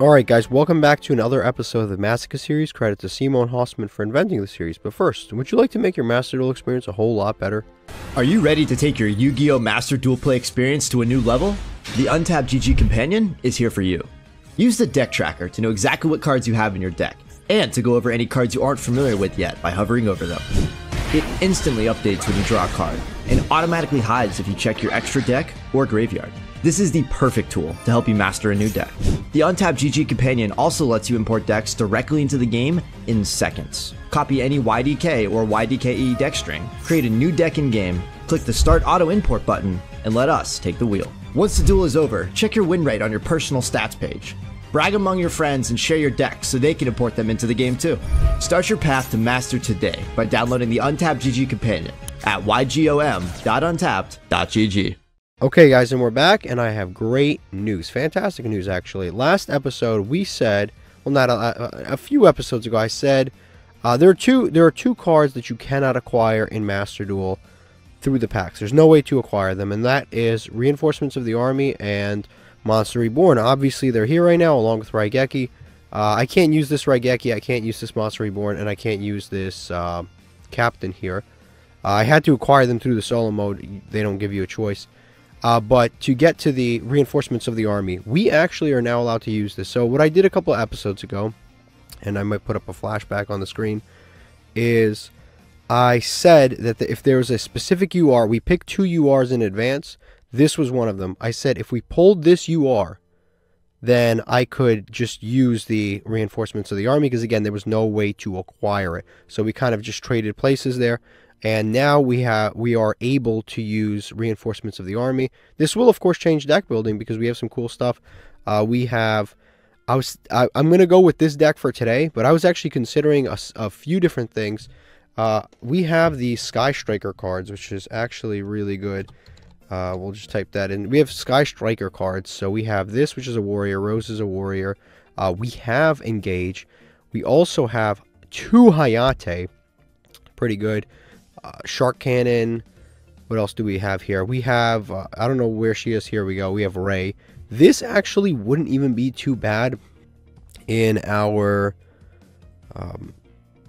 Alright guys, welcome back to another episode of the Masochist series. Credit to Cimo and Hossman for inventing the series. But first, would you like to make your Master Duel experience a whole lot better? Are you ready to take your Yu-Gi-Oh! Master Duel play experience to a new level? The Untapped GG Companion is here for you. Use the deck tracker to know exactly what cards you have in your deck, and to go over any cards you aren't familiar with yet by hovering over them. It instantly updates when you draw a card, and automatically hides if you check your extra deck or graveyard. This is the perfect tool to help you master a new deck. The Untapped GG Companion also lets you import decks directly into the game in seconds. Copy any YDK or YDKE deck string, create a new deck in game, click the Start Auto Import button, and let us take the wheel. Once the duel is over, check your win rate on your personal stats page. Brag among your friends and share your decks so they can import them into the game too. Start your path to master today by downloading the Untapped GG Companion at ygom.untapped.gg. Okay guys, and we're back, and I have great news. Fantastic news, actually. Last episode, we said, well, not a few episodes ago, I said there are two cards that you cannot acquire in Master Duel through the packs. There's no way to acquire them, and that is Reinforcements of the Army and Monster Reborn. Obviously, they're here right now, along with Raigeki. I can't use this Raigeki, I can't use this Monster Reborn, and I can't use this Captain here. I had to acquire them through the solo mode. They don't give you a choice. But to get to the Reinforcements of the Army, we actually are now allowed to use this. So what I did a couple of episodes ago, and I might put up a flashback on the screen, is I said that if there was a specific UR, we picked two URs in advance. This was one of them. I said if we pulled this UR, then I could just use the Reinforcements of the Army, because again, there was no way to acquire it. So we kind of just traded places there. And now we are able to use Reinforcements of the Army. This will of course change deck building because we have some cool stuff. I'm gonna go with this deck for today, but I was actually considering a few different things. We have the Sky Striker cards, which is actually really good. We'll just type that in. We have Sky Striker cards, so we have this, which is a warrior. Rose is a warrior. We have Engage. We also have two Hayate, pretty good. Shark Cannon. What else do we have here? We have, I don't know where she is. Here we go. We have Ray. This actually wouldn't even be too bad in our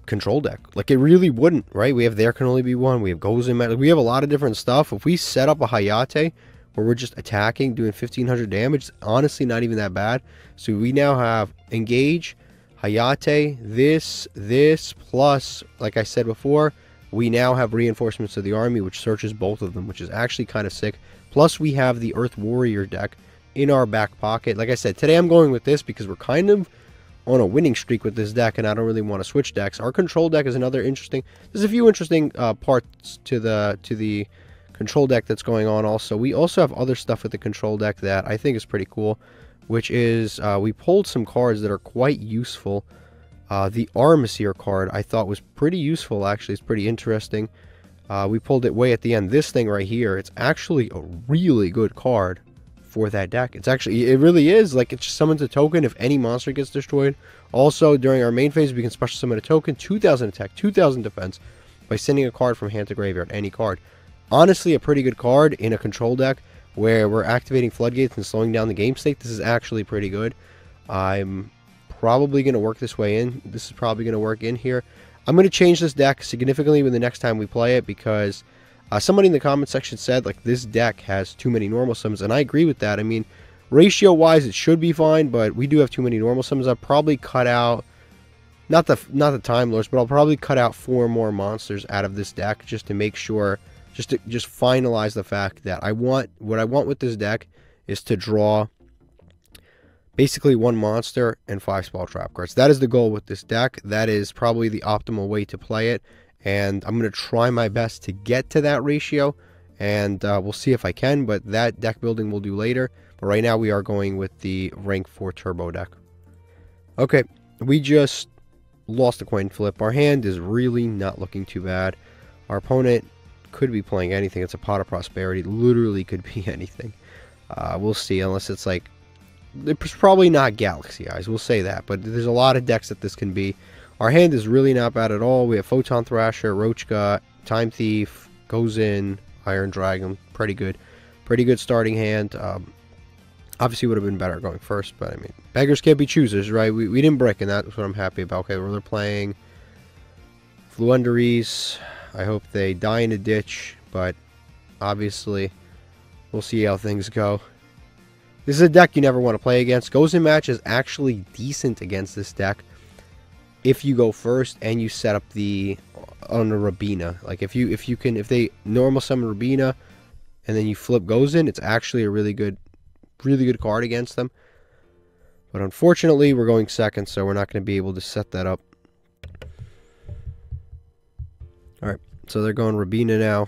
control deck. Like, it really wouldn't, right? We have There Can Only Be One. We have Goes in Magic. We have a lot of different stuff. If we set up a Hayate where we're just attacking, doing 1500 damage, honestly not even that bad. So we now have Engage, Hayate, this, plus, like I said before, we now have Reinforcements of the Army, which searches both of them, which is actually kind of sick. Plus, we have the Earth Warrior deck in our back pocket. Like I said, today I'm going with this because we're kind of on a winning streak with this deck, and I don't really want to switch decks. Our control deck is another interesting. There's a few interesting parts to the control deck that's going on also. We also have other stuff with the control deck that I think is pretty cool, which is we pulled some cards that are quite useful. The Armistice card I thought was pretty useful, actually. It's pretty interesting. We pulled it way at the end. This thing right here, it's actually a really good card for that deck. It's actually, it really is. Like, it just summons a token if any monster gets destroyed. Also, during our main phase, we can special summon a token, 2000 attack, 2000 defense, by sending a card from hand to graveyard, any card. Honestly, a pretty good card in a control deck where we're activating floodgates and slowing down the game state. This is actually pretty good. I'm probably going to work this way in. This is probably going to work in here. I'm going to change this deck significantly when the next time we play it, because somebody in the comment section said, like, this deck has too many normal summons, and I agree with that. I mean, ratio wise it should be fine, but we do have too many normal summons. I'll probably cut out not the Time Lords, but I'll probably cut out 4 more monsters out of this deck just to make sure, just finalize the fact that what I want with this deck is to draw basically 1 monster and 5 spell trap cards. That is the goal with this deck. That is probably the optimal way to play it, and I'm going to try my best to get to that ratio, and we'll see if I can, but that deck building we'll do later. But right now we are going with the rank 4 turbo deck. Okay, we just lost a coin flip. Our hand is really not looking too bad. Our opponent could be playing anything. It's a Pot of Prosperity. Literally could be anything. We'll see, unless it's like, it's probably not Galaxy Eyes, we'll say that, but there's a lot of decks that this can be. Our hand is really not bad at all. We have Photon Thrasher, Roachka, Time Thief, Goes In, Iron Dragon. Pretty good starting hand. Obviously would have been better going first, but I mean, beggars can't be choosers, right? We didn't brick, and that's what I'm happy about. Okay, well, they're playing Fluunderies. I hope they die in a ditch, but obviously we'll see how things go. This is a deck you never want to play against. Goes in Match is actually decent against this deck if you go first and you set up the on a Rabina. Like if they normal summon Rabina and then you flip Goes in, it's actually a really good card against them. But unfortunately, we're going second, so we're not going to be able to set that up. Alright, so they're going Rabina now.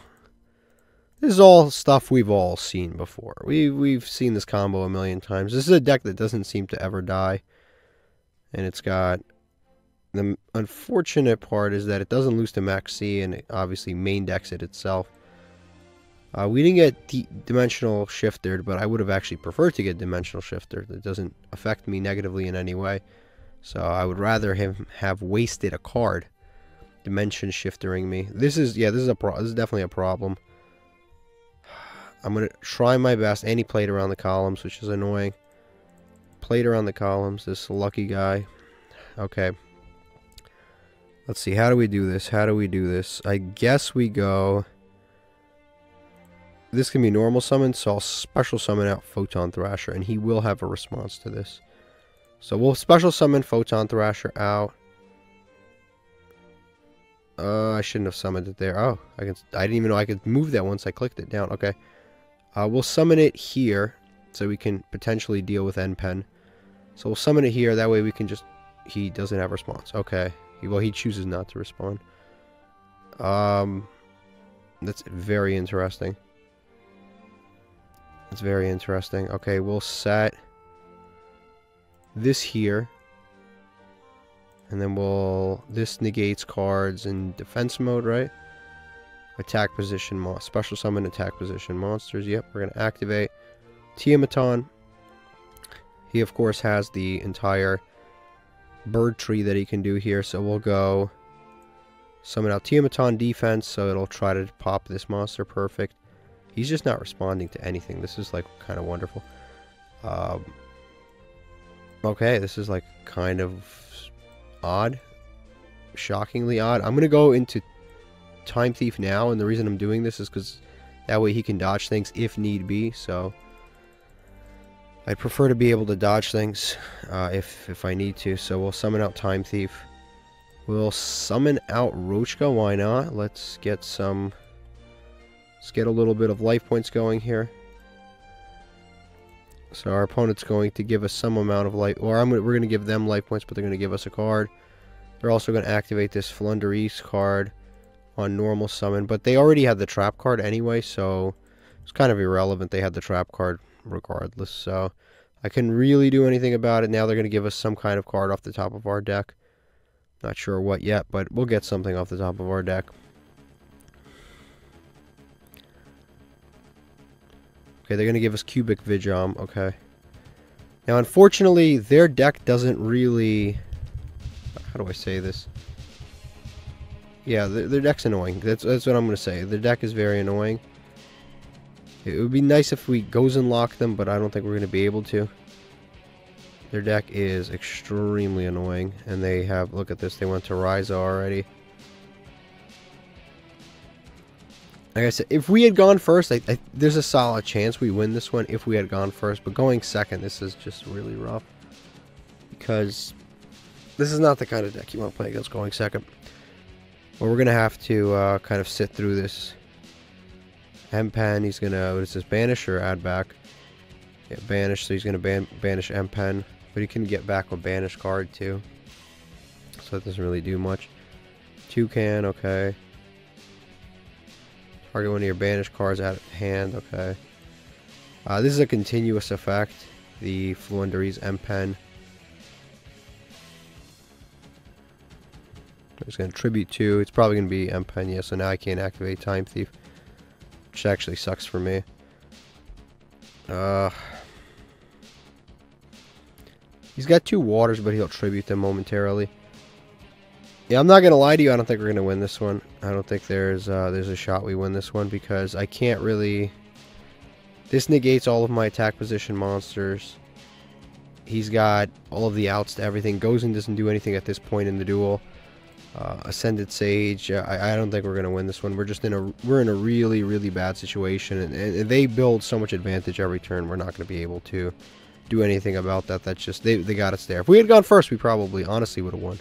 This is all stuff we've all seen before. We've seen this combo a million times. This is a deck that doesn't seem to ever die. And it's got... The unfortunate part is that it doesn't lose to Max C, and it obviously main decks it itself. We didn't get Dimensional Shifted, but I would have actually preferred to get Dimensional Shifter. That doesn't affect me negatively in any way. So I would rather him have wasted a card. Dimension Shiftering me. This is definitely a problem. I'm going to try my best. And he played around the columns, which is annoying. Played around the columns, this lucky guy. Okay. Let's see, how do we do this? How do we do this? I guess we go... This can be normal summon, so I'll special summon out Photon Thrasher, and he will have a response to this. So we'll special summon Photon Thrasher out. I shouldn't have summoned it there. Oh, I didn't even know I could move that once I clicked it down. Okay. We'll summon it here, so we can potentially deal with N-Pen. So we'll summon it here, that way we can just... He doesn't have response. Okay. Well, he chooses not to respond. That's very interesting. That's very interesting. Okay, we'll set this here. And then this negates cards in defense mode, right? Attack position, special summon attack position monsters. Yep, we're going to activate Tiamaton. He, of course, has the entire bird tree that he can do here, so we'll go summon out Tiamaton defense, so it'll try to pop this monster. Perfect. He's just not responding to anything. This is like kind of wonderful. Okay, this is like kind of odd, shockingly odd. I'm gonna go into Time Thief now, and the reason I'm doing this is because that way he can dodge things if need be. So I'd prefer to be able to dodge things if I need to. So we'll summon out Time Thief. We'll summon out Rochka. Why not? Let's get a little bit of life points going here. So our opponent's going to give us some amount of life, or we're going to give them life points, but they're going to give us a card. They're also going to activate this Fluunderies card on normal summon, but they already had the trap card anyway, so it's kind of irrelevant. They had the trap card regardless, so I couldn't really do anything about it. Now they're going to give us some kind of card off the top of our deck. Not sure what yet, but we'll get something off the top of our deck. Okay, they're going to give us Cubic Vijom. Okay. Now, unfortunately, their deck doesn't really... How do I say this? Yeah, their deck's annoying. That's what I'm going to say. Their deck is very annoying. It would be nice if we goes and lock them, but I don't think we're going to be able to. Their deck is extremely annoying. And they have... Look at this. They went to Ryza already. Like I said, if we had gone first, there's a solid chance we win this one if we had gone first. But going second, this is just really rough. Because this is not the kind of deck you want to play against going second. Well, we're going to have to kind of sit through this. M-Pen, he's going to, what is this, banish or add back? Yeah, banish, so he's going to banish M-Pen. But he can get back a banish card too. So that doesn't really do much. Toucan, okay. Target one of your banished cards out of hand. Okay. This is a continuous effect. The Fluunderies M-Pen. It's going to tribute 2. It's probably going to be M-Pen. Yeah, so now I can't activate Time Thief. Which actually sucks for me. He's got 2 waters, but he'll tribute them momentarily. Yeah, I'm not going to lie to you. I don't think we're going to win this one. I don't think there's a shot we win this one because I can't really... This negates all of my attack position monsters. He's got all of the outs to everything. Gozen doesn't do anything at this point in the duel. Ascended Sage, I don't think we're going to win this one. We're in a really, really bad situation, and they build so much advantage every turn. We're not going to be able to do anything about that. That's just, they got us there. If we had gone first, we probably honestly would have won.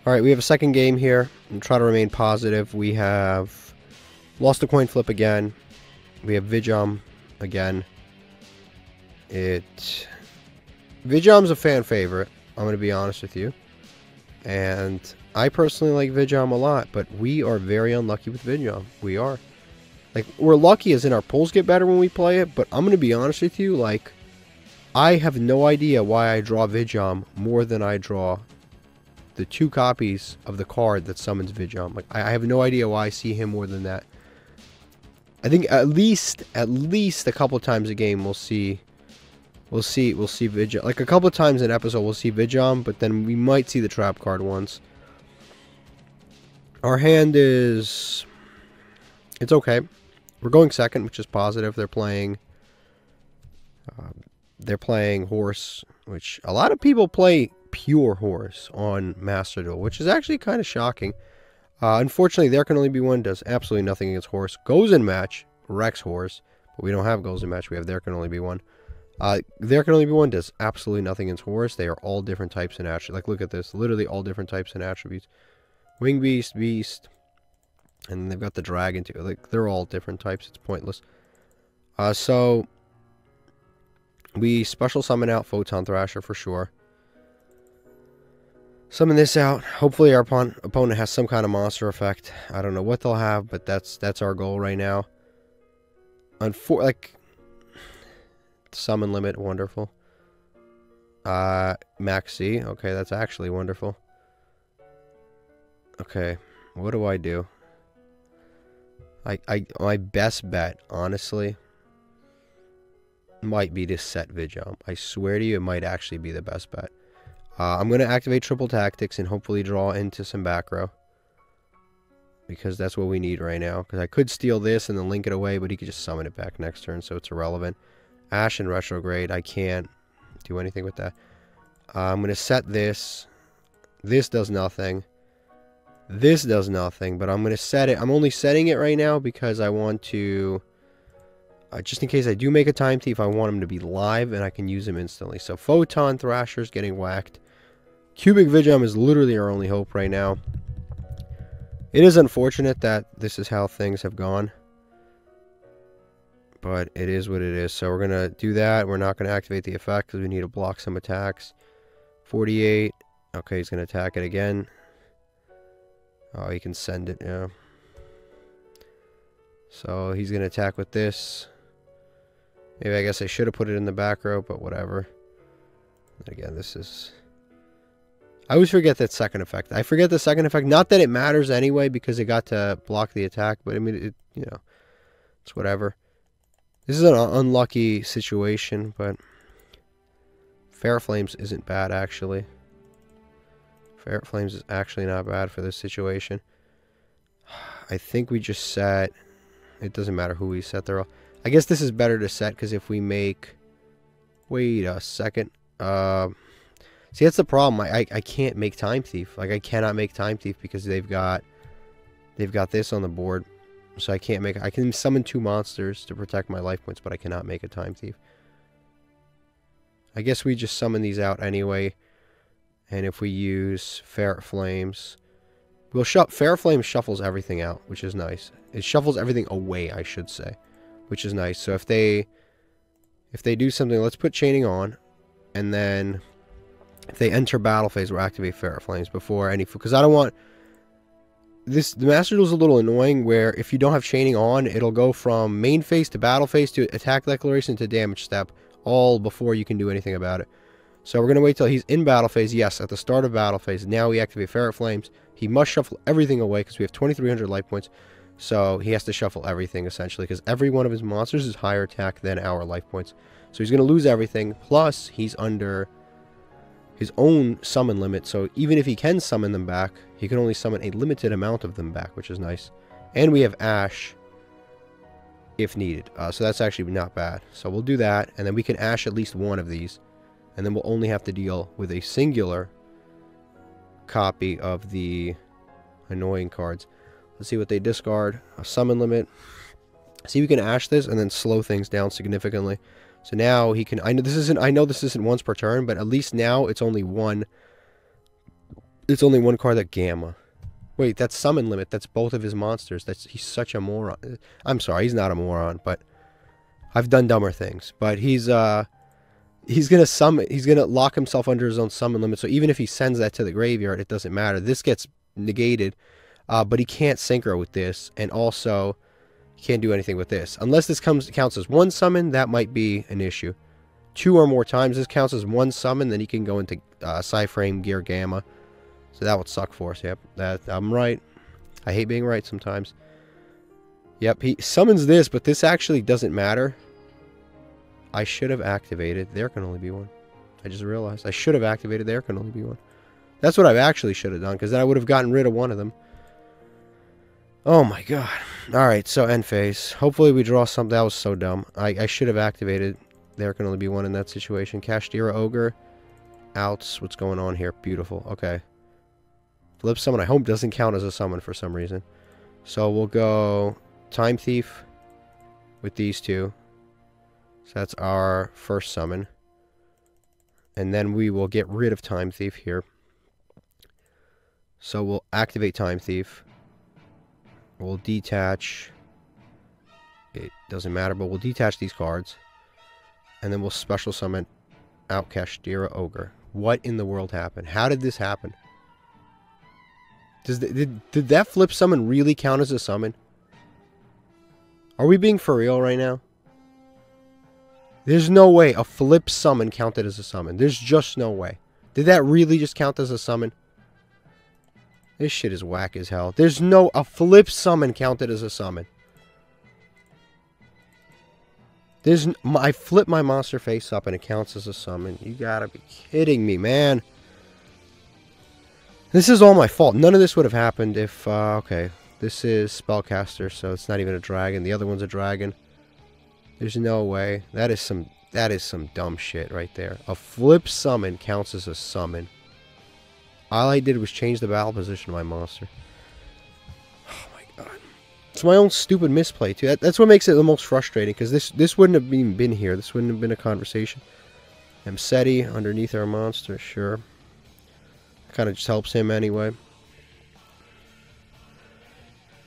Alright, we have a second game here. And try to remain positive. We have lost a coin flip again. We have Yugioh again. Yugioh's a fan favorite, I'm going to be honest with you. And I personally like Yugioh a lot, but we are very unlucky with Yugioh. We are. Like, we're lucky as in our pulls get better when we play it, but I'm going to be honest with you, like, I have no idea why I draw Yugioh more than I draw the 2 copies of the card that summons Yugioh. Like, I have no idea why I see him more than that. I think at least a couple times a game we'll see Yugioh. Like, a couple times an episode we'll see Yugioh, but then we might see the trap card once. Our hand is... it's okay. We're going second, which is positive. They're playing horse, which a lot of people play pure horse on Master Duel, which is actually kind of shocking. Unfortunately, There Can Only Be One does absolutely nothing against horse. Goes in match, wrecks horse, but we don't have goes in match. We have There Can Only Be One. There Can Only Be One does absolutely nothing against horse. They are all different types and attributes. Like, look at this. Literally all different types and attributes. Wing Beast, Beast, and they've got the dragon too. Like, they're all different types. It's pointless. So we special summon out Photon Thrasher for sure. Summon this out. Hopefully our opponent has some kind of monster effect. I don't know what they'll have, but that's our goal right now. Like, summon limit, wonderful. Max C, okay, that's actually wonderful. Okay, what do I do? My best bet, honestly, might be to set Yugioh. I swear to you, it might actually be the best bet. I'm going to activate Triple Tactics and hopefully draw into some back row. Because that's what we need right now. Because I could steal this and then link it away, but he could just summon it back next turn, so it's irrelevant. Ash and Retrograde, I can't do anything with that. I'm going to set this. This does nothing. This does nothing, but I'm going to set it. I'm only setting it right now because I want to... just in case I do make a Time Thief, I want him to be live and I can use him instantly. So Photon Thrasher's getting whacked. Cubic Yugioh is literally our only hope right now. It is unfortunate that this is how things have gone. But it is what it is. So we're going to do that. We're not going to activate the effect because we need to block some attacks. 48. Okay, he's going to attack it again. Oh, he can send it, yeah. So he's going to attack with this. Maybe I guess I should have put it in the back row, but whatever. Again, this is... I always forget that second effect. I forget the second effect. Not that it matters anyway, because it got to block the attack, but I mean, it, you know, it's whatever. This is an unlucky situation, but Fair Flames isn't bad, actually. Fair Flames is actually not bad for this situation. I think we just set... It doesn't matter who we set there. I guess this is better to set, because if we make... Wait a second. See, that's the problem. I can't make Time Thief. Like, I cannot make Time Thief because they've got this on the board. So I can't make... I can summon 2 monsters to protect my life points, but I cannot make a Time Thief. I guess we just summon these out anyway. And if we use Fair Flames... Well, Fair Flames shuffles everything out, which is nice. It shuffles everything away, I should say, which is nice. So if they do something, let's put Chaining on, and then if they enter battle phase, we'll activate Fair Flames before any... Because I don't want... The Master Duel is a little annoying, where if you don't have Chaining on, it'll go from main phase to battle phase to attack declaration to damage step, all before you can do anything about it. So we're going to wait till he's in battle phase. Yes, at the start of battle phase. Now we activate Ferret Flames. He must shuffle everything away because we have 2,300 life points. So he has to shuffle everything, essentially, because every one of his monsters is higher attack than our life points. So he's going to lose everything. Plus, he's under his own summon limit. So even if he can summon them back, he can only summon a limited amount of them back, which is nice. And we have Ash. if needed. So that's actually not bad. So we'll do that, and then we can ash at least one of these, and then we'll only have to deal with a singular copy of the annoying cards. Let's see what they discard. A summon limit. See, we can ash this and then slow things down significantly. So now he can. I know this isn't once per turn, but at least now it's only one. It's only one card that gamma. Wait, that's summon limit. That's both of his monsters. He's such a moron. I'm sorry, he's not a moron, but I've done dumber things. But he's gonna summon. He's gonna lock himself under his own summon limit. So even if he sends that to the graveyard, it doesn't matter. This gets negated, but he can't synchro with this, and also he can't do anything with this unless this counts as one summon. That might be an issue. 2 or more times this counts as one summon, then he can go into Psy-Frame Gear Gamma. So that would suck for us. Yep, I'm right. I hate being right sometimes. Yep, he summons this, but this actually doesn't matter. I should have activated. There can only be one. I just realized. I should have activated. There can only be one. That's what I actually should have done, because then I would have gotten rid of one of them. Oh my god. Alright, so end phase. Hopefully we draw something. That was so dumb. I should have activated. There can only be one in that situation. Kashtira Ogre. Outs. What's going on here? Beautiful. Okay. Flip summon, I hope doesn't count as a summon for some reason. So we'll go Time Thief with these two. So that's our first summon. And then we will get rid of Time Thief here. So we'll activate Time Thief. We'll detach. It doesn't matter, but we'll detach these cards. And then we'll special summon out Kashtira Ogre. What in the world happened? How did this happen? Did that flip summon really count as a summon? Are we being for real right now? There's no way a flip summon counted as a summon. There's just no way. Did that really just count as a summon? This shit is whack as hell. There's no... A flip summon counted as a summon. I flip my monster face up and it counts as a summon. You gotta be kidding me, man. This is all my fault. None of this would have happened if... okay. This is Spellcaster, so it's not even a dragon. The other one's a dragon. There's no way. That is some dumb shit right there. A flip summon counts as a summon. All I did was change the battle position of my monster. Oh my god. It's my own stupid misplay, too. That's what makes it the most frustrating, because this wouldn't have even been here. This wouldn't have been a conversation. Mseti underneath our monster, sure. Kind of just helps him anyway.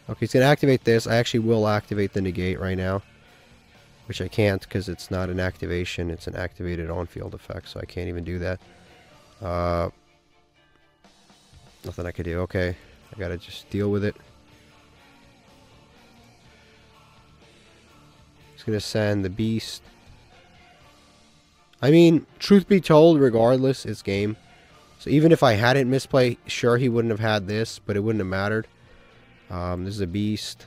Okay, he's going to activate this. I actually will activate the negate right now. Which I can't because it's not an activation. It's an activated on-field effect, so I can't even do that. Nothing I could do. Okay, I got to just deal with it. He's going to send the beast. I mean, truth be told, regardless, it's game. So even if I hadn't misplay, sure, he wouldn't have had this, but it wouldn't have mattered. This is a beast.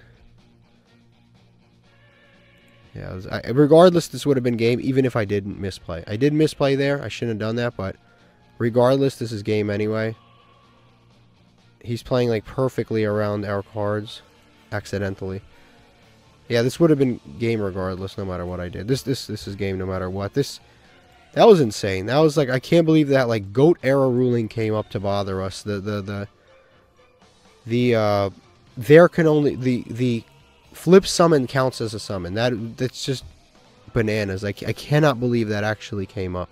Yeah, regardless, this would have been game, even if I didn't misplay. I did misplay there. I shouldn't have done that, but regardless, this is game anyway. He's playing, like, perfectly around our cards, accidentally. Yeah, this would have been game regardless, no matter what I did. This is game no matter what. That was insane. That was like, I can't believe that, like, GOAT era ruling came up to bother us. The flip summon counts as a summon. That's just bananas. I cannot believe that actually came up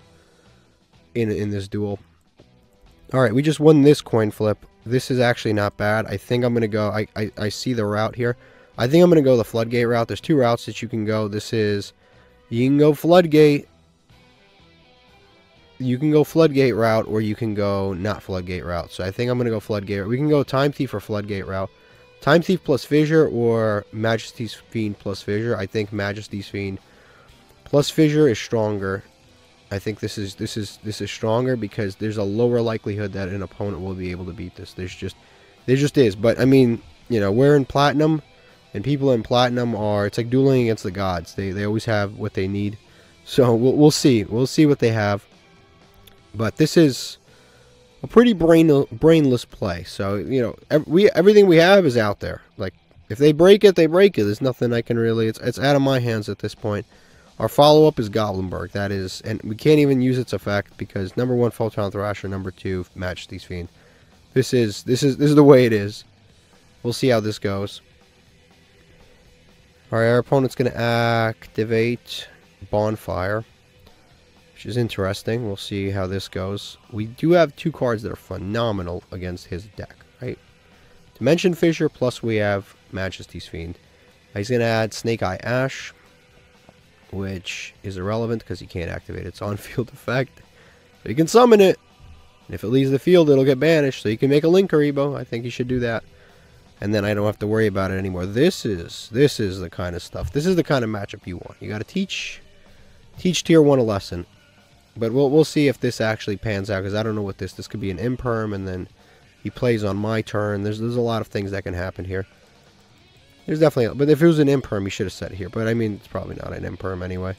in this duel. Alright, we just won this coin flip. This is actually not bad. I think I'm going to go... I see the route here. I think I'm going to go the Floodgate route. There's 2 routes that you can go. This is... You can go Floodgate. You can go Floodgate route, or you can go not Floodgate route. So I think I'm going to go Floodgate. We can go Time Thief or Floodgate route. Time Thief plus Fissure or Majesty's Fiend plus Fissure. I think Majesty's Fiend plus Fissure is stronger. I think this is stronger because there's a lower likelihood that an opponent will be able to beat this. There just is. But I mean, you know, we're in Platinum, and people in Platinum are... It's like dueling against the gods. They always have what they need. So we'll see. We'll see what they have. But this is a pretty brainless play. So, you know, everything we have is out there. Like, If they break it, they break it. There's nothing I can really... It's out of my hands at this point. Our follow-up is Goblinberg. That is... And we can't even use its effect because number 1, Photon Thrasher. Number 2, Majesty's Fiend. This is the way it is. We'll see how this goes. Alright, our opponent's going to activate Bonfire, which is interesting. We'll see how this goes. We do have 2 cards that are phenomenal against his deck, right? Dimension Fissure, plus we have Majesty's Fiend. He's going to add Snake Eye Ash, which is irrelevant because he can't activate its on-field effect. So you can summon it, and if it leaves the field, it'll get banished. So you can make a Linkuriboh. I think you should do that. And then I don't have to worry about it anymore. This is the kind of stuff. This is the kind of matchup you want. You got to teach Tier 1 a lesson. But we'll see if this actually pans out, because I don't know what this could be an Imperm, and then he plays on my turn. There's a lot of things that can happen here. There's definitely, but if it was an Imperm, you should have set it here. But I mean, it's probably not an Imperm anyway.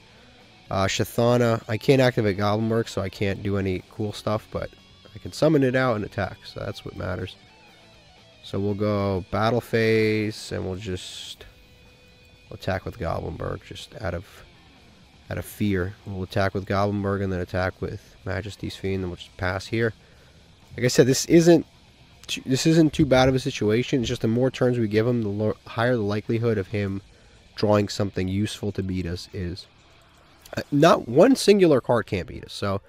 Shathana, I can't activate Goblinberg, so I can't do any cool stuff, but I can summon it out and attack, so that's what matters. So we'll go Battle Phase, and we'll just attack with Goblinberg, just out of fear. We'll attack with Goblinberg and then attack with Majesty's Fiend, and we'll just pass here. Like I said, this isn't too bad of a situation. It's just the more turns we give him, the higher the likelihood of him drawing something useful to beat us is. Not one singular card can't beat us, so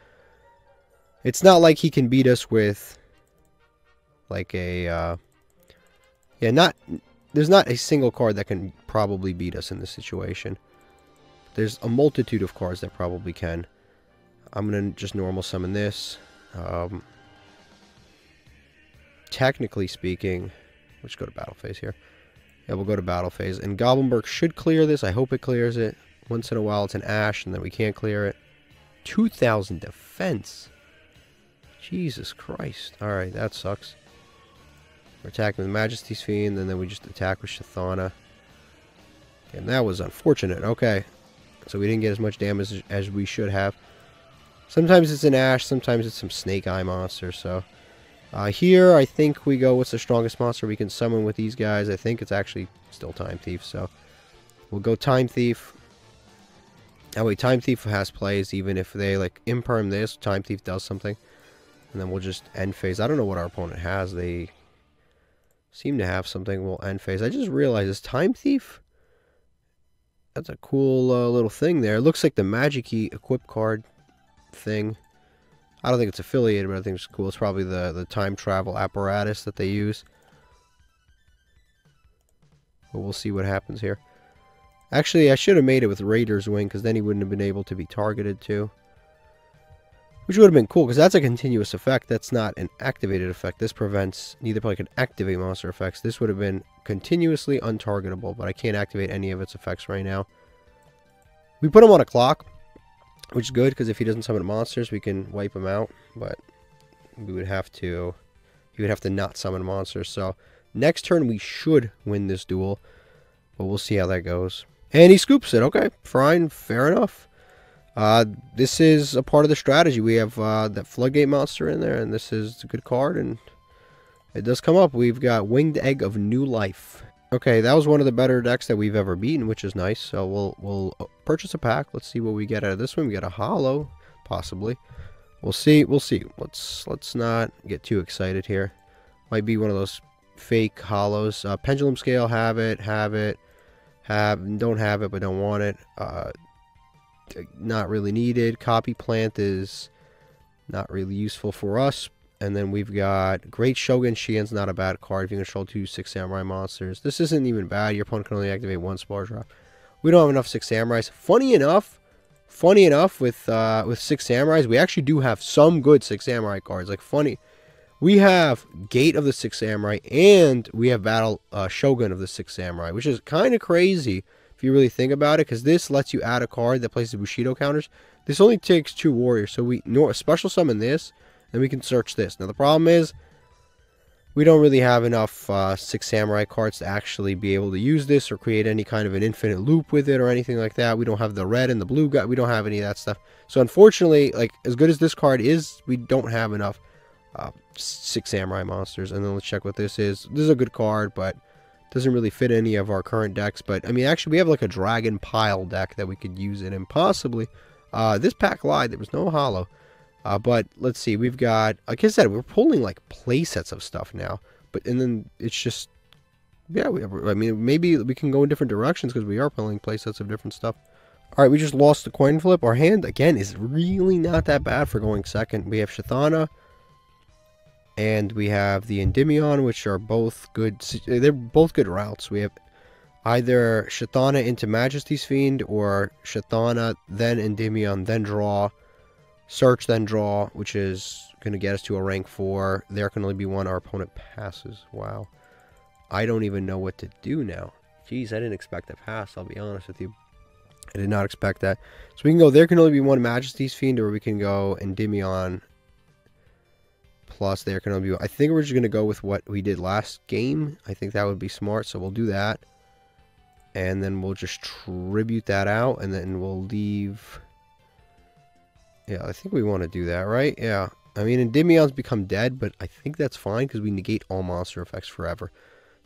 it's not like he can beat us with like a there's not a single card that can probably beat us in this situation. There's a multitude of cards that probably can. I'm going to just normal summon this. Technically speaking, let's go to Battle Phase here. Yeah, we'll go to Battle Phase. And Goblinberg should clear this. I hope it clears it. Once in a while it's an Ash, and then we can't clear it. 2,000 defense. Jesus Christ. Alright, that sucks. We're attacking with Majesty's Fiend, and then we just attack with Shathana. And that was unfortunate. Okay. So we didn't get as much damage as we should have. Sometimes it's an Ash, sometimes it's some Snake Eye monster, so... here, I think we go, what's the strongest monster we can summon with these guys? I think it's actually still Time Thief, so... We'll go Time Thief. That way, Time Thief has plays, even if they, like, Imperm this, Time Thief does something. And then we'll just end phase. I don't know what our opponent has. They seem to have something. We'll end phase. I just realized, is Time Thief... That's a cool little thing there. It looks like the Magic-Key equip card thing. I don't think it's affiliated, but I think it's cool. It's probably the time travel apparatus that they use. But we'll see what happens here. Actually, I should have made it with Raider's Wing, because then he wouldn't have been able to be targeted too. Which would have been cool, because that's a continuous effect. That's not an activated effect. This prevents... Neither player can activate monster effects. This would have been continuously untargetable, but I can't activate any of its effects right now. We put him on a clock, which is good, because if he doesn't summon monsters, we can wipe him out. But we would have to... He would have to not summon monsters. So, next turn, we should win this duel. But we'll see how that goes. And he scoops it. Okay, fine. Fair enough. This is a part of the strategy. We have that Floodgate monster in there, and this is a good card, and it does come up. We've got Winged Egg of New Life. Okay, that was one of the better decks that we've ever beaten, which is nice. So we'll purchase a pack. Let's see what we get out of this one. We get a holo, possibly. We'll see. We'll see. Let's not get too excited here. Might be one of those fake holos. Pendulum Scale, have it. Don't have it, but don't want it. Not really needed. Copy Plant is not really useful for us. And then we've got Great Shogun Shien's not a bad card if you control 2 Six Samurai monsters. This isn't even bad. Your opponent can only activate 1 Spore Drop. We don't have enough Six Samurais. Funny enough, with Six Samurais, we actually do have some good Six Samurai cards. Like, funny, we have Gate of the Six Samurai, and we have Battle Shogun of the Six Samurai, which is kind of crazy if you really think about it, because this lets you add a card that places Bushido counters. This only takes 2 warriors, so we special summon this, and we can search this. Now the problem is, we don't really have enough Six Samurai cards to actually be able to use this or create any kind of an infinite loop with it or anything like that. We don't have the red and the blue guy. We don't have any of that stuff. So unfortunately, like, as good as this card is, we don't have enough Six Samurai monsters. And then let's check what this is. This is a good card, but Doesn't really fit any of our current decks, but I mean, actually, we have like a dragon pile deck that we could use it in, possibly. This pack lied. There was no hollow. But let's see. We've got, like I said, we're pulling like play sets of stuff now. And then it's just, yeah, I mean, maybe we can go in different directions because we are pulling play sets of different stuff. All right, we just lost the coin flip. Our hand, again, is really not that bad for going second. We have Shithana. And we have the Endymion, which are both good. They're both good routes. We have either Shithana into Majesty's Fiend or Shithana, then Endymion, then draw. Search, then draw, which is going to get us to a rank 4. There can only be one. Our opponent passes. Wow. I don't even know what to do now. Jeez, I didn't expect a pass, I'll be honest with you. I did not expect that. So we can go, there can only be one Majesty's Fiend, or we can go Endymion. Plus, there can only be, I think we're just going to go with what we did last game. I think that would be smart, so we'll do that. And then we'll just tribute that out, and then we'll leave. Yeah, I think we want to do that, right? Yeah. I mean, Endymion's become dead, but I think that's fine because we negate all monster effects forever.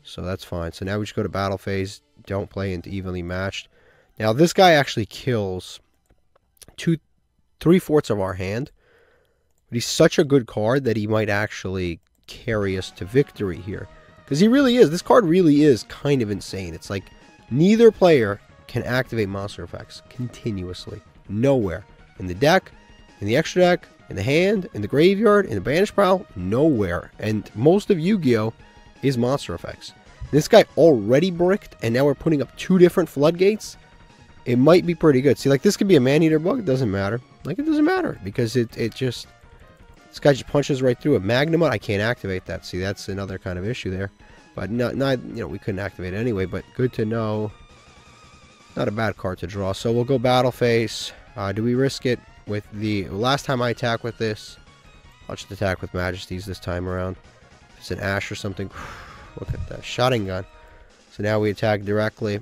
So that's fine. So now we just go to battle phase. Don't play into evenly matched. Now, this guy actually kills 3/4 of our hand. But he's such a good card that he might actually carry us to victory here. Because he really is. This card really is kind of insane. It's like neither player can activate monster effects continuously. Nowhere. In the deck, in the extra deck, in the hand, in the graveyard, in the banish pile, nowhere. And most of Yu-Gi-Oh! Is monster effects. This guy already bricked, and now we're putting up 2 different floodgates. It might be pretty good. See, like this could be a man-eater bug. It doesn't matter. Like, it doesn't matter. Because it just... This guy just punches right through it. Magnamut, I can't activate that. See, that's another kind of issue there. But not you know, we couldn't activate it anyway. But good to know. Not a bad card to draw. So we'll go battle phase. Do we risk it with the last time I attack with this? I'll just attack with Majesties this time around. If it's an Ash or something. Look at that shotting gun. So now we attack directly,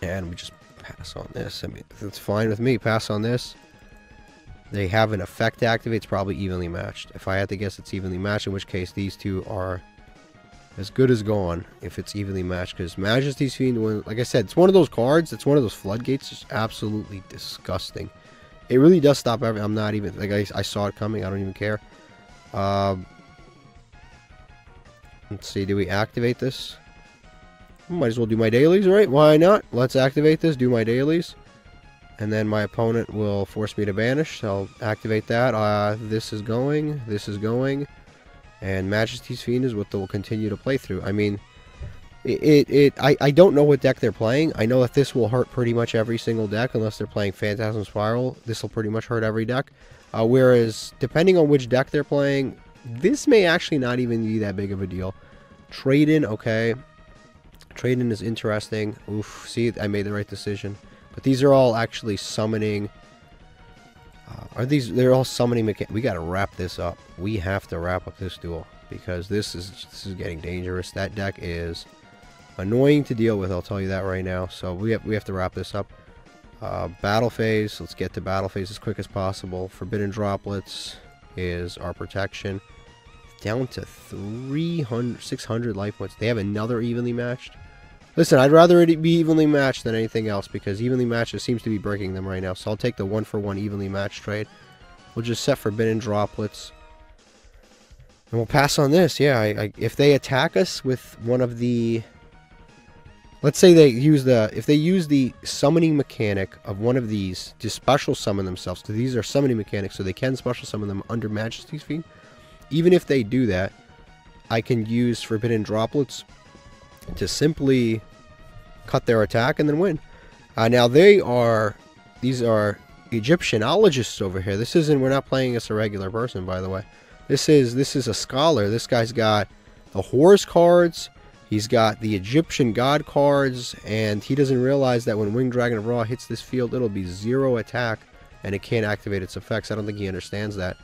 and we just pass on this. I mean, it's fine with me. Pass on this. They have an effect to activate. It's probably evenly matched. If I had to guess, it's evenly matched, in which case these two are as good as gone if it's evenly matched. Because Majesty's Fiend, like I said, it's one of those cards. It's one of those floodgates. Just absolutely disgusting. It really does stop everything. I'm not even, like, I saw it coming. I don't even care. Let's see. Do we activate this? Might as well do my dailies, right? Why not? Let's activate this. Do my dailies. And then my opponent will force me to banish. So I'll activate that. This is going. This is going. And Majesty's Fiend is what they'll continue to play through. I mean, I don't know what deck they're playing. I know that this will hurt pretty much every single deck unless they're playing Phantasm Spiral. This will pretty much hurt every deck. Whereas, depending on which deck they're playing, this may actually not even be that big of a deal. Trade-in, okay. Trade-in is interesting. Oof, see, I made the right decision. But these are all actually summoning. They're all summoning mechanics. We got to wrap this up. We have to wrap up this duel because this is getting dangerous. That deck is annoying to deal with. I'll tell you that right now. So we have to wrap this up. Battle phase. Let's get to battle phase as quick as possible. Forbidden Droplets is our protection. Down to 600 life points. They have another evenly matched. Listen, I'd rather it be evenly matched than anything else because evenly matched just seems to be breaking them right now. So I'll take the 1-for-1 evenly matched trade. We'll just set Forbidden Droplets. And we'll pass on this. Yeah, if they attack us with one of the... Let's say they use if they use the summoning mechanic of one of these to special summon themselves. Because these are summoning mechanics, so they can special summon them under Majesty's Fiend. Even if they do that, I can use Forbidden Droplets to simply cut their attack and then win. Now these are Egyptianologists over here. This isn't, we're not playing as a regular person, by the way. This is a scholar. This guy's got the Horus cards, he's got the Egyptian god cards, and he doesn't realize that when Winged Dragon of Ra hits this field, it'll be 0 attack, and it can't activate its effects. I don't think he understands that.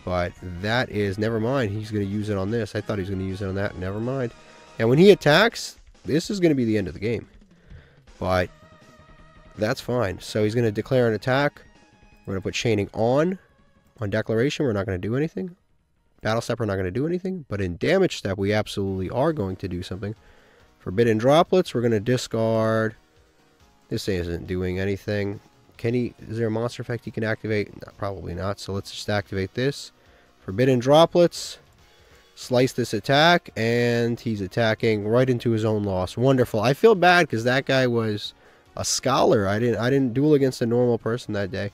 But that is, never mind, he's going to use it on this. I thought he was going to use it on that. Never mind. And when he attacks, this is going to be the end of the game. But that's fine. So he's going to declare an attack. We're going to put Chaining on Declaration. We're not going to do anything. Battle Step, we're not going to do anything. But in Damage Step, we absolutely are going to do something. Forbidden Droplets, we're going to discard. This isn't doing anything. Is there a monster effect he can activate? No, probably not, so let's just activate this. Forbidden Droplets. Slice this attack, and he's attacking right into his own loss. Wonderful. I feel bad because that guy was a scholar. I didn't duel against a normal person that day.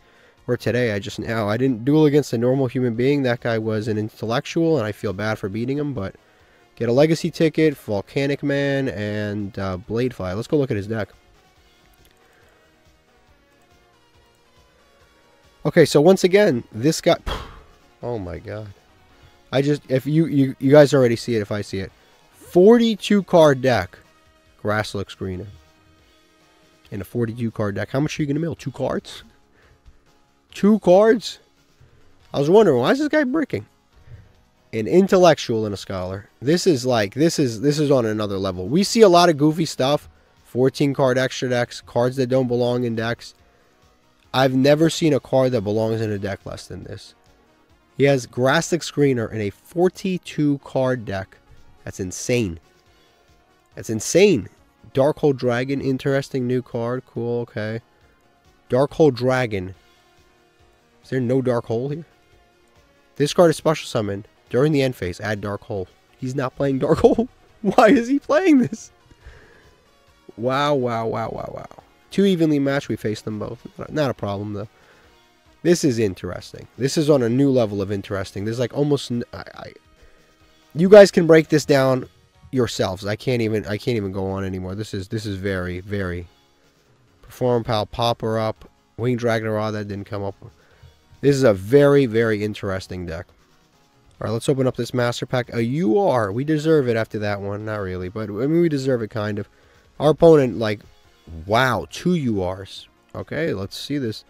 Or today, I didn't duel against a normal human being. That guy was an intellectual, and I feel bad for beating him, but get a legacy ticket, Volcanic Man, and Bladefly. Let's go look at his deck. Okay, so once again, this guy... Oh my god. If you guys already see it, if I see it. 42 card deck. Grasslook Screener. In a 42 card deck. How much are you going to mill? 2 cards? 2 cards? I was wondering, why is this guy bricking? An intellectual and a scholar. This is on another level. We see a lot of goofy stuff. 14 card extra decks. Cards that don't belong in decks. I've never seen a card that belongs in a deck less than this. He has Grasslook Screener in a 42 card deck. That's insane. That's insane. Darkhold Dragon, interesting new card. Cool, okay. Darkhold Dragon. Is there no Dark Hole here? This card is special summoned. During the end phase, add Dark Hole. He's not playing Dark Hole. Why is he playing this? Wow, wow, wow, wow, wow. 2 evenly matched, we face them both. Not a problem, though. This is interesting. This is on a new level of interesting. There's like almost... you guys can break this down yourselves. I can't even go on anymore. This is very, very... Perform Pal, Popper Up, Winged Dragonara, that didn't come up. This is a very, very interesting deck. Alright, let's open up this Master Pack. A UR. We deserve it after that one. Not really, but I mean, we deserve it kind of. Our opponent, like... Wow, 2 URs. Okay, let's see this.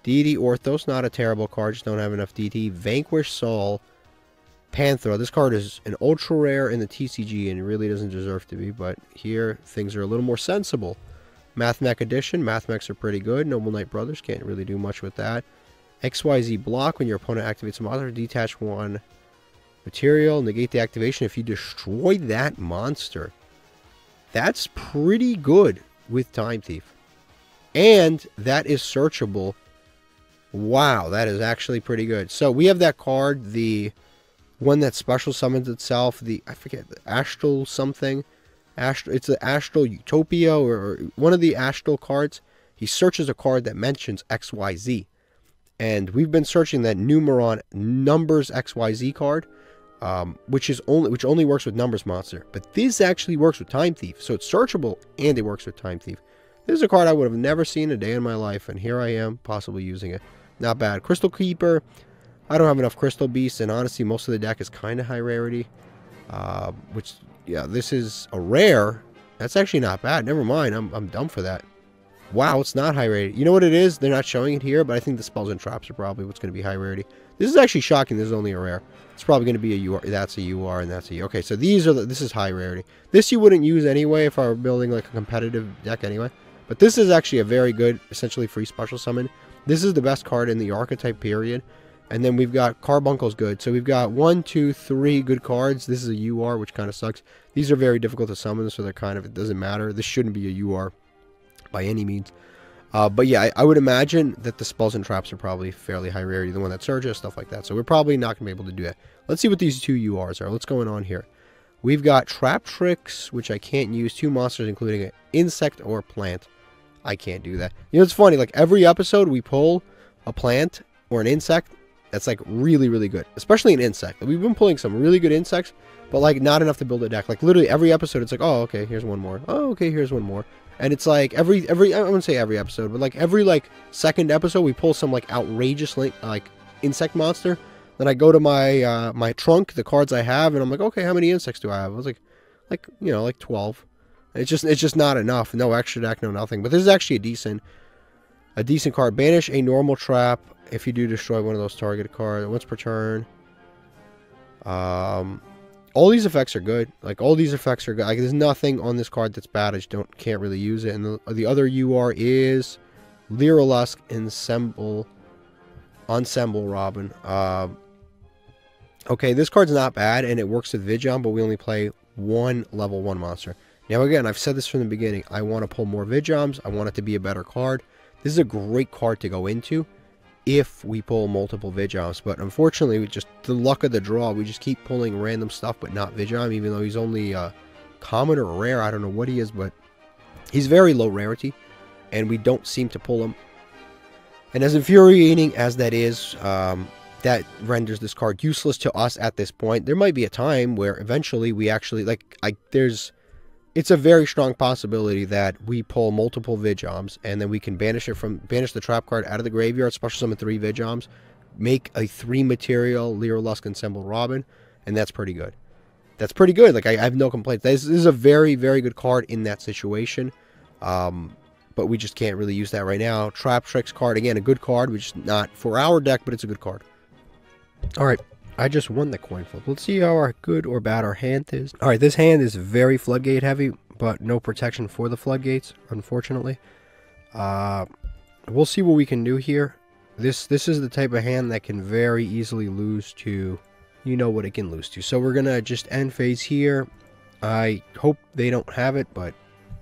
DD Orthos, not a terrible card, just don't have enough DT. Vanquish Sol, Panthro. This card is an ultra rare in the TCG and it really doesn't deserve to be, but here things are a little more sensible. Mathmech Edition, Mathmechs are pretty good. Noble Knight Brothers, can't really do much with that. XYZ Block, when your opponent activates some other, detach 1 material, negate the activation if you destroy that monster. That's pretty good with Time Thief. And that is searchable. Wow, that is actually pretty good. So we have that card, the one that special summons itself, I forget, the Astral something. It's the Astral Utopia or one of the Astral cards. He searches a card that mentions XYZ. And we've been searching that Numeron Numbers XYZ card, which only works with Numbers Monster. But this actually works with Time Thief. So it's searchable and it works with Time Thief. This is a card I would have never seen a day in my life, and here I am, possibly using it. Not bad. Crystal Keeper. I don't have enough Crystal Beasts, and honestly, most of the deck is kind of high rarity. Yeah, this is a rare. That's actually not bad. Never mind. I'm dumb for that. Wow, it's not high rarity. You know what it is? They're not showing it here, but I think the Spells and Traps are probably what's going to be high rarity. This is actually shocking. This is only a rare. It's probably going to be a UR. That's a UR, and that's a UR. Okay, so this is high rarity. This you wouldn't use anyway if I were building like a competitive deck anyway. But this is actually a very good, essentially free special summon. This is the best card in the archetype period. And then we've got Carbuncle good. So we've got 1, 2, 3 good cards. This is a UR, which kind of sucks. These are very difficult to summon, so they're kind of, it doesn't matter. This shouldn't be a UR by any means. But yeah, I would imagine that the Spells and Traps are probably fairly high rarity. The one that surges, stuff like that. So we're probably not going to be able to do that. Let's see what these 2 URs are. What's going on here? We've got Trap Tricks, which I can't use. 2 monsters, including an insect or plant. I can't do that. You know, it's funny. Like, every episode we pull a plant or an insect that's, like, really, really good. Especially an insect. We've been pulling some really good insects, but, like, not enough to build a deck. Like, literally every episode, it's like, oh, okay, here's one more. Oh, okay, here's one more. And it's like, I wouldn't say every episode, but, like, every, like, second episode, we pull some, like, outrageous, like, insect monster. Then I go to my, my trunk, the cards I have, and I'm like, okay, how many insects do I have? I was like, you know, like 12. It's just not enough. No extra deck, no nothing. But this is actually a decent card. Banish a normal trap if you do destroy one of those targeted cards once per turn. All these effects are good. Like, all these effects are good. Like, there's nothing on this card that's bad. I just can't really use it. And the other UR is Lyrilusk Ensemble Robin. Okay, this card's not bad, and it works with Vigion, but we only play 1 level 1 monster. Now again, I've said this from the beginning. I want to pull more Vijoms. I want it to be a better card. This is a great card to go into if we pull multiple Vijoms. But unfortunately, just the luck of the draw, we just keep pulling random stuff, but not Vijom, even though he's only common or rare. I don't know what he is, but he's very low rarity, and we don't seem to pull him. And as infuriating as that is, that renders this card useless to us at this point. There might be a time where eventually we actually, it's a very strong possibility that we pull multiple Vijoms, and then we can banish the trap card out of the graveyard, special summon 3 Vijoms, make a 3 material Lyra Lusk Ensemble Robin, and that's pretty good. That's pretty good. Like, I have no complaints. This is a very, very good card in that situation. But we just can't really use that right now. Trap Tricks card, again, a good card, which is not for our deck, but it's a good card. Alright, I just won the coin flip. Let's see how good or bad our hand is. Alright, this hand is very floodgate heavy, but no protection for the floodgates, unfortunately. We'll see what we can do here. This is the type of hand that can very easily lose to, you know what it can lose to. So we're going to just end phase here. I hope they don't have it, but,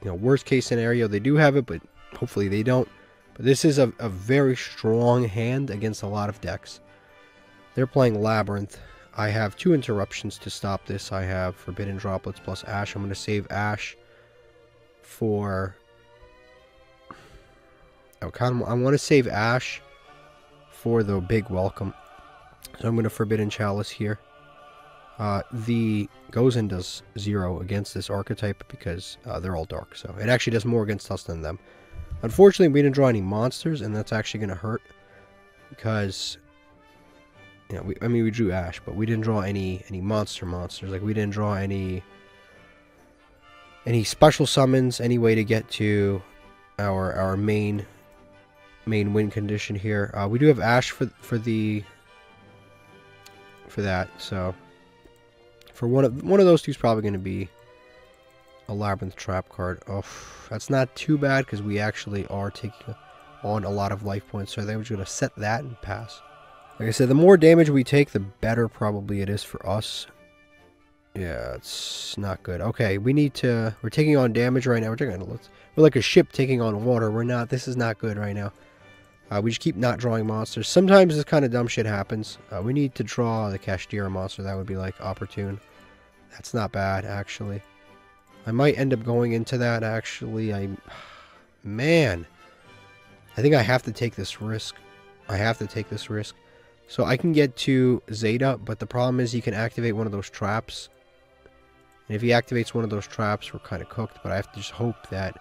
you know, worst case scenario, they do have it, but hopefully they don't. But this is a very strong hand against a lot of decks. They're playing Labyrinth. I have 2 interruptions to stop this. I have Forbidden Droplets plus Ash. I'm going to save Ash for... I want to save Ash for the big welcome. So I'm going to Forbidden Chalice here. The Gozen does 0 against this archetype because they're all dark. So it actually does more against us than them. Unfortunately, we didn't draw any monsters, and that's actually going to hurt because... You know, we drew Ash, but we didn't draw any monsters. Like, we didn't draw any special summons, any way to get to our main win condition here. We do have Ash for that. So for one of those two is probably going to be a Labyrinth trap card. Oh, that's not too bad because we actually are taking on a lot of life points. So they were going to set that and pass. Like I said, the more damage we take, the better probably it is for us. Yeah, it's not good. Okay, we're taking on damage right now. We're like a ship taking on water. We're not. This is not good right now. We just keep not drawing monsters. Sometimes this kind of dumb shit happens. We need to draw the Kashtira monster. That would be like opportune. That's not bad, actually. I might end up going into that, actually. Man. I think I have to take this risk. So I can get to Zeta, but the problem is he can activate one of those traps. And if he activates one of those traps, we're kind of cooked. But I have to just hope that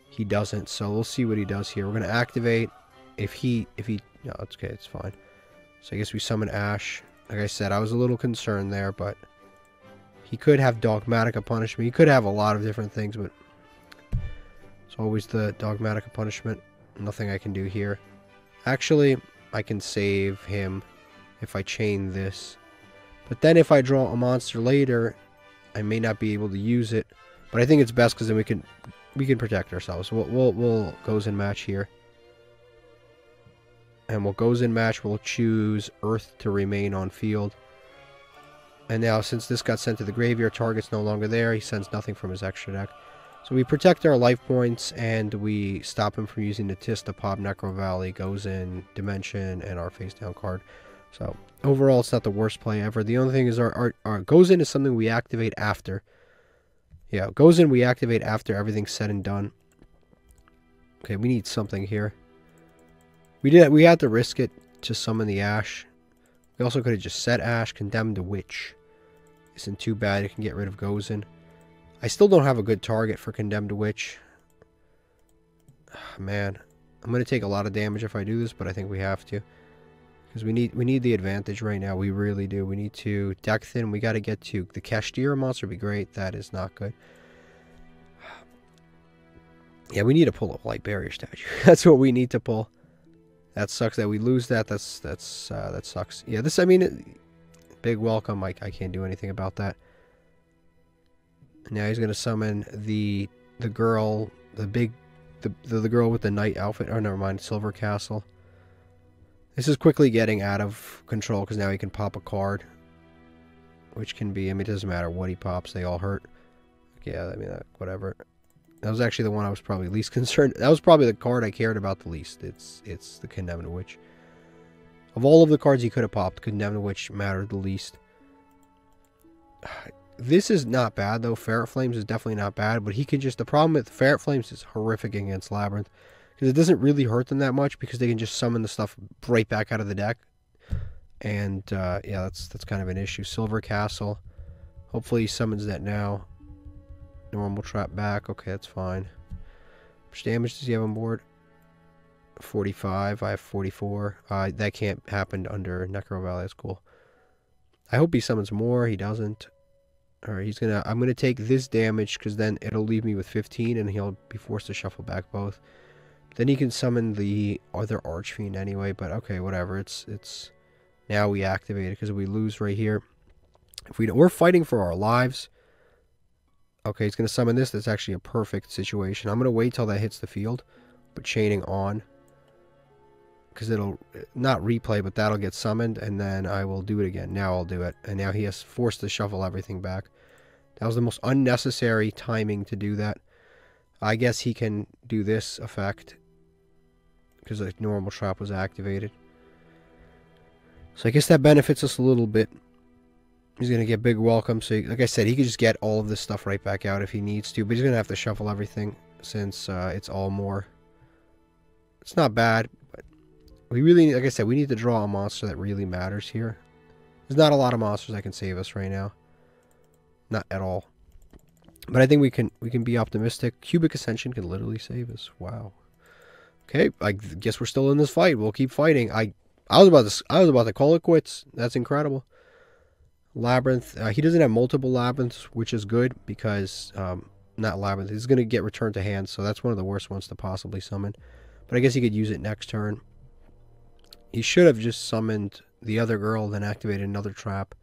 he doesn't. So we'll see what he does here. We're going to activate. No, it's okay. It's fine. So I guess we summon Ash. Like I said, I was a little concerned there, but he could have Dogmatica Punishment. He could have a lot of different things, but it's always the Dogmatica Punishment. Nothing I can do here. Actually, I can save him if I chain this. But then if I draw a monster later, I may not be able to use it. But I think it's best because then we can protect ourselves. We'll Gozen match here. And we'll Gozen match. We'll choose Earth to remain on field. And now since this got sent to the graveyard, target's no longer there. He sends nothing from his extra deck. So we protect our life points, and we stop him from using the Tis to pop Necro Valley, Gozen, Dimension, and our face down card. So overall, it's not the worst play ever. The only thing is our Gozen is something we activate after. Yeah, Gozen we activate after everything's said and done. Okay, we need something here. We had to risk it to summon the Ash. We also could have just set Ash, Condemned the Witch. Isn't too bad. It can get rid of Gozen. I still don't have a good target for Condemned Witch. Man, I'm going to take a lot of damage if I do this, but I think we have to. Because we need the advantage right now. We really do. We need to deck thin. We got to get to the Kashtira monster would be great. That is not good. Yeah, we need to pull a Light Barrier statue. That's what we need to pull. That sucks that we lose that. That sucks. Yeah, this, I mean, big welcome. I can't do anything about that. Now he's gonna summon the girl, the girl with the knight outfit. Oh, never mind, Silver Castle. This is quickly getting out of control because now he can pop a card, which can be. I mean, it doesn't matter what he pops; they all hurt. Yeah, I mean, whatever. That was actually the one I was probably least concerned. That was probably the card I cared about the least. It's the Condemned Witch. Of all of the cards he could have popped, Condemned Witch mattered the least. This is not bad, though. Ferret Flames is definitely not bad, but he can just... The problem with Ferret Flames is horrific against Labyrinth, because it doesn't really hurt them that much, because they can just summon the stuff right back out of the deck. And, yeah, that's kind of an issue. Silver Castle. Hopefully he summons that now. Normal trap back. Okay, that's fine. How much damage does he have on board? 45. I have 44. That can't happen under Necro Valley. That's cool. I hope he summons more. He doesn't. Alright, he's gonna... I'm gonna take this damage, because then it'll leave me with 15, and he'll be forced to shuffle back both. Then he can summon the other Archfiend anyway, but okay, whatever. It's... Now we activate it, because if we lose right here... If we're fighting for our lives... Okay, he's going to summon this. That's actually a perfect situation. I'm going to wait till that hits the field. But chaining on. Because it'll not replay, but that'll get summoned. And then I will do it again. Now I'll do it. And now he has forced to shuffle everything back. That was the most unnecessary timing to do that. I guess he can do this effect. Because the normal trap was activated. So I guess that benefits us a little bit. He's going to get big welcome. So, like I said, he could just get all of this stuff right back out if he needs to. But he's going to have to shuffle everything since it's all more. It's not bad. But we really, like I said, we need to draw a monster that really matters here. There's not a lot of monsters that can save us right now. Not at all. But I think we can be optimistic. Cubic Ascension can literally save us. Wow. Okay, I guess we're still in this fight. We'll keep fighting. I was about to call it quits. That's incredible. Labyrinth. He doesn't have multiple Labyrinths, which is good because, not Labyrinth. He's going to get returned to hand, so that's one of the worst ones to possibly summon. But I guess he could use it next turn. He should have just summoned the other girl, then activated another trap.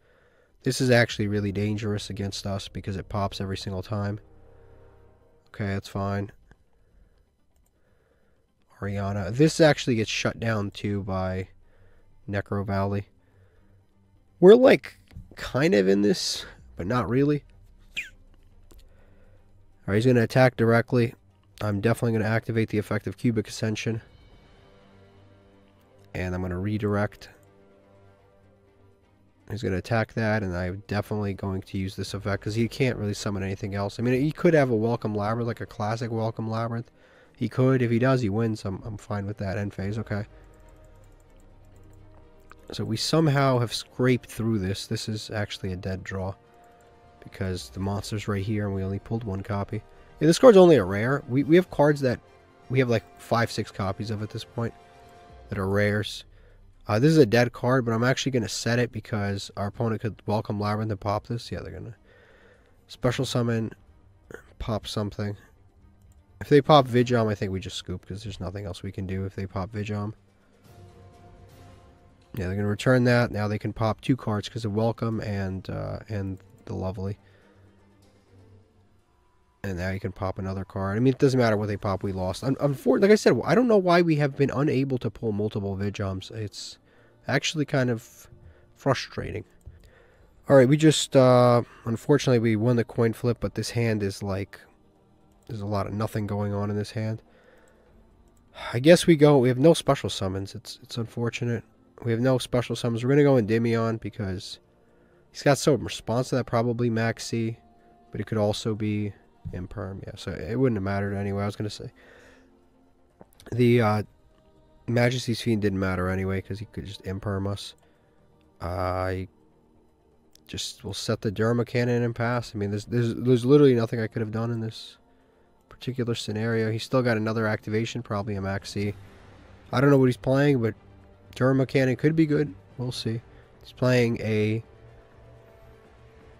This is actually really dangerous against us because it pops every single time. Okay, that's fine. Ariana. This actually gets shut down too by Necro Valley. We're like kind of in this, but not really. Alright, he's going to attack directly. I'm definitely going to activate the effect of Cubic Ascension. And I'm going to redirect. He's going to attack that, and I'm definitely going to use this effect, because he can't really summon anything else. I mean, he could have a Welcome Labyrinth, like a classic Welcome Labyrinth. He could. If he does, he wins. I'm fine with that end phase. Okay. So we somehow have scraped through this. This is actually a dead draw, because the monster's right here, and we only pulled one copy. Yeah, this card's only a rare. We have cards that we have like 5-6 copies of at this point that are rares. This is a dead card, but I'm actually going to set it because our opponent could Welcome Labyrinth and pop this. Yeah, they're going to special summon, pop something. If they pop Yugioh, I think we just scoop because there's nothing else we can do if they pop Yugioh. Yeah, they're going to return that. Now they can pop 2 cards because of Welcome and the Lovely. And now you can pop another card. I mean, it doesn't matter what they pop, we lost. Like I said, I don't know why we have been unable to pull multiple Yugiohs. It's actually kind of frustrating. Alright, we just, unfortunately, we won the coin flip, but this hand is like, there's a lot of nothing going on in this hand. I guess we have no special summons. It's unfortunate. We have no special summons. We're going to go Endymion because he's got some response to that, probably Max C, but it could also be Imperm. Yeah, so it wouldn't have mattered anyway. I was going to say the Majesty's Fiend didn't matter anyway because he could just Imperm us. I just will set the Derma Cannon and pass. I mean, there's literally nothing I could have done in this particular scenario. He's still got another activation, probably a Max C. I don't know what he's playing, but Derma Cannon could be good. We'll see. He's playing a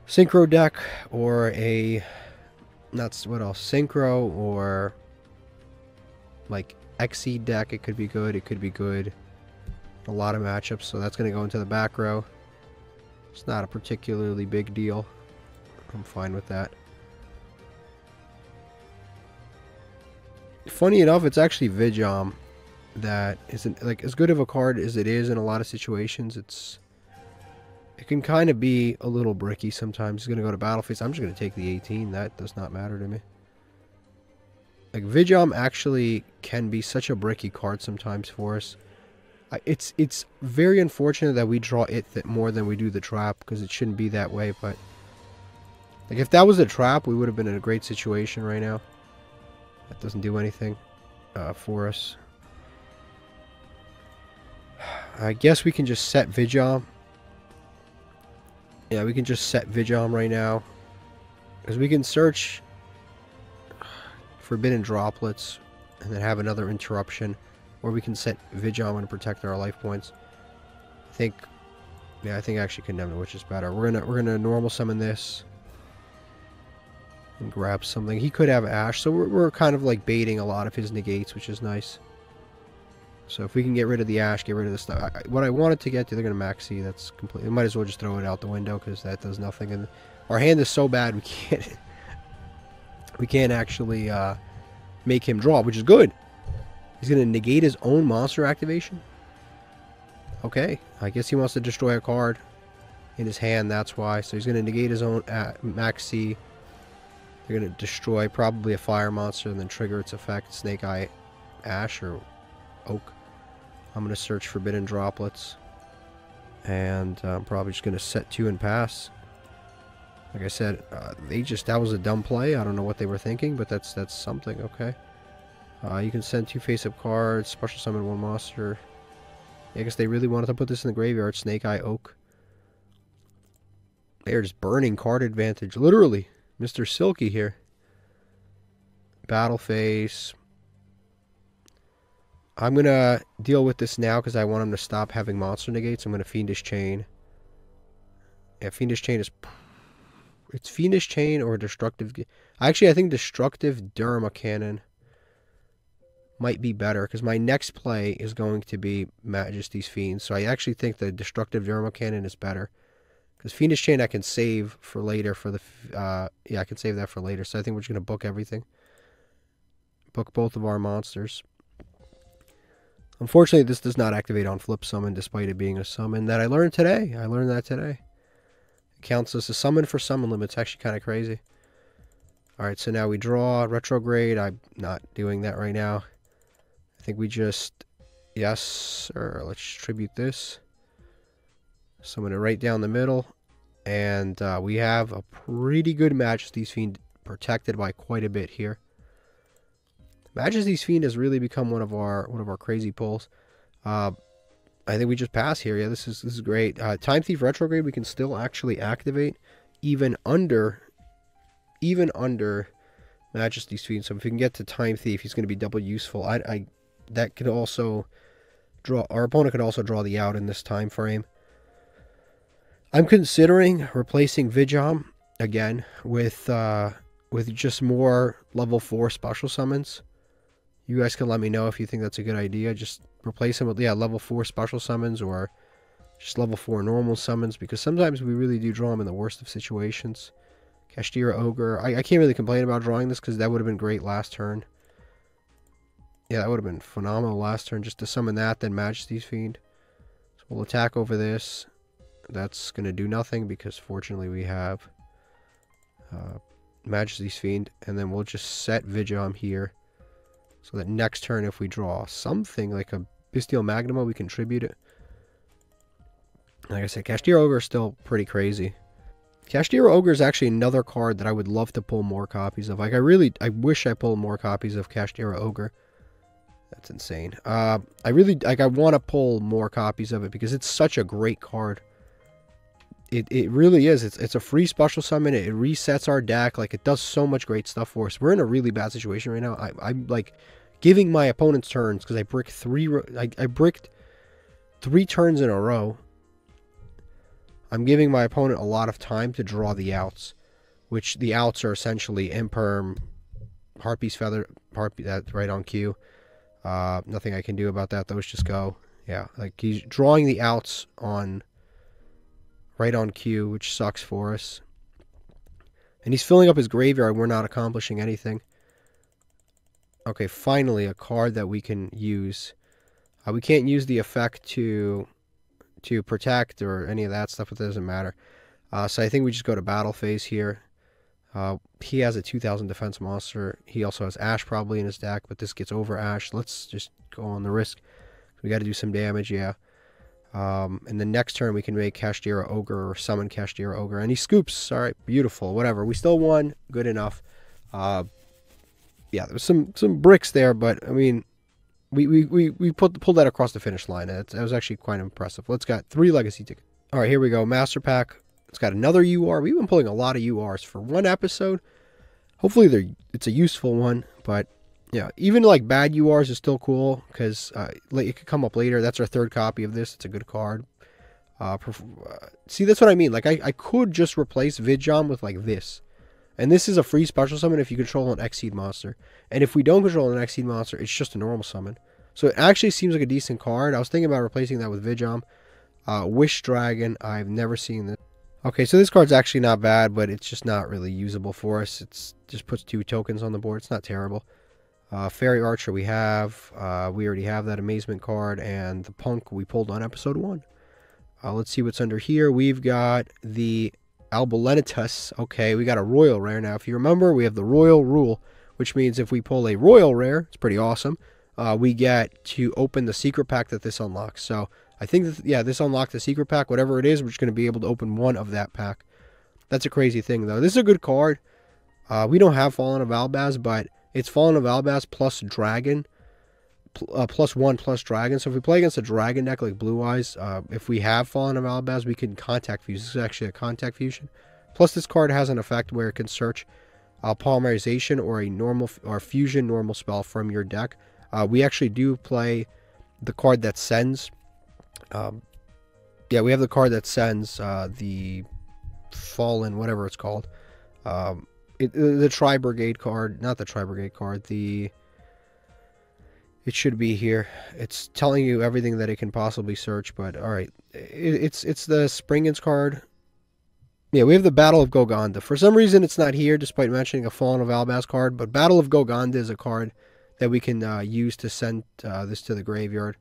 Synchro deck or a what else? Synchro or like XE deck. It could be good. It could be good. A lot of matchups, so that's going to go into the back row. It's not a particularly big deal. I'm fine with that. Funny enough, it's actually Yugioh that isn't like as good of a card as it is in a lot of situations. It's It can kind of be a little bricky sometimes. He's going to go to battle phase. I'm just going to take the 18. That does not matter to me. Like, Yugioh actually can be such a bricky card sometimes for us. It's very unfortunate that we draw it more than we do the trap, because it shouldn't be that way, but... Like, if that was a trap, we would have been in a great situation right now. That doesn't do anything for us. I guess we can just set Yugioh. Yeah, we can just set Yugioh right now. Because we can search Forbidden Droplets and then have another interruption. Or we can set Yugioh and protect our life points. I think actually Condemned Witch is better. We're gonna normal summon this. And grab something. He could have Ash, so we're kind of like baiting a lot of his negates, which is nice. So if we can get rid of the Ash, get rid of the stuff. What I wanted to get to, they're going to maxi. That's completely... Might as well just throw it out the window, because that does nothing. And our hand is so bad, we can't... we can't actually make him draw, which is good. He's going to negate his own monster activation? Okay. I guess he wants to destroy a card in his hand, that's why. So he's going to negate his own maxi. They're going to destroy probably a fire monster and then trigger its effect. Snake Eye Ash or Oak. I'm going to search Forbidden Droplets. And I'm probably just going to set 2 and pass. Like I said, that was a dumb play. I don't know what they were thinking, but that's something, okay. You can send 2 face-up cards, special summon 1 monster. I guess they really wanted to put this in the graveyard. Snake Eye Oak. They're just burning card advantage, literally. Mr. Silky here. Battle phase. I'm going to deal with this now because I want him to stop having monster negates. I'm going to Fiendish Chain. Yeah, Fiendish Chain is... It's Fiendish Chain or Destructive... Actually, I think Destructive Derma Cannon might be better because my next play is going to be Majesty's Fiend. So I actually think the Destructive Derma Cannon is better. Because Fiendish Chain I can save for later for the... yeah, I can save that for later. So I think we're just going to book everything. Book both of our monsters. Unfortunately, this does not activate on flip summon, despite it being a summon that I learned today. I learned that today. It counts as a summon for summon limits. Actually kind of crazy. Alright, so now we draw retrograde. I'm not doing that right now. I think we just... Yes, sir. Let's tribute this. Summon it right down the middle. And we have a pretty good Majesty's Fiend protected by quite a bit here. Majesty's Fiend has really become one of our crazy pulls. I think we just pass here. Yeah, this is great. Time Thief Retrograde we can still actually activate even under Majesty's Fiend. So if we can get to Time Thief, he's going to be double useful. That could also draw... Our opponent could also draw the out in this time frame. I'm considering replacing Yugioh again with just more level 4 special summons. You guys can let me know if you think that's a good idea. Just replace him with, yeah, level 4 special summons or just level 4 normal summons, because sometimes we really do draw them in the worst of situations. Kashtira Ogre. I can't really complain about drawing this because that would have been great last turn. Yeah, that would have been phenomenal last turn just to summon that, then Majesty's Fiend. So we'll attack over this. That's going to do nothing because fortunately we have Majesty's Fiend. And then we'll just set Yugioh here. So that next turn if we draw something like a Bestial Magnuma, we can tribute it. Like I said, Kashtira Ogre is still pretty crazy. Kashtira Ogre is actually another card that I would love to pull more copies of. Like I wish I pulled more copies of Kashtira Ogre. That's insane. I want to pull more copies of it because it's such a great card. It really is. It's a free special summon. It resets our deck. Like, it does so much great stuff for us. We're in a really bad situation right now. I'm like giving my opponent's turns because I bricked I bricked 3 turns in a row. I'm giving my opponent a lot of time to draw the outs, which the outs are essentially Imperm, Harpy's Feather, Harpy, that's right on cue. Nothing I can do about that. Those just go. Yeah, like he's drawing the outs on right on cue, which sucks for us. And he's filling up his graveyard. We're not accomplishing anything. Okay, finally a card that we can use. We can't use the effect to to protect or any of that stuff. It doesn't matter. So I think we just go to battle phase here. He has a 2000 defense monster. He also has Ash probably in his deck, but this gets over Ash. Let's just go on the risk. We got to do some damage, yeah. And the next turn we can make Kashtira Ogre or summon Kashtira Ogre. And he scoops. All right, beautiful. Whatever. We still won. Good enough. Yeah, there was some bricks there, but I mean, we pulled that across the finish line. That was actually quite impressive. Let's got 3 legacy tickets. All right, here we go. Master Pack. It's got another UR. We've been pulling a lot of URs for one episode. Hopefully it's a useful one, but yeah, even like bad URs is still cool because it could come up later. That's our 3rd copy of this. It's a good card. See, that's what I mean. Like I could just replace Vidjam with like this. And this is a free special summon if you control an Xyz monster. And if we don't control an Xyz monster, it's just a normal summon. So it actually seems like a decent card. I was thinking about replacing that with Vidjam. Wish Dragon, I've never seen this. Okay, so this card's actually not bad, but it's just not really usable for us. It's just puts 2 tokens on the board. It's not terrible. Fairy Archer we have. We already have that Amazement card. And the Punk we pulled on episode 1. Let's see what's under here. We've got the Albulenitus. Okay, we got a Royal Rare. Now, if you remember, we have the Royal Rule, which means if we pull a Royal Rare, it's pretty awesome, we get to open the secret pack that this unlocks. So I think that, yeah, this unlocked the secret pack. Whatever it is, we're just going to be able to open 1 of that pack. That's a crazy thing, though. This is a good card. We don't have Fallen of Albaz, but it's Fallen of Albaz plus Dragon, +1 Dragon. So if we play against a Dragon deck like Blue Eyes, if we have Fallen of Albaz, we can Contact Fuse. This is actually a Contact Fusion. Plus, this card has an effect where it can search Polymerization or a normal or Fusion normal spell from your deck. We actually do play the card that sends. Yeah, we have the card that sends the Fallen, whatever it's called. The Tri-Brigade card, not the Tri-Brigade card, it should be here. It's telling you everything that it can possibly search, but alright. It's the Springens card. Yeah, we have the Battle of Golgonda. For some reason, it's not here, despite mentioning a Fallen of Albaz card, but Battle of Golgonda is a card that we can use to send this to the graveyard.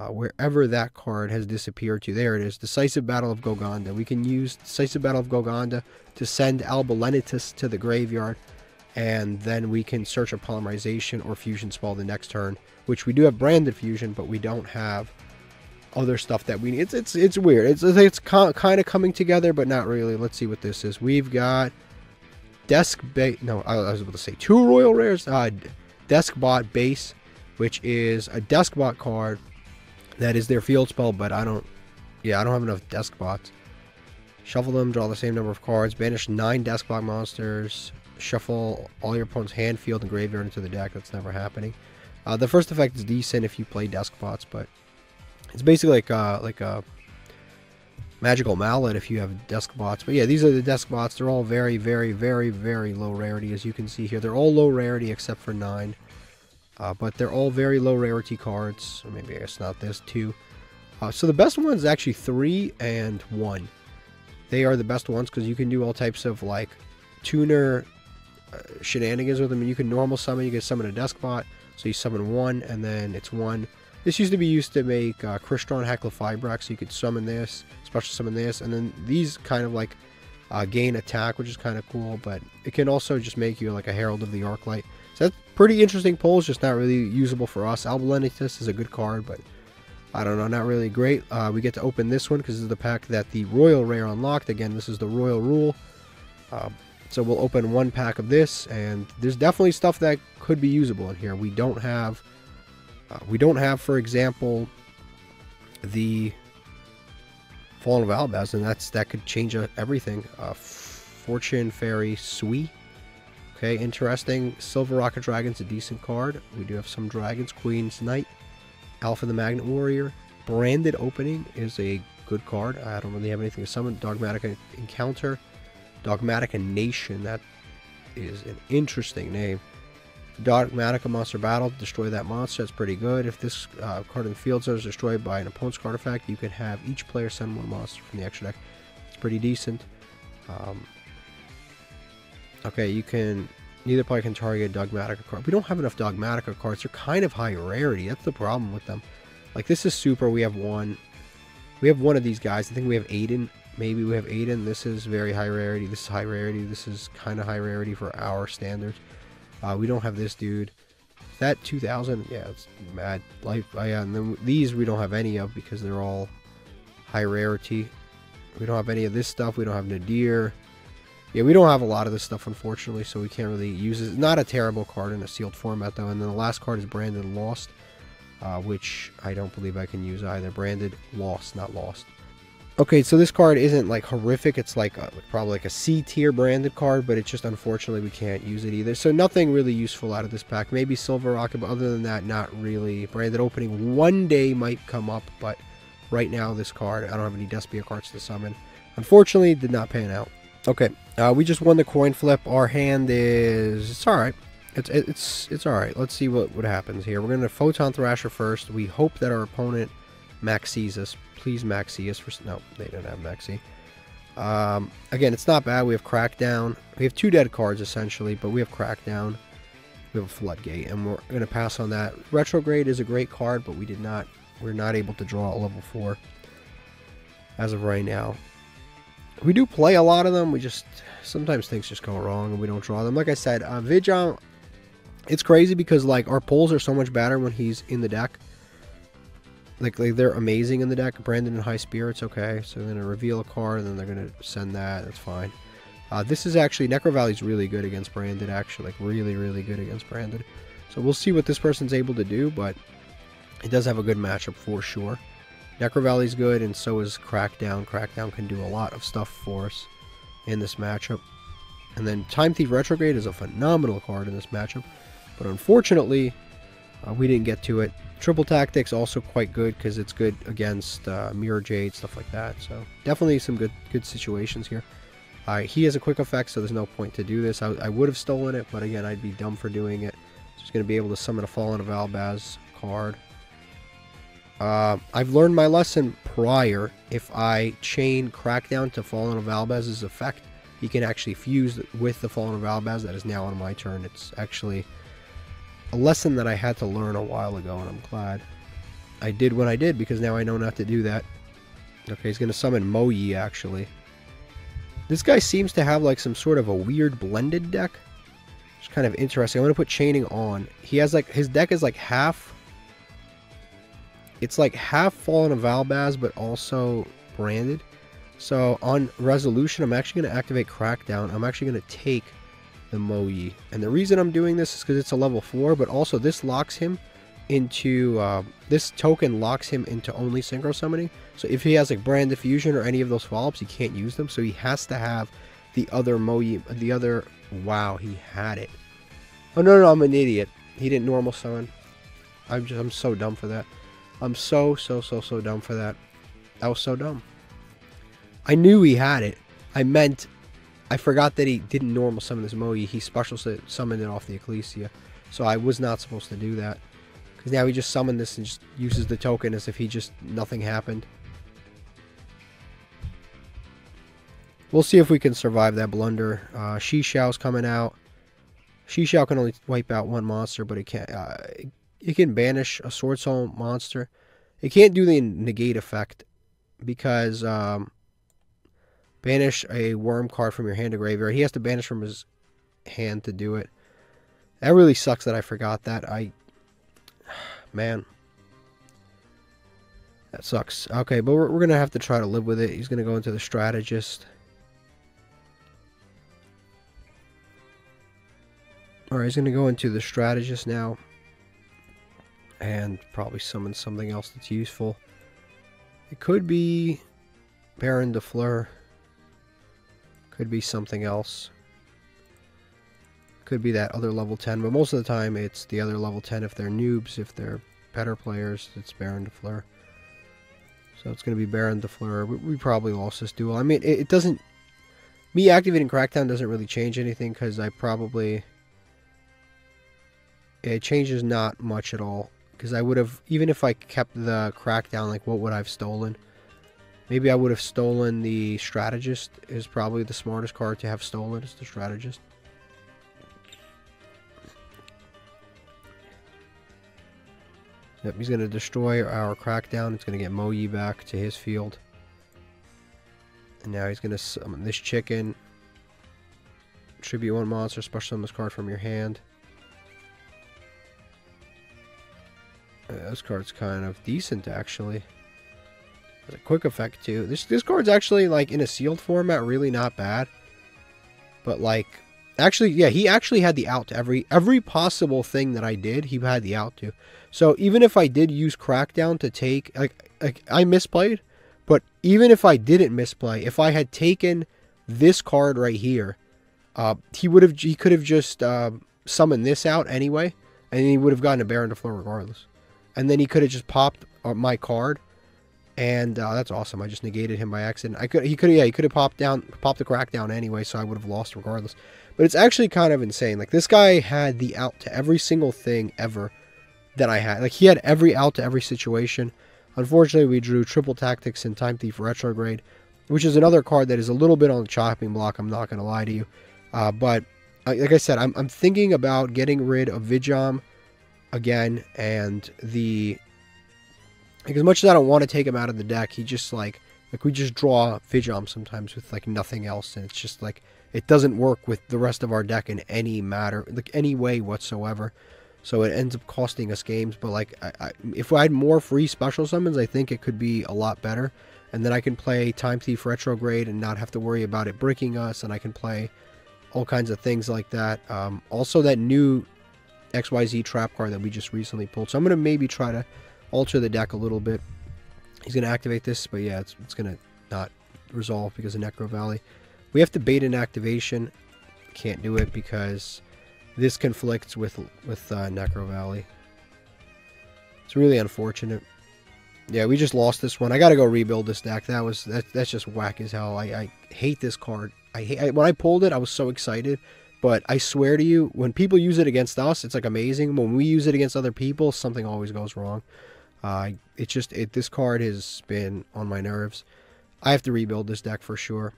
Wherever that card has disappeared to. There it is. Decisive Battle of Golgonda. We can use Decisive Battle of Golgonda to send Albulenitus to the graveyard. And then we can search a Polymerization or Fusion spell the next turn. Which we do have Branded Fusion, but we don't have other stuff that we need. It's weird. It's kind of coming together, but not really. Let's see what this is. We've got No, I was about to say 2 Royal Rares. Deskbot Base, which is a Deskbot card. That is their field spell, but I don't have enough Deskbots. Shuffle them, draw the same number of cards, banish 9 Deskbot monsters, shuffle all your opponent's hand, field, and graveyard into the deck. That's never happening. The first effect is decent if you play Deskbots, but it's basically like a Magical Mallet if you have Deskbots. But yeah, these are the Deskbots. They're all very, very, very, very low rarity, as you can see here. They're all low rarity except for 9. But they're all very low rarity cards. Or maybe I guess not this, 2. So the best one is actually 3 and 1. They are the best ones because you can do all types of like tuner shenanigans with them. And you can normal summon. You can summon a Deskbot. So you summon 1 and then it's 1. This used to be used to make Crystron Heckler Fibrex. So you could summon this, special summon this. And then these kind of like gain attack, which is kind of cool. But it can also just make you like a Herald of the Arclight. So that's pretty interesting pulls, just not really usable for us. Albulenitus is a good card, but I don't know, not really great. We get to open this one because this is the pack that the Royal Rare unlocked. Again, this is the Royal Rule. So we'll open 1 pack of this, and there's definitely stuff that could be usable in here. We don't have, for example, the Fallen of Albaz, and that could change everything. Fortune Fairy Sui. Okay, interesting. Silver Rocket Dragon's a decent card. We do have some dragons. Queen's Knight. Alpha the Magnet Warrior. Branded Opening is a good card. I don't really have anything to summon. Dogmatic Encounter. Dogmatic Nation. That is an interesting name. Dogmatica Monster Battle. Destroy that monster. That's pretty good. If this card in the field is destroyed by an opponent's card effect, you can have each player send 1 monster from the extra deck. It's pretty decent. Okay, you can neither player can target a Dogmatica card. We don't have enough Dogmatica cards. They're kind of high rarity. That's the problem with them. Like, this is super. We have 1. We have one of these guys. I think we have Aiden. Maybe we have Aiden. This is very high rarity. This is high rarity. This is kind of high rarity for our standards. We don't have this dude. Is that 2,000? Yeah, it's mad. Life. Yeah, and then these we don't have any of because they're all high rarity. We don't have any of this stuff. We don't have Nadir. Yeah, we don't have a lot of this stuff, unfortunately, so we can't really use it. It's not a terrible card in a sealed format, though. And then the last card is Branded Lost, which I don't believe I can use either. Branded Lost, not Lost. Okay, so this card isn't, like, horrific. It's, like, probably like a C-tier branded card, but it's just, unfortunately, we can't use it either. So nothing really useful out of this pack. Maybe Silver Rocket, but other than that, not really. Branded Opening one day might come up, but right now, this card, I don't have any Despia cards to summon. Unfortunately, did not pan out. Okay, we just won the coin flip. Our hand is... It's alright. It's alright. Let's see what happens here. We're going to Photon Thrasher first. We hope that our opponent maxes us. Please maxi us. No, they don't have maxi. Again, it's not bad. We have Crackdown. We have 2 dead cards, essentially, but we have Crackdown. We have a Floodgate, and we're going to pass on that. Retrograde is a great card, but we're not able to draw a level 4 as of right now. We do play a lot of them. We just... Sometimes things just go wrong and we don't draw them. Like I said, Yugioh, it's crazy because, like, our pulls are so much better when he's in the deck. Like they're amazing in the deck. Brandon and High Spirits, okay. So they're going to reveal a card and then they're going to send that. That's fine. This is actually... Necro Valley's really good against Branded, actually. Like, really, really good against Branded. So we'll see what this person's able to do, but it does have a good matchup for sure. Necro Valley's good, and so is Crackdown. Crackdown can do a lot of stuff for us in this matchup. And then Time Thief Retrograde is a phenomenal card in this matchup. But unfortunately, we didn't get to it. Triple Tactics also quite good because it's good against Mirror Jade, stuff like that. So definitely some good situations here. He has a quick effect, so there's no point to do this. I would have stolen it, but again, I'd be dumb for doing it. Just going to be able to summon a Fallen of Albaz card. I've learned my lesson prior. If I chain Crackdown to Fallen of Albaz's effect, he can actually fuse with the Fallen of Albaz. That is now on my turn. It's actually a lesson that I had to learn a while ago, and I'm glad I did what I did, because now I know not to do that. Okay, he's going to summon Moyi, actually. This guy seems to have, like, some sort of a weird blended deck. It's kind of interesting. I'm going to put Chaining on. He has, like, his deck is, like, half... It's like half Fallen of Albaz, but also branded. So on Resolution, I'm actually going to activate Crackdown. I'm actually going to take the Moyi. And the reason I'm doing this is because it's a level 4, but also this locks him into... this token locks him into only Synchro Summoning. So if he has like Brand Diffusion or any of those follow-ups, he can't use them. So he has to have the other Moyi... The other... Wow, he had it. Oh, no, I'm an idiot. He didn't normal summon. I'm so dumb for that. I'm so dumb for that. That was so dumb. I knew he had it. I forgot that he didn't normal summon this Moyi. He special summoned it off the Ecclesia. So I was not supposed to do that. Because now he just summoned this and just uses the token as if nothing happened. We'll see if we can survive that blunder. Xiao's coming out. Xiao can only wipe out one monster, but it can't... it can banish a Sword Soul monster. It can't do the negate effect because banish a worm card from your hand to graveyard. He has to banish from his hand to do it. That really sucks that I forgot that. Man. That sucks. Okay, but we're going to have to try to live with it. He's going to go into the Strategist. Alright, he's going to go into the Strategist now. And probably summon something else that's useful. It could be Baron de Fleur. Could be something else. Could be that other level 10, but most of the time it's the other level 10 if they're noobs. If they're better players, it's Baron de Fleur. So it's going to be Baron de Fleur. We probably lost this duel. I mean, it doesn't... Me activating Crackdown doesn't really change anything because I probably... It changes not much at all. Because I would have, even if I kept the Crackdown, like what would I have stolen? Maybe I would have stolen the Strategist. Is probably the smartest card to have stolen, is the Strategist. Yep, he's going to destroy our Crackdown. It's going to get Moyi back to his field. And now he's going to summon this chicken. Tribute 1 monster, special summon this card from your hand. This card's kind of decent, actually. Has a quick effect, too. This card's actually, like, in a sealed format, really not bad. But, like, actually, yeah, he actually had the out to every possible thing that I did, he had the out to. So, even if I did use Crackdown to take, like I misplayed, but even if I didn't misplay, if I had taken this card right here, he could have just summoned this out anyway, and he would have gotten a Baron to floor regardless. And then he could have just popped my card, and that's awesome. I just negated him by accident. He could have popped the Crackdown anyway, so I would have lost regardless. But it's actually kind of insane. Like, this guy had the out to every single thing ever that I had. Like, he had every out to every situation. Unfortunately, we drew Triple Tactics and Time Thief Retrograde, which is another card that is a little bit on the chopping block, I'm not going to lie to you. But, like I said, I'm thinking about getting rid of Yugioh again, and like, as much as I don't want to take him out of the deck, he just, like we just draw Yugioh sometimes with, like, nothing else, and it's just, like, it doesn't work with the rest of our deck in any matter, like, any way whatsoever. So it ends up costing us games. But, like, if I had more free special summons, I think it could be a lot better. And then I can play Time Thief Retrograde and not have to worry about it bricking us. And I can play all kinds of things like that. Also, that new XYZ trap card that we just recently pulled. So I'm going to maybe try to alter the deck a little bit. He's going to activate this. But, yeah, it's going to not resolve because of Necro Valley. We have to bait an activation. Can't do it because this conflicts with Necro Valley. It's really unfortunate. Yeah, we just lost this one. I got to go rebuild this deck. That's just whack as hell. I hate this card. When I pulled it, I was so excited. But I swear to you, when people use it against us, it's like amazing. When we use it against other people, something always goes wrong. This card has been on my nerves. I have to rebuild this deck for sure.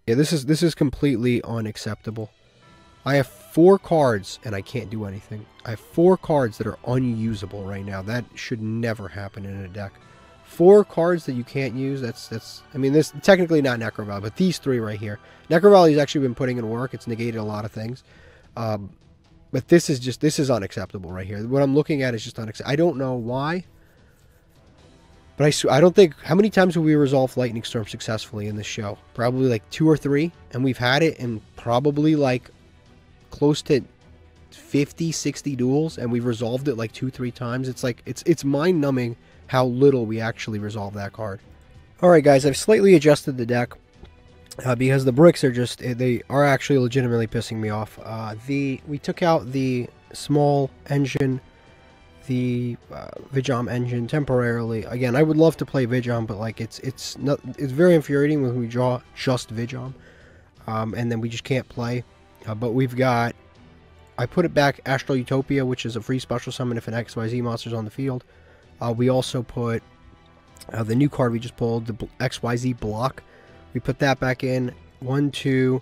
Yeah, this is completely unacceptable. I have 4 cards and I can't do anything. I have 4 cards that are unusable right now. That should never happen in a deck. 4 cards that you can't use. I mean, this technically not Necro Valley, but these 3 right here. Necro Valley's actually been putting in work. It's negated a lot of things. But this is unacceptable right here. What I'm looking at is just unacceptable. I don't know why. But I don't think... How many times have we resolved Lightning Storm successfully in this show? Probably like 2 or 3. And we've had it in probably like close to 50, 60 duels. And we've resolved it like 2-3 times. It's like... It's mind-numbing how little we actually resolve that card. Alright guys, I've slightly adjusted the deck. Because the bricks are just... They are actually legitimately pissing me off. We took out the small engine... the Yugioh engine temporarily. Again, I would love to play Yugioh, but like it's very infuriating when we draw just Yugioh, and then we just can't play. But we've got, I put it back Astral Utopia, which is a free special summon if an XYZ monster's on the field. We also put the new card we just pulled, the XYZ block. We put that back in. 1, 2.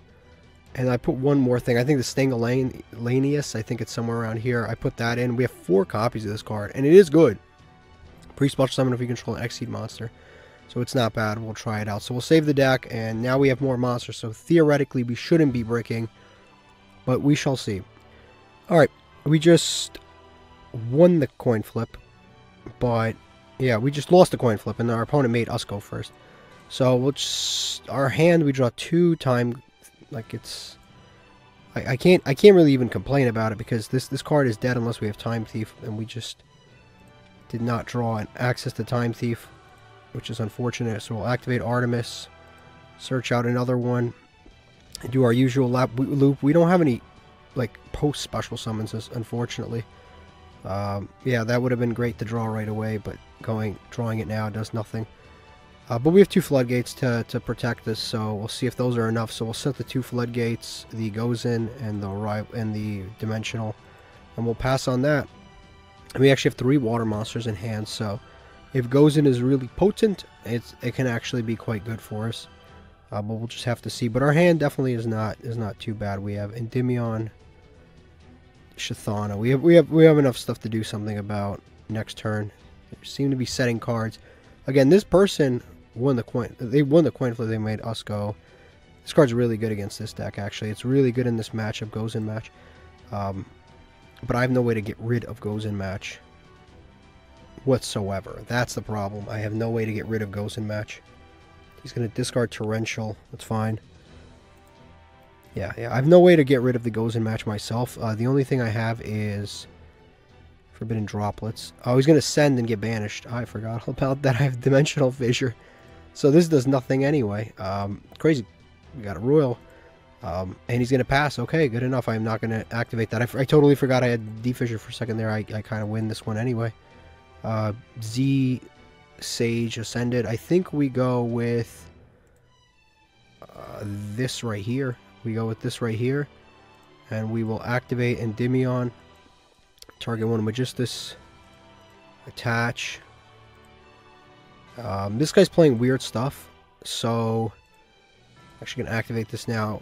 And I put one more thing. I think the Stingolanius, I think it's somewhere around here. I put that in. We have 4 copies of this card. And it is good. Pre-special summon if we control an Exceed monster. So it's not bad. We'll try it out. So we'll save the deck. And now we have more monsters. So theoretically, we shouldn't be bricking. But we shall see. Alright. We just won the coin flip. But, yeah, we just lost the coin flip. And our opponent made us go first. So we'll just... Our hand, we draw 2 time... Like it's, I can't really even complain about it because this card is dead unless we have Time Thief, and we just did not draw an access to Time Thief, which is unfortunate. So we'll activate Artemis, search out another one, and do our usual loop. We don't have any like post special summons, unfortunately. Yeah, that would have been great to draw right away, but drawing it now does nothing. But we have 2 floodgates to protect us, so we'll see if those are enough. So we'll set the 2 floodgates, the Gozen and the Dimensional, and we'll pass on that. And we actually have 3 water monsters in hand, so if Gozen is really potent, it can actually be quite good for us. But we'll just have to see. But our hand definitely is not too bad. We have Endymion, Chthona. We have enough stuff to do something about next turn. They seem to be setting cards. Again, this person won the coin. They won the coin flip. They made us go. This card's really good against this deck. Actually, it's really good in this matchup. Goes in match. But I have no way to get rid of goes in match whatsoever. That's the problem. I have no way to get rid of goes in match. He's going to discard Torrential. That's fine. Yeah, I have no way to get rid of the goes in match myself. The only thing I have is Forbidden Droplets. Oh, he's going to send and get banished. I forgot about that. I have Dimensional Fissure. So this does nothing anyway. Crazy. We got a Royal. And he's going to pass. Okay, good enough. I'm not going to activate that. I totally forgot I had D-Fissure for a second there. I kind of win this one anyway. Z Sage Ascended. I think we go with this right here. We go with this right here. And we will activate Endymion. Target one Magistus. Attach. This guy's playing weird stuff. So, actually going to activate this now.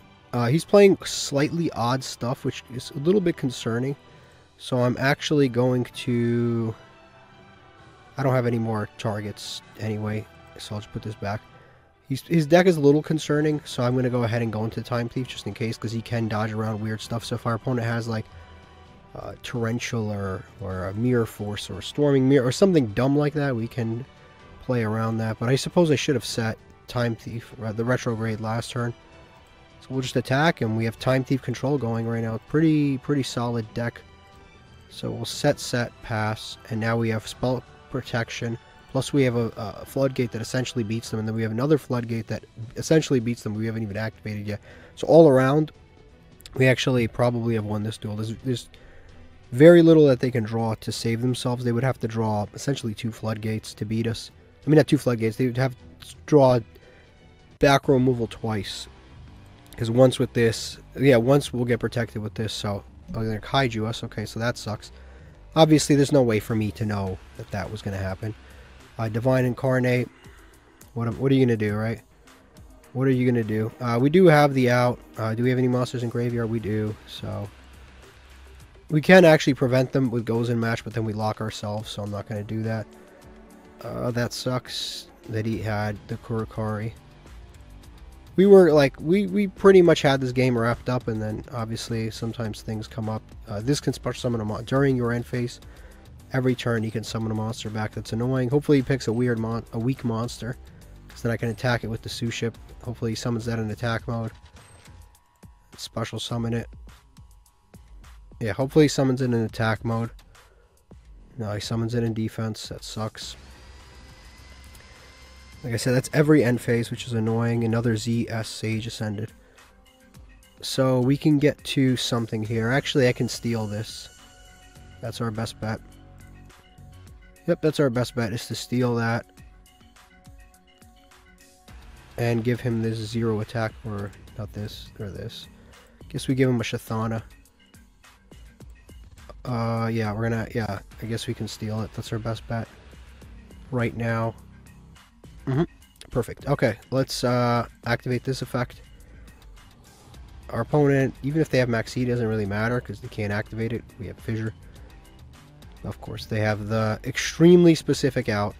He's playing slightly odd stuff, which is a little bit concerning. So I'm actually going to... I don't have any more targets anyway, so I'll just put this back. His deck is a little concerning, so I'm going to go ahead and go into Time Thief just in case, because he can dodge around weird stuff. So if our opponent has like Torrential or a Mirror Force or a Storming Mirror or something dumb like that, we can play around that. But I suppose I should have set Time Thief, the Retrograde, last turn. So we'll just attack, and we have Time Thief control going right now. Pretty solid deck. So we'll set, pass, and now we have Spell Protection. Plus we have a Floodgate that essentially beats them, and then we have another Floodgate that essentially beats them. We haven't even activated yet. So all around, we actually probably have won this duel. There's very little that they can draw to save themselves. They would have to draw essentially 2 Floodgates to beat us. I mean, not 2 Floodgates. They would have to draw back row removal twice. Because once with this, yeah, once we'll get protected with this. So, oh, they're going to kaiju us. Okay, so that sucks. Obviously, there's no way for me to know that that was going to happen. Divine Incarnate. What are you going to do, right? What are you going to do? We do have the out. Do we have any monsters in graveyard? We do. So, we can actually prevent them with goes in match, but then we lock ourselves, so I'm not going to do that. That sucks that he had the Kurikari. We were like, we pretty much had this game wrapped up, and then obviously sometimes things come up. This can special summon a monster during your end phase. Every turn you can summon a monster back. That's annoying. Hopefully he picks a weak monster, because then I can attack it with the Sue Ship. Hopefully he summons that in attack mode. Special summon it. Yeah, hopefully he summons it in attack mode. No, he summons it in defense. That sucks. Like I said, that's every end phase, which is annoying. Another ZS Sage Ascended. So we can get to something here. Actually, I can steal this. That's our best bet. Yep, that's our best bet, is to steal that. And give him this 0 attack, or not this, or this. Guess we give him a Chthona. Yeah, we're gonna, yeah, I guess we can steal it. That's our best bet right now. Perfect. Okay, let's activate this effect. Our opponent, even if they have Max E, doesn't really matter because they can't activate it. We have Fissure. Of course, they have the extremely specific out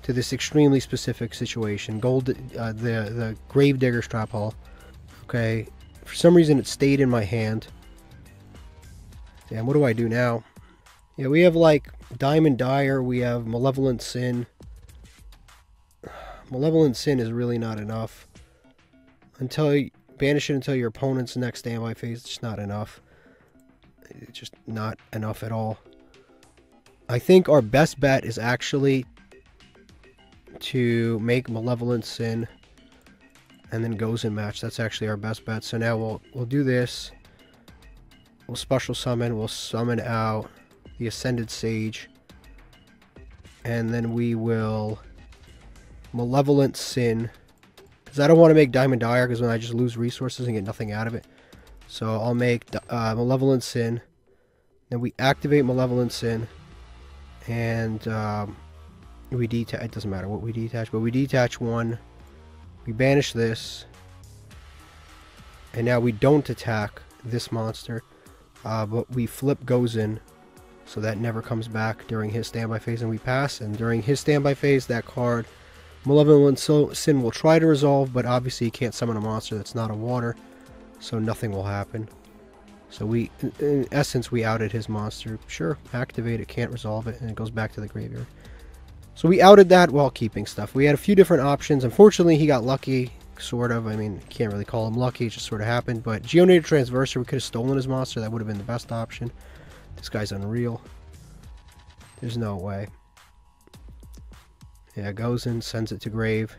to this extremely specific situation. The Gravedigger Strap Hall. Okay, for some reason it stayed in my hand. Damn, what do I do now? Yeah, we have like Diamond Dire. We have Malevolent Sin. Malevolent Sin is really not enough. Banish it until your opponent's next standby phase. It's just not enough. It's just not enough at all. I think our best bet is actually to make Malevolent Sin and then goes in match. That's actually our best bet. So now we'll do this. We'll special summon. We'll summon out the Ascended Sage. And then we will Malevolent Sin, because I don't want to make Diamond Dire, because then I just lose resources and get nothing out of it. So I'll make Malevolent Sin, then we activate Malevolent Sin, and we detach. It doesn't matter what we detach, but we detach one We banish this. And now we don't attack this monster. But we flip Gozen, so that never comes back during his standby phase, and we pass. And during his standby phase, that card, Malevolent Sin, will try to resolve, but obviously he can't summon a monster that's not a water, so nothing will happen. So we, in essence, we outed his monster. Sure, activate it, can't resolve it, and it goes back to the graveyard. So we outed that while keeping stuff. We had a few different options. Unfortunately, he got lucky, sort of. I mean, can't really call him lucky, it just sort of happened. But Geonator Transverser, we could have stolen his monster. That would have been the best option. This guy's unreal. There's no way. Yeah, goes in, sends it to grave.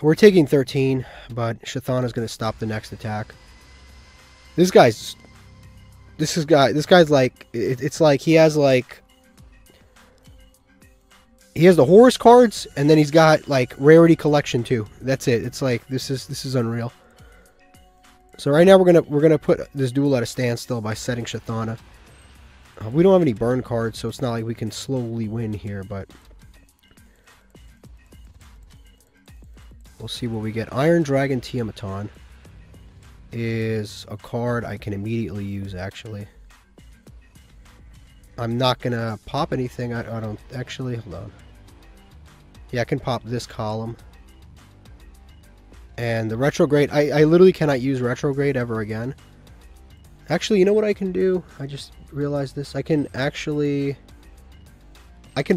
We're taking 13, but Chthoni's going to stop the next attack. This guy's like, it's like he has like, he has the Horus cards, and then he's got like Rarity Collection too. That's it. It's like, this is unreal. So right now we're gonna put this duel at a standstill by setting Chthona. We don't have any burn cards, so it's not like we can slowly win here, but we'll see what we get. Iron Dragon Tiamaton is a card I can immediately use, actually. I'm not gonna pop anything. I don't actually, hold on. Yeah, I can pop this column. And the retrograde, I literally cannot use retrograde ever again. Actually, you know what I can do? I just realized this. I can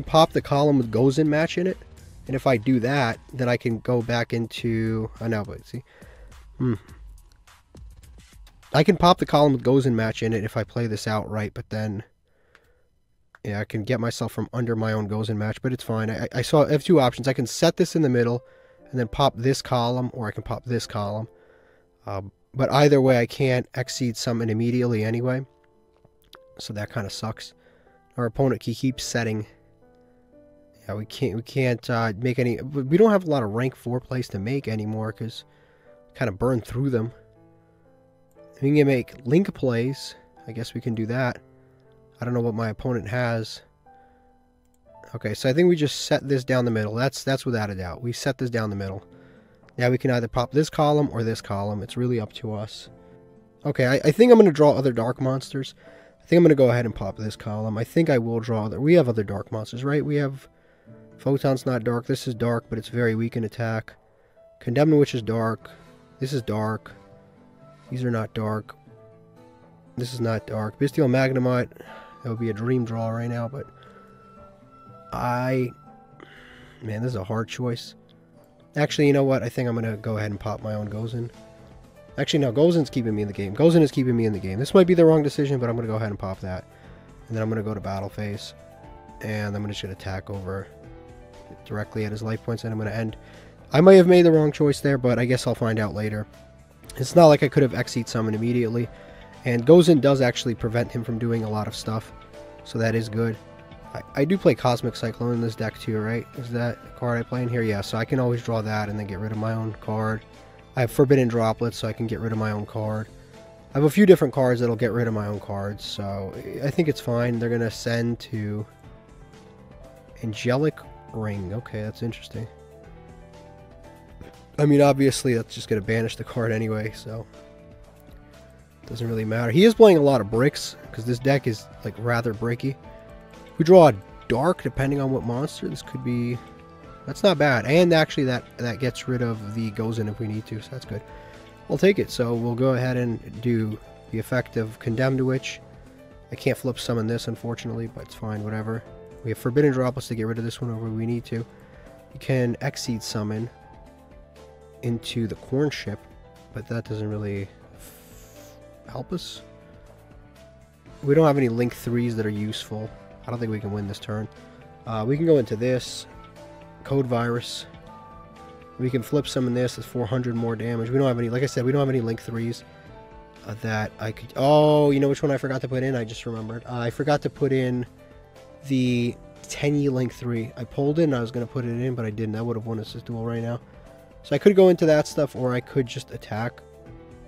pop the column with Gozen match in it. And if I do that, then I can go back into, I know, but see. I can pop the column with Gozen match in it if I play this out right, but then, yeah, I can get myself from under my own Gozen match, but it's fine. I have two options. I can set this in the middle and then pop this column, or I can pop this column. But either way, I can't Exceed Summon immediately anyway. So that kind of sucks. Our opponent keeps setting. Yeah, we can't make any. We don't have a lot of rank 4 plays to make anymore because we kind of burn through them. We can make link plays. I guess we can do that. I don't know what my opponent has. Okay, so I think we just set this down the middle. That's without a doubt. We set this down the middle. Now we can either pop this column or this column. It's really up to us. Okay, I think I'm going to draw other dark monsters. I think I'm going to go ahead and pop this column. I think I will draw other. We have other dark monsters, right? We have Photon's not dark. This is dark, but it's very weak in attack. Condemned Witch is dark. This is dark. These are not dark. This is not dark. Bestial Magnemite. That would be a dream draw right now, but man, this is a hard choice. Actually, you know what? I think I'm going to go ahead and pop my own Gozen. Actually, no, Gozen's keeping me in the game. Gozen is keeping me in the game. This might be the wrong decision, but I'm going to go ahead and pop that. And then I'm going to go to battle phase. And I'm just going to attack over directly at his life points, and I'm going to end. I might have made the wrong choice there, but I guess I'll find out later. It's not like I could have Exceed Summon immediately. And Gozen does actually prevent him from doing a lot of stuff. So that is good. I do play Cosmic Cyclone in this deck too, right? Is that a card I play in here? Yeah, so I can always draw that and then get rid of my own card. I have Forbidden Droplets, so I can get rid of my own card. I have a few different cards that'll get rid of my own cards, so I think it's fine. They're going to send to Angelic Ring. Okay, that's interesting. I mean, obviously, that's just going to banish the card anyway, so it doesn't really matter. He is playing a lot of bricks, because this deck is, like, rather bricky. We draw a dark, depending on what monster. This could be... That's not bad. And actually, that gets rid of the Gozen if we need to, so that's good. I'll take it. So we'll go ahead and do the effect of Condemned Witch. I can't flip summon this, unfortunately, but it's fine, whatever. We have Forbidden Droplets to get rid of this one whenever we need to. You can Exceed Summon into the Corn Ship, but that doesn't really help us. We don't have any Link 3s that are useful. I don't think we can win this turn. We can go into this. Code Virus. We can flip summon this. It's 400 more damage. We don't have any, like I said, we don't have any Link 3s that I could... Oh, you know which one I forgot to put in? I just remembered. I forgot to put in the Tenyi Link 3. I pulled it and I was going to put it in, but I didn't. I would have won this duel right now. So I could go into that stuff, or I could just attack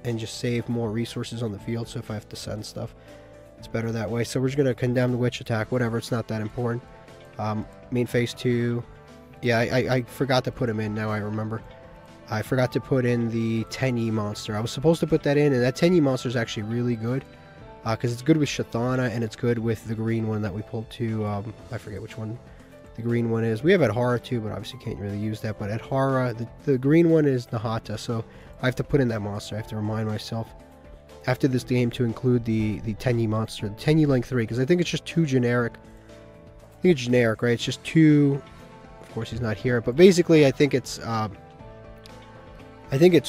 and just save more resources on the field. So if I have to send stuff, it's better that way. So we're just going to Condemn the Witch, attack, whatever. It's not that important. Main phase 2. Yeah, I forgot to put him in. Now I remember. I forgot to put in the Tenyi monster. I was supposed to put that in, and that Tenyi monster is actually really good. Because it's good with Shathana, and it's good with the green one that we pulled too. I forget which one the green one is. We have Adhara too, but obviously can't really use that. But Adhara, the green one is Nahata, so I have to put in that monster. I have to remind myself after this game to include the Tenyi monster, the Tenyi Link 3, because I think it's just too generic. I think it's generic, right? It's just too... Of course, he's not here, but basically, I think it's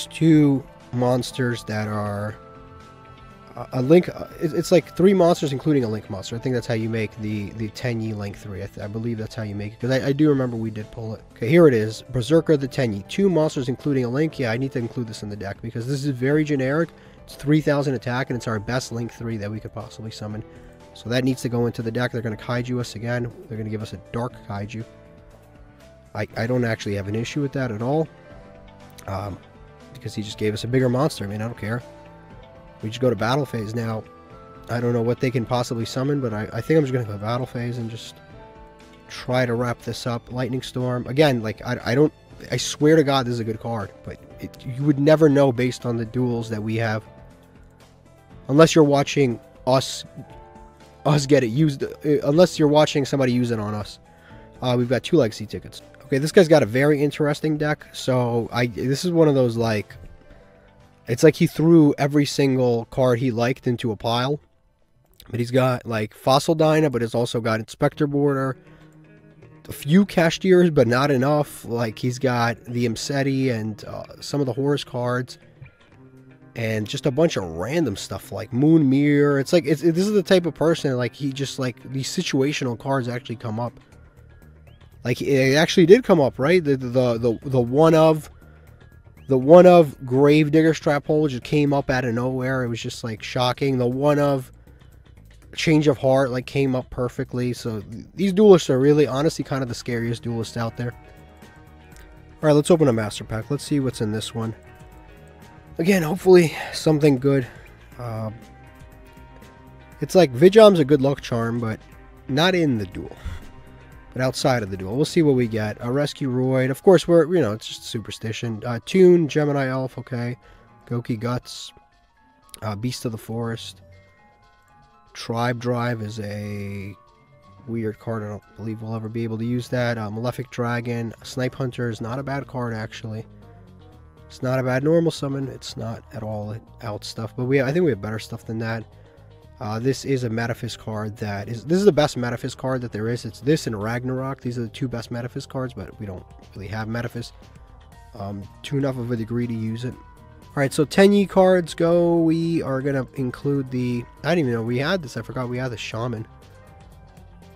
two monsters that are a Link. It's like 3 monsters, including a Link monster. I think that's how you make the Tenyi Link 3. I believe that's how you make it, because I do remember we did pull it. Okay, here it is. Berserker the Tenyi. 2 monsters, including a Link. Yeah, I need to include this in the deck, because this is very generic. It's 3,000 attack, and it's our best Link 3 that we could possibly summon. So that needs to go into the deck. They're going to Kaiju us again. They're going to give us a Dark Kaiju. I don't actually have an issue with that at all. Because he just gave us a bigger monster. I mean, I don't care. We just go to battle phase now. I don't know what they can possibly summon, but I think I'm just going to go battle phase and just try to wrap this up. Lightning Storm. Again, like, I swear to God this is a good card, but you would never know based on the duels that we have. Unless you're watching us get it used. Unless you're watching somebody use it on us. We've got 2 legacy tickets. Okay, this guy's got a very interesting deck. So this is one of those, like, it's like he threw every single card he liked into a pile. But he's got like Fossil Dyna, but it's also got Inspector Border, a few Cashiers, but not enough. Like he's got the Imseti and some of the Horus cards, and just a bunch of random stuff like Moon Mirror. It's like this is the type of person, like, he just, like, these situational cards actually come up. Like, it actually did come up, right? The one of Gravedigger Strap Hole just came up out of nowhere. It was just, like, shocking. The one of Change of Heart, like, came up perfectly. So these duelists are really, honestly, kind of the scariest duelists out there. Alright, let's open a Master Pack. Let's see what's in this one. Again, hopefully something good. It's like Vijom's a good luck charm, but not in the duel. But outside of the duel, we'll see what we get. A Rescue Roid. Of course, it's just superstition. Toon, Gemini Elf, okay. Goki Guts. Beast of the Forest. Tribe Drive is a weird card. I don't believe we'll ever be able to use that. Malefic Dragon. Snipe Hunter is not a bad card, actually. It's not a bad normal summon. It's not at all out stuff. But I think we have better stuff than that. This is a Metaphys card this is the best Metaphys card that there is. It's this and Ragnarok. These are the 2 best Metaphys cards, but we don't really have Metaphys to enough of a degree to use it. Alright, so Tenyi cards go. We are going to include I didn't even know we had this. I forgot we had the Shaman.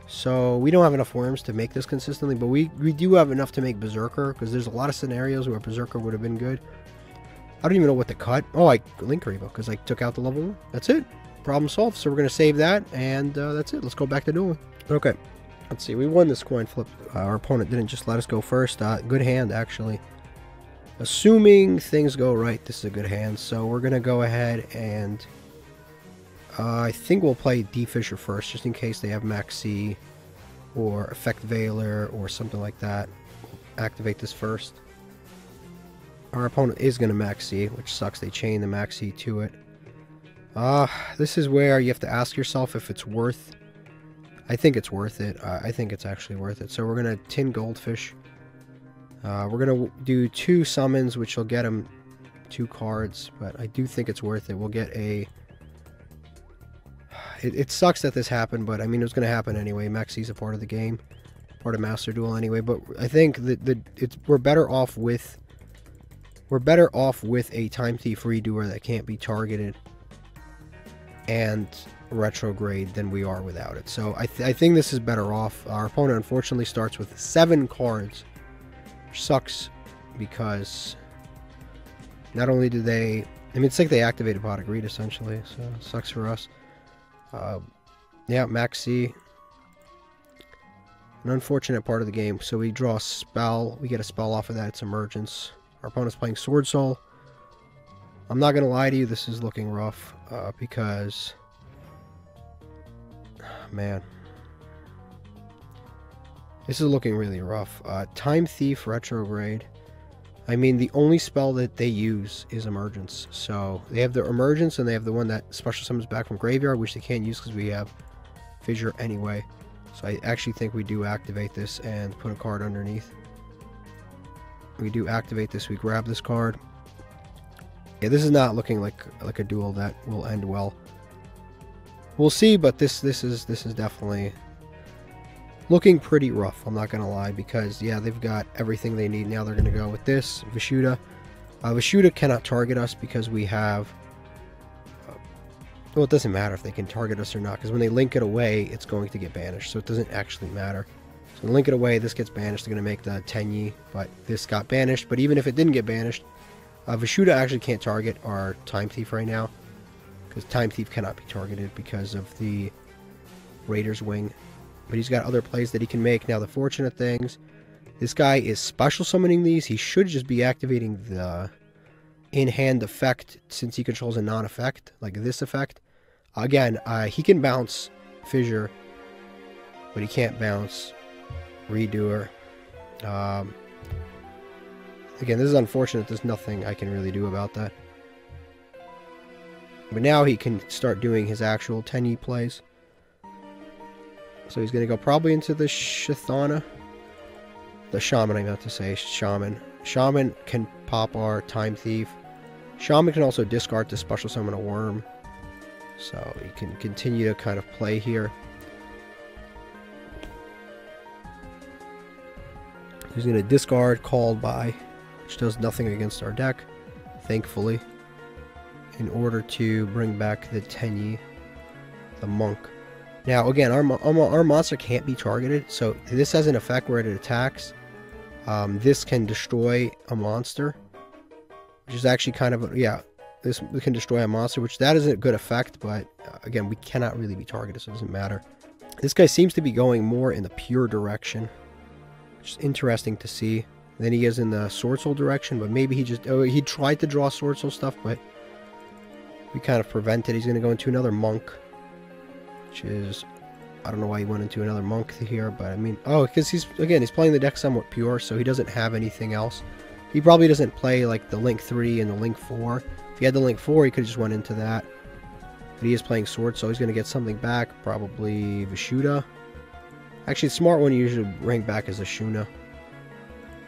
So we don't have enough worms to make this consistently, but we do have enough to make Berserker, because there's a lot of scenarios where Berserker would have been good. I don't even know what to cut. Oh, I Link Rebo, because I took out the level 1. That's it. Problem solved. So we're going to save that, and that's it. Let's go back to dueling. Okay, let's see. We won this coin flip. Our opponent didn't just let us go first. Good hand, actually. Assuming things go right, this is a good hand. So we're going to go ahead and I think we'll play D Fisher first, just in case they have Maxi or Effect Veiler or something like that. We'll activate this first. Our opponent is going to Maxi, which sucks. They chain the Maxi to it. This is where you have to ask yourself if it's worth... I think it's worth it. I think it's actually worth it. So we're going to Tin Goldfish. We're going to do 2 summons, which will get him 2 cards. But I do think it's worth it. We'll get a... It sucks that this happened, but I mean, it was going to happen anyway. Maxi's a part of the game. Part of Master Duel anyway. But I think that we're better off with... We're better off with a Time Thief Redoer that can't be targeted and retrograde than we are without it. So I think this is better off. Our opponent unfortunately starts with 7 cards, which sucks because not only do they... I mean, it's like they activated Pot of Greed essentially, so it sucks for us. Yeah, Maxi. An unfortunate part of the game. So we draw a spell. We get a spell off of that. It's Emergence. Our opponent's playing Sword Soul. I'm not going to lie to you, this is looking rough, because, man, This is looking really rough. Time Thief Retrograde. I mean, the only spell that they use is Emergence. So they have the Emergence, and they have the one that special summons back from Graveyard, which they can't use because we have Fissure anyway. So I actually think we do activate this and put a card underneath. We do activate this. We grab this card. Yeah, this is not looking like a duel that will end well. We'll see, but this is definitely looking pretty rough, I'm not gonna lie, because yeah, they've got everything they need. Now they're gonna go with this Vishuda. Vishuda cannot target us because we have well, it doesn't matter if they can target us or not, because when they link it away, it's going to get banished, so it doesn't actually matter. So link it away, this gets banished. They're gonna make the Tenyi, but this got banished. But even if it didn't get banished, Vishuda actually can't target our Time Thief right now, because Time Thief cannot be targeted because of the Raider's Wing. But he's got other plays that he can make. Now, the fortunate things, this guy is special summoning these. He should just be activating the in-hand effect since he controls a non-effect, like this effect. Again, he can bounce Fissure, but he can't bounce Redoer. Again, this is unfortunate. There's nothing I can really do about that. But now he can start doing his actual Tenyi plays. So he's going to go probably into the Shathana. The Shaman, I meant to say. Shaman. Shaman can pop our Time Thief. Shaman can also discard to special summon a worm. So he can continue to kind of play here. He's going to discard Called By, which does nothing against our deck, thankfully, in order to bring back the Tenyi, the Monk. Now, again, our monster can't be targeted, so this has an effect where it attacks. This can destroy a monster, which is actually kind of, yeah, this can destroy a monster, which that is a good effect, but again, we cannot really be targeted, so it doesn't matter. This guy seems to be going more in the pure direction, which is interesting to see. Then he is in the Sword Soul direction, but maybe he just, he tried to draw Sword Soul stuff, but we kind of prevented. He's going to go into another Monk. Which is, I don't know why he went into another Monk here, but I mean, oh, because he's playing the deck somewhat pure, so he doesn't have anything else. He probably doesn't play like the Link 3 and the Link 4. If he had the Link 4, he could have just went into that. But he is playing Sword, so he's going to get something back, probably Vishuda. Actually, the smart one you usually bring back is the Shuna.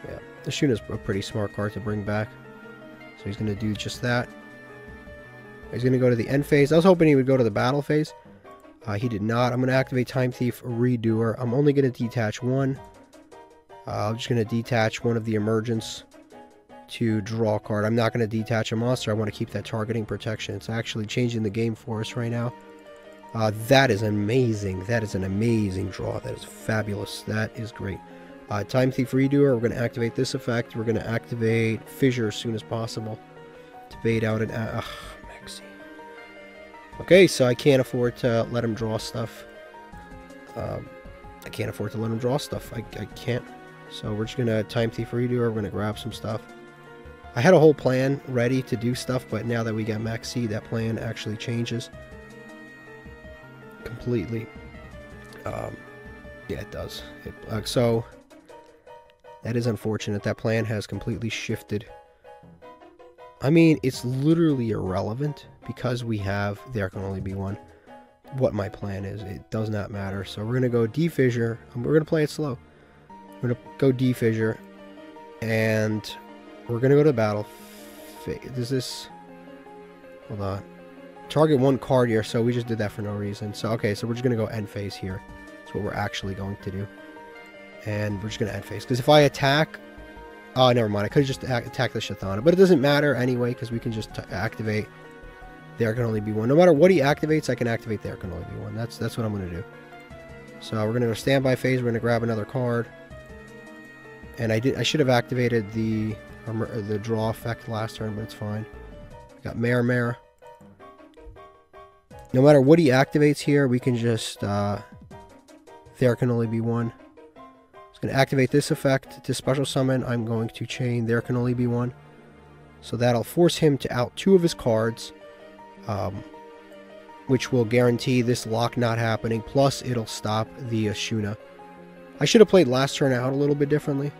Yeah, the Shuna is a pretty smart card to bring back. So he's going to do just that. He's going to go to the end phase. I was hoping he would go to the battle phase. He did not. I'm going to activate Time Thief Redoer. I'm only going to detach one. I'm just going to detach one of the Emergence to draw a card. I'm not going to detach a monster. I want to keep that targeting protection. It's actually changing the game for us right now. That is amazing. That is an amazing draw. That is fabulous. That is great. Time Thief Redoer. We're going to activate this effect. We're going to activate Fissure as soon as possible to bait out an... Okay, so I can't afford to let him draw stuff. I can't afford to let him draw stuff. I can't. So we're just going to Time Thief Redoer. We're going to grab some stuff. I had a whole plan ready to do stuff, but now that we got Max C, that plan actually changes completely. Yeah, it does. So that is unfortunate. That plan has completely shifted. I mean, it's literally irrelevant because we have There Can Only Be One. What my plan is, it does not matter. So we're going to go D-Fissure. We're going to play it slow. We're going to go D-Fissure. And we're going to go to battle phase. Is this... Hold on. Target one card here, so we just did that for no reason. So, okay, so we're just going to go end phase here. That's what we're actually going to do. And we're just going to end phase. Because if I attack... Oh, never mind. I could have just attacked the Shathana. But it doesn't matter anyway, because we can just activate There Can Only Be One. No matter what he activates, I can activate There Can Only Be One. That's what I'm going to do. So we're going to go standby phase. We're going to grab another card. And I should have activated the draw effect last turn, but it's fine. We got Mare. No matter what he activates here, we can just There Can Only Be One. It's going to activate this effect to special summon. I'm going to chain There Can Only Be One. So that'll force him to out two of his cards, which will guarantee this lock not happening. Plus, it'll stop the Ashuna. I should have played last turn out a little bit differently,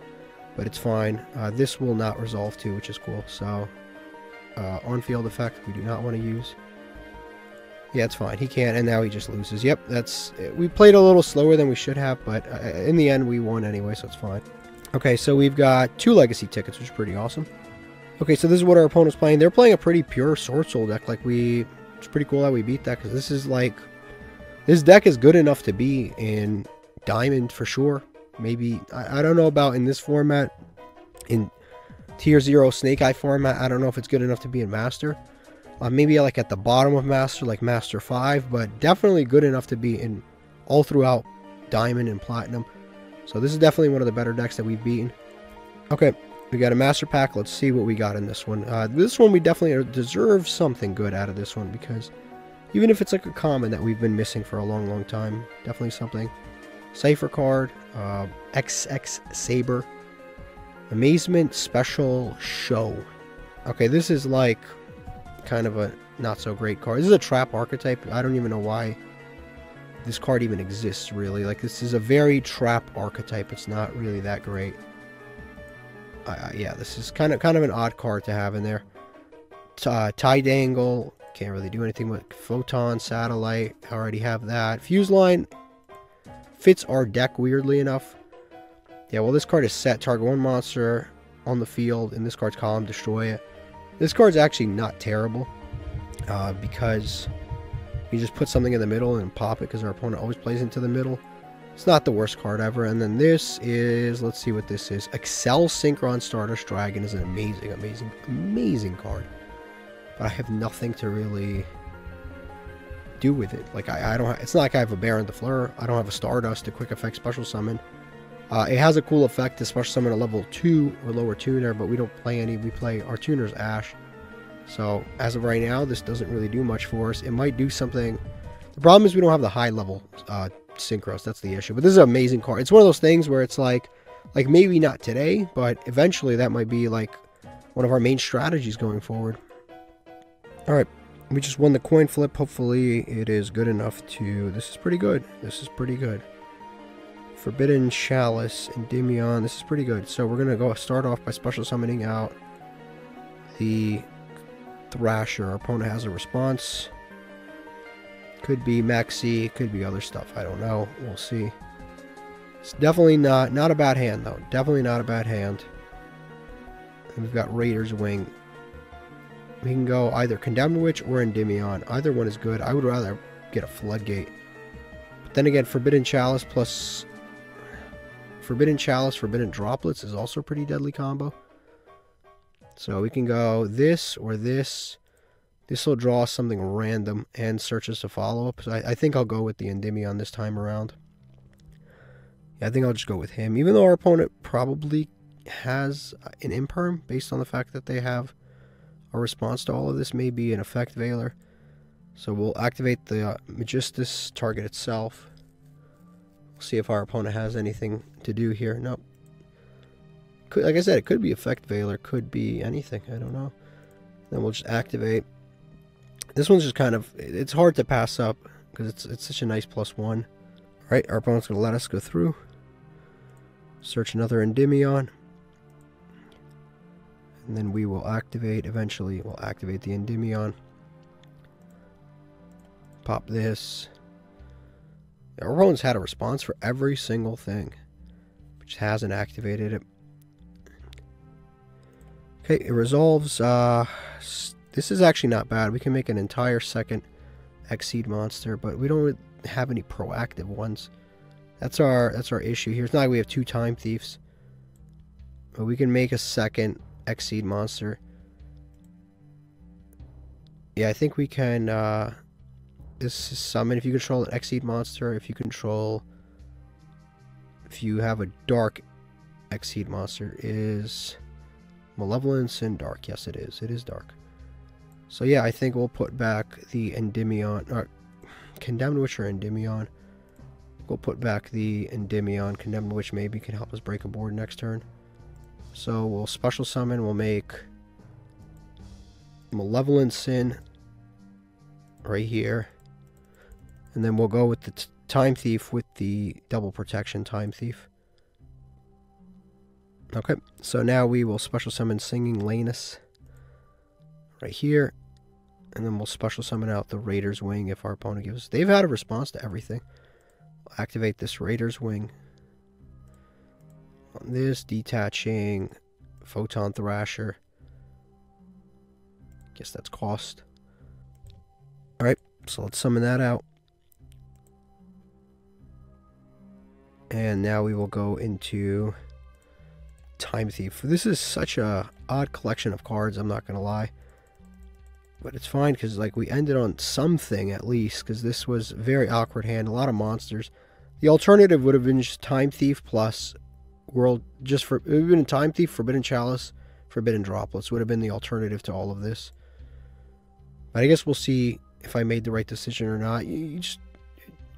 but it's fine. This will not resolve too, which is cool. So, on-field effect we do not want to use. Yeah, it's fine. He can't, and now he just loses. Yep, we played a little slower than we should have, but in the end we won anyway, so it's fine. Okay, so we've got 2 legacy tickets, which is pretty awesome. Okay, so this is what our opponent's playing. They're playing a pretty pure Sword Soul deck. Like it's pretty cool that we beat that, because this is like, this deck is good enough to be in Diamond for sure. Maybe, I don't know about in this format, in Tier 0 Snake Eye format. I don't know if it's good enough to be in Master. Maybe like at the bottom of Master, like Master 5, but definitely good enough to be in all throughout Diamond and Platinum. So this is definitely one of the better decks that we've beaten. Okay, we got a Master Pack. Let's see what we got in this one. This one we definitely deserve something good out of this one, because even if it's like a common that we've been missing for a long, long time, definitely something. Cipher card, XX Saber, Amazement Special Show. Okay, this is like kind of a not so great card. This is a trap archetype. I don't even know why this card even exists, really. Like, this is a very trap archetype. It's not really that great. Yeah, this is kind of an odd card to have in there. Tie Dangle, can't really do anything with Photon Satellite. I already have that. Fuse Line fits our deck weirdly enough. Yeah, well, this card is set. Target 1 monster on the field in this card's column, destroy it. This card's actually not terrible, because you just put something in the middle and pop it, because our opponent always plays into the middle. It's not the worst card ever. And then this is, let's see what this is. Excel Synchron Stardust Dragon is an amazing, amazing, amazing card. But I have nothing to really do with it. Like, I don't. It's not like I have a Baron de Fleur. I don't have a Stardust to quick effect special summon. It has a cool effect to special summon a level 2 or lower tuner, but we don't play any. We play our tuner's Ash. So, as of right now, this doesn't really do much for us. It might do something. The problem is we don't have the high level synchros. That's the issue. But this is an amazing card. It's one of those things where it's like maybe not today, but eventually that might be like one of our main strategies going forward. Alright, we just won the coin flip. Hopefully it is good enough to... This is pretty good. This is pretty good. Forbidden Chalice, Endymion. This is pretty good. So we're going to go start off by special summoning out the Thrasher. Our opponent has a response. Could be Maxi, could be other stuff. I don't know. We'll see. It's definitely not a bad hand, though. Definitely not a bad hand. And we've got Raider's Wing. We can go either Condemned Witch or Endymion. Either one is good. I would rather get a Floodgate. But then again, Forbidden Chalice plus... Forbidden Chalice, Forbidden Droplets is also a pretty deadly combo. So we can go this or this. This will draw something random and searches to follow up. So I think I'll go with the Endymion this time around. Yeah, I think I'll just go with him. Even though our opponent probably has an Imperm, based on the fact that they have a response to all of this, may be an Effect Veiler. So we'll activate the Magistus target itself. We'll see if our opponent has anything to do here. Nope. Like I said, it could be Effect Veiler, could be anything. I don't know. Then we'll just activate. This one's just kind of... It's hard to pass up because it's such a nice +1. Alright, our opponent's going to let us go through. Search another Endymion. And then we will activate. Eventually, we'll activate the Endymion. Pop this. Our opponent's had a response for every single thing, which hasn't activated it. Okay, it resolves. This is actually not bad. We can make an entire second Exceed monster, but we don't have any proactive ones. That's our issue here. It's not like we have 2 Time Thieves, but we can make a second Exceed monster. Yeah, I think we can. This is summon if you control an Exceed monster. If you have a dark Exceed monster, is Malevolence and dark. Yes, it is. It is dark. So yeah, I think we'll put back the Endymion, or Condemned Witch or Endymion. We'll put back the Endymion. Condemned Witch maybe can help us break a board next turn. So we'll special summon. We'll make Malevolent Sin right here. And then we'll go with the Time Thief with the double protection Time Thief. Okay, so now we will special summon Singing Lanus right here. And then we'll special summon out the Raider's Wing if our opponent gives. They've had a response to everything. We'll activate this Raider's Wing. On this, detaching Photon Thrasher. Guess that's cost. Alright, so let's summon that out. And now we will go into Time Thief. This is such a odd collection of cards, I'm not going to lie. But it's fine because like we ended on something at least, because this was a very awkward hand, a lot of monsters. The alternative would have been just Time Thief plus World, just for, it would have been Time Thief, Forbidden Chalice, Forbidden Droplets would have been the alternative to all of this. But I guess we'll see if I made the right decision or not. You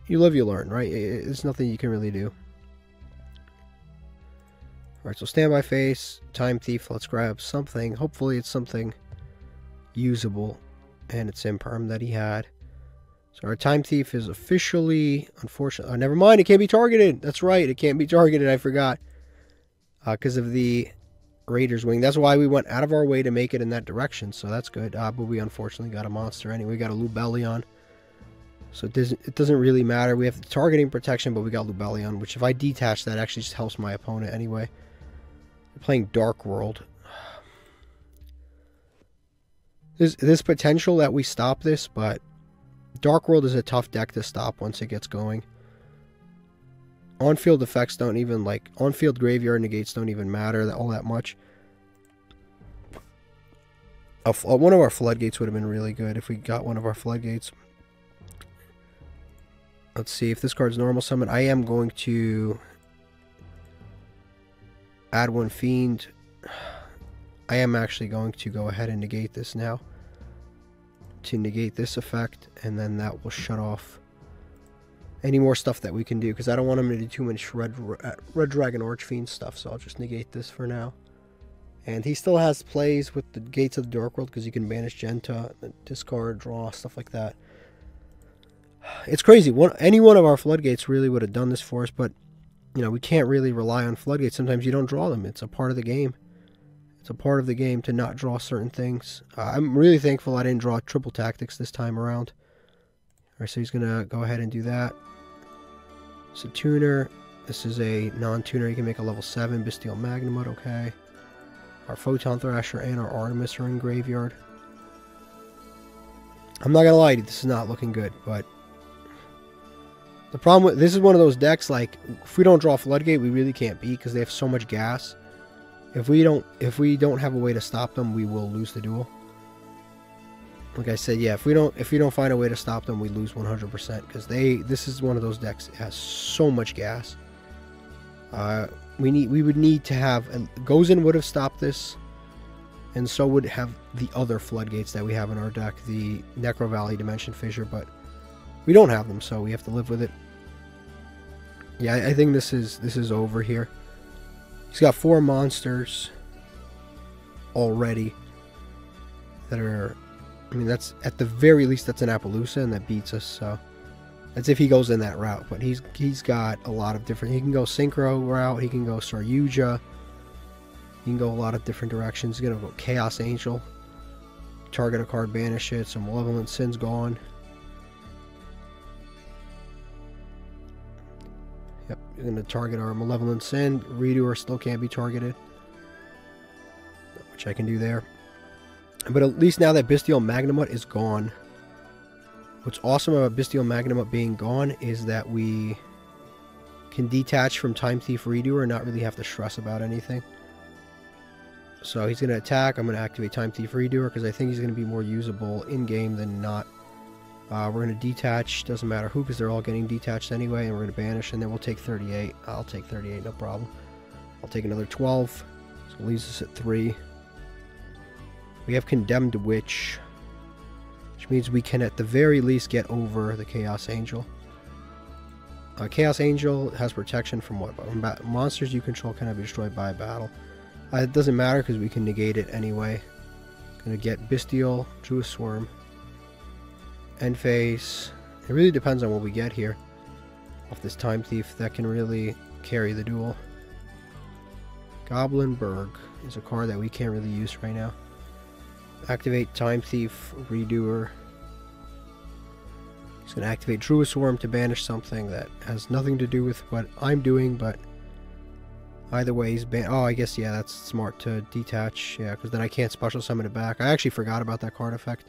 live, you learn, right? There's nothing you can really do. Alright, so Standby Face, Time Thief, let's grab something. Hopefully it's something usable, and it's Imperm that he had. So our Time Thief is officially, unfortunately, oh, never mind, it can't be targeted. That's right, it can't be targeted, I forgot. Because of the Raider's Wing. That's why we went out of our way to make it in that direction, so that's good. But we unfortunately got a monster anyway. We got a Lubellion. So it doesn't really matter. We have the targeting protection, but we got Lubellion, which if I detach that actually just helps my opponent anyway. We're playing Dark World. There's potential that we stop this, but Dark World is a tough deck to stop once it gets going. On-field effects don't even, like, on-field graveyard negates don't even matter all that much. One of our floodgates would have been really good if we got one of our floodgates. Let's see if this card's normal summon. I am going to add one Fiend. I am actually going to go ahead and negate this now. To negate this effect, and then that will shut off any more stuff that we can do, because I don't want him to do too much Red Dragon Archfiend stuff, so I'll just negate this for now. And he still has plays with the Gates of the Dark World, because you can banish Genta, discard, draw, stuff like that. It's crazy. Any one of our floodgates really would have done this for us, but you know, we can't really rely on floodgates. Sometimes you don't draw them. It's a part of the game. It's a part of the game to not draw certain things. I'm really thankful I didn't draw triple tactics this time around. Alright, so he's going to go ahead and do that. So tuner. This is a non-tuner. You can make a level 7. Bestial Magnamut, okay. Our Photon Thrasher and our Artemis are in graveyard. I'm not going to lie to you, this is not looking good, but the problem with this is one of those decks, like, if we don't draw Floodgate, we really can't beat because they have so much gas. If we don't have a way to stop them, we will lose the duel. Like I said, yeah, if we don't find a way to stop them, we lose 100% because this is one of those decks that has so much gas. We would need to have, and Gozen would have stopped this, and so would have the other floodgates that we have in our deck, the Necro Valley, Dimension Fissure, but we don't have them, so we have to live with it. Yeah, I think this is over here. He's got 4 monsters already that are, I mean, that's at the very least that's an Appaloosa, and that beats us, so that's if he goes in that route. But he's got a lot of different, he can go Synchro route, he can go Saryuja, he can go a lot of different directions. He's gonna go Chaos Angel, target a card, banish it, so Malevolent Sin's gone. Yep, you're going to target our Malevolent Sin. Redoer still can't be targeted, which I can do there. But at least now that Bestial Magnamut is gone, what's awesome about Bestial Magnamut being gone is that we can detach from Time Thief Redoer and not really have to stress about anything. So he's going to attack. I'm going to activate Time Thief Redoer because I think he's going to be more usable in-game than not. We're going to detach, doesn't matter who, because they're all getting detached anyway, and we're going to banish, and then we'll take 38. I'll take 38, no problem. I'll take another 12, so it leaves us at 3. We have Condemned Witch, which means we can at the very least get over the Chaos Angel. Chaos Angel has protection from what? Monsters you control cannot be destroyed by a battle. It doesn't matter because we can negate it anyway. Going to get Bestial, Druid Swarm. End phase. It really depends on what we get here. off this Time Thief that can really carry the duel. Goblinberg is a card that we can't really use right now. Activate Time Thief, Redoer. He's going to activate Druid Swarm to banish something that has nothing to do with what I'm doing, but either way he's oh, I guess, yeah, that's smart to detach, yeah, because then I can't special summon it back. I actually forgot about that card effect.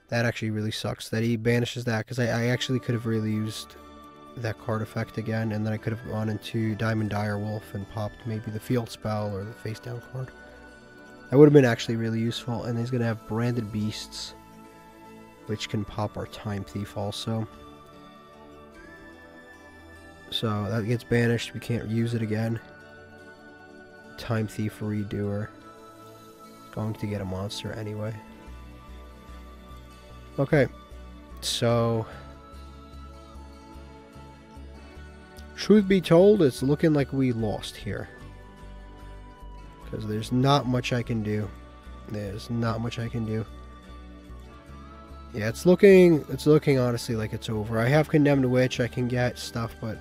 That actually really sucks that he banishes that, because I actually could have really used that card effect again, and then I could have gone into Diamond Direwolf and popped maybe the field spell or the face down card. That would have been actually really useful. And he's going to have Branded Beasts, which can pop our Time Thief also. So that gets banished, we can't use it again. Time Thief Redoer. Going to get a monster anyway. Okay, so truth be told, it's looking like we lost here. Because there's not much I can do. There's not much I can do. Yeah, it's looking honestly like it's over. I have Condemned Witch, I can get stuff, but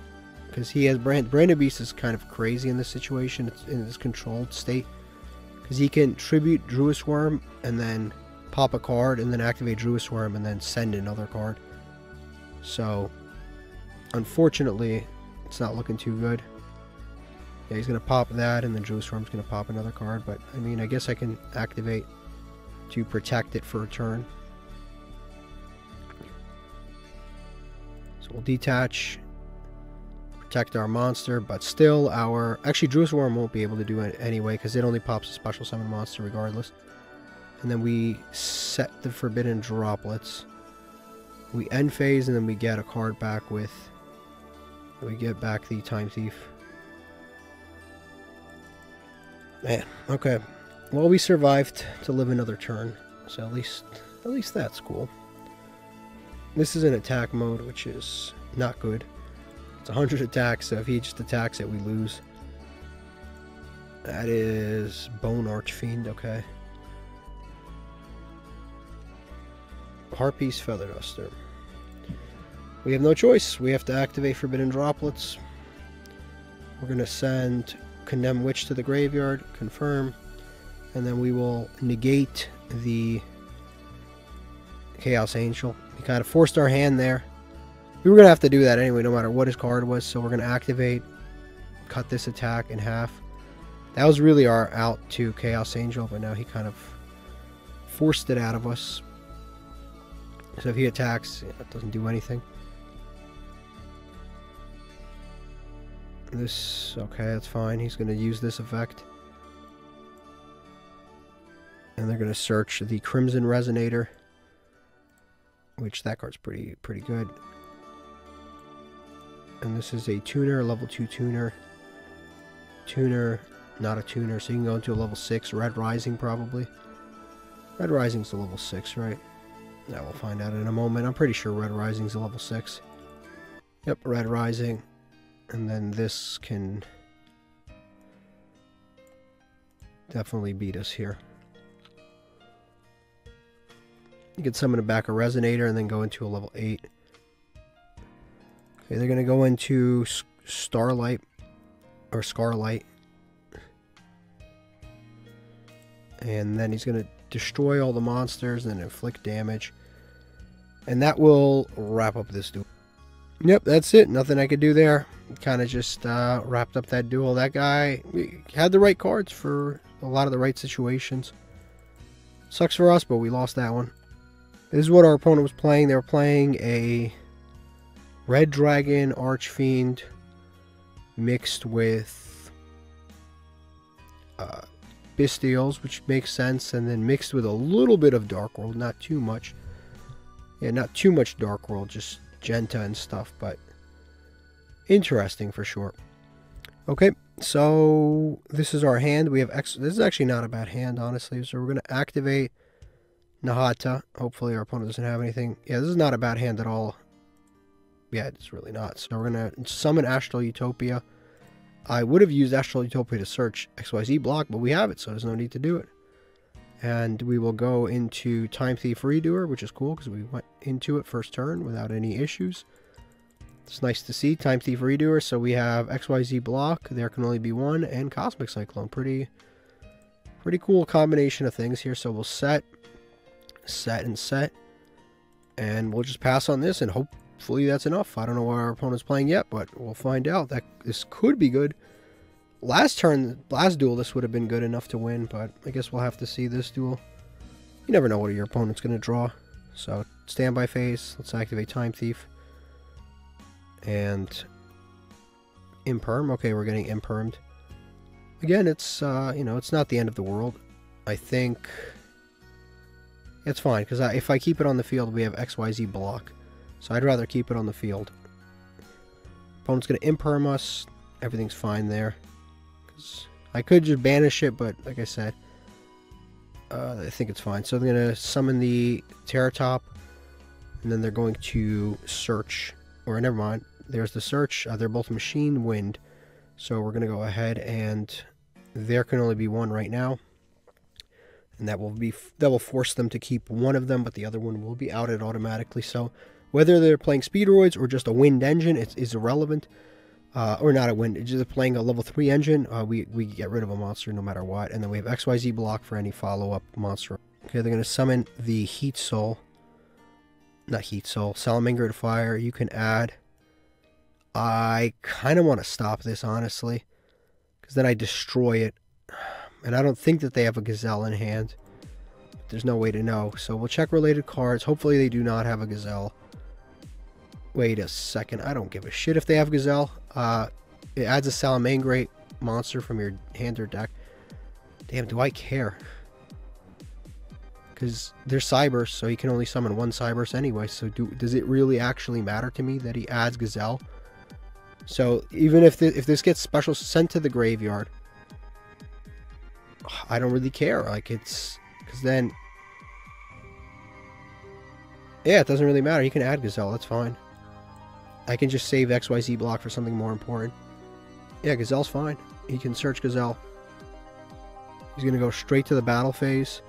because he has Branded Beast is kind of crazy in this situation. It's in this controlled state. Because he can tribute Druid Swarm and then pop a card and then activate Druid Swarm and then send another card. So unfortunately, it's not looking too good. Yeah, he's going to pop that, and then Druid Swarm's going to pop another card. But, I mean, I guess I can activate to protect it for a turn. So we'll detach, protect our monster, but still our... Actually, Druid Swarm won't be able to do it anyway, because it only pops a special summon monster regardless. And then we set the Forbidden Droplets. We end phase, and then we get a card back with... We get back the Time Thief. Man, okay. Well, we survived to live another turn, so at least that's cool. This is in attack mode, which is not good. It's 100 attacks, so if he just attacks it, we lose. That is Bone Archfiend, okay. Harpies Feather Duster. We have no choice. We have to activate Forbidden Droplets. We're going to send Condemned Witch to the graveyard, confirm, and then we will negate the Chaos Angel. We kind of forced our hand there. We were going to have to do that anyway, no matter what his card was, so we're going to activate, cut this attack in half. That was really our out to Chaos Angel, but now he kind of forced it out of us. So if he attacks, it doesn't do anything. This, okay, that's fine. He's going to use this effect. And they're going to search the Crimson Resonator, which that card's pretty good. And this is a tuner, level 2 tuner. Tuner, not a tuner, so you can go into a level 6. Red Rising, probably. Red Rising's a level 6, right? Yeah, we'll find out in a moment. I'm pretty sure Red Rising's a level 6. Yep, Red Rising. And then this can definitely beat us here. You can summon back a Resonator and then go into a level 8. Okay, they're going to go into Starlight or Scarlight. And then he's going to destroy all the monsters and inflict damage. And that will wrap up this duel. Yep, that's it. Nothing I could do there. Kind of just wrapped up that duel. That guy had the right cards for a lot of the right situations. Sucks for us, but we lost that one. This is what our opponent was playing. They were playing a Red Dragon Archfiend mixed with Bestials, which makes sense, and then mixed with a little bit of Dark World, not too much. Yeah, not too much Dark World, just Genta and stuff, but interesting for sure. Okay, so this is our hand. We have this is actually not a bad hand, honestly. So we're going to activate Nahata. Hopefully our opponent doesn't have anything. Yeah, this is not a bad hand at all. Yeah, it's really not. So we're going to summon Astral Utopia. I would have used Astral Utopia to search XYZ block, but we have it, so there's no need to do it. And we will go into Time Thief Redoer, which is cool because we went into it first turn without any issues. It's nice to see. Time Thief Redoer. So we have XYZ block. There can only be one. And Cosmic Cyclone. Pretty cool combination of things here. So we'll set, and set. And we'll just pass on this and hopefully that's enough. I don't know what our opponent's playing yet, but we'll find out. This could be good. Last duel, this would have been good enough to win, but I guess we'll have to see this duel. You never know what your opponent's going to draw. So, standby phase. Let's activate Time Thief. And Imperm. Okay, we're getting Impermed. Again, it's, you know, it's not the end of the world. I think it's fine, because if I keep it on the field, we have XYZ block. So I'd rather keep it on the field. Opponent's going to Imperm us. Everything's fine there. I could just banish it, but like I said, I think it's fine. So they're going to summon the Terratop, and then they're going to search. Or never mind, there's the search. They're both machine wind. So we're going to go ahead and there can only be one right now. And that will force them to keep one of them, but the other one will be outed automatically. So whether they're playing Speedroids or just a wind engine, is irrelevant. Or not a wind, just playing a level 3 engine, we get rid of a monster no matter what. And then we have XYZ block for any follow-up monster. Okay, they're going to summon the Heat Soul. Not Heat Soul, Salamander to fire. You can add. I kind of want to stop this, honestly, because then I destroy it. And I don't think that they have a Gazelle in hand. There's no way to know. So we'll check related cards. Hopefully they do not have a Gazelle. Wait a second. I don't give a shit if they have Gazelle. It adds a Salamangreat monster from your hand or deck. Damn, do I care? Because they're Cyberse, so he can only summon one Cyberse anyway. So does it really actually matter to me that he adds Gazelle? So even if this gets special sent to the graveyard, I don't really care. Like, it's because then, yeah, it doesn't really matter. He can add Gazelle. That's fine. I can just save XYZ block for something more important. Yeah, Gazelle's fine. He can search Gazelle. He's going to go straight to the battle phase.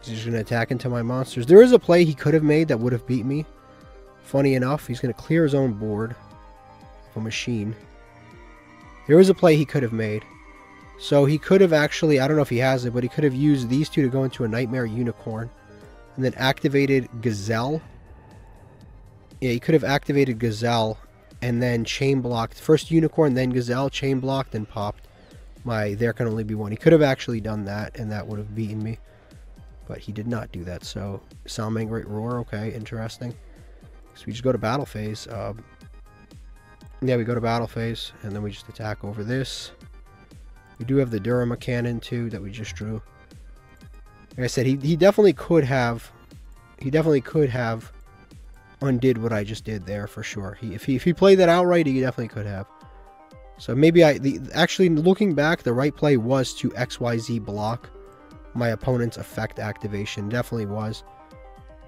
He's just going to attack into my monsters. There is a play he could have made that would have beat me. Funny enough, he's going to clear his own board of a machine. There is a play he could have made. So he could have actually, I don't know if he has it, but he could have used these two to go into a Nightmare Unicorn. And then activated Gazelle. Yeah, he could have activated Gazelle and then chain blocked. First Unicorn, then Gazelle, chain blocked, and popped my There Can Only Be One. He could have actually done that, and that would have beaten me. But he did not do that. So, Salamangreat Roar, okay, interesting. So we just go to battle phase. Yeah, we go to battle phase, and then we just attack over this. We do have the Durama Cannon, too, that we just drew. Like I said, he definitely could have... He definitely could have undid what I just did there for sure. If he played that outright, he definitely could have. So maybe actually looking back, the right play was to XYZ block my opponent's effect activation. Definitely was.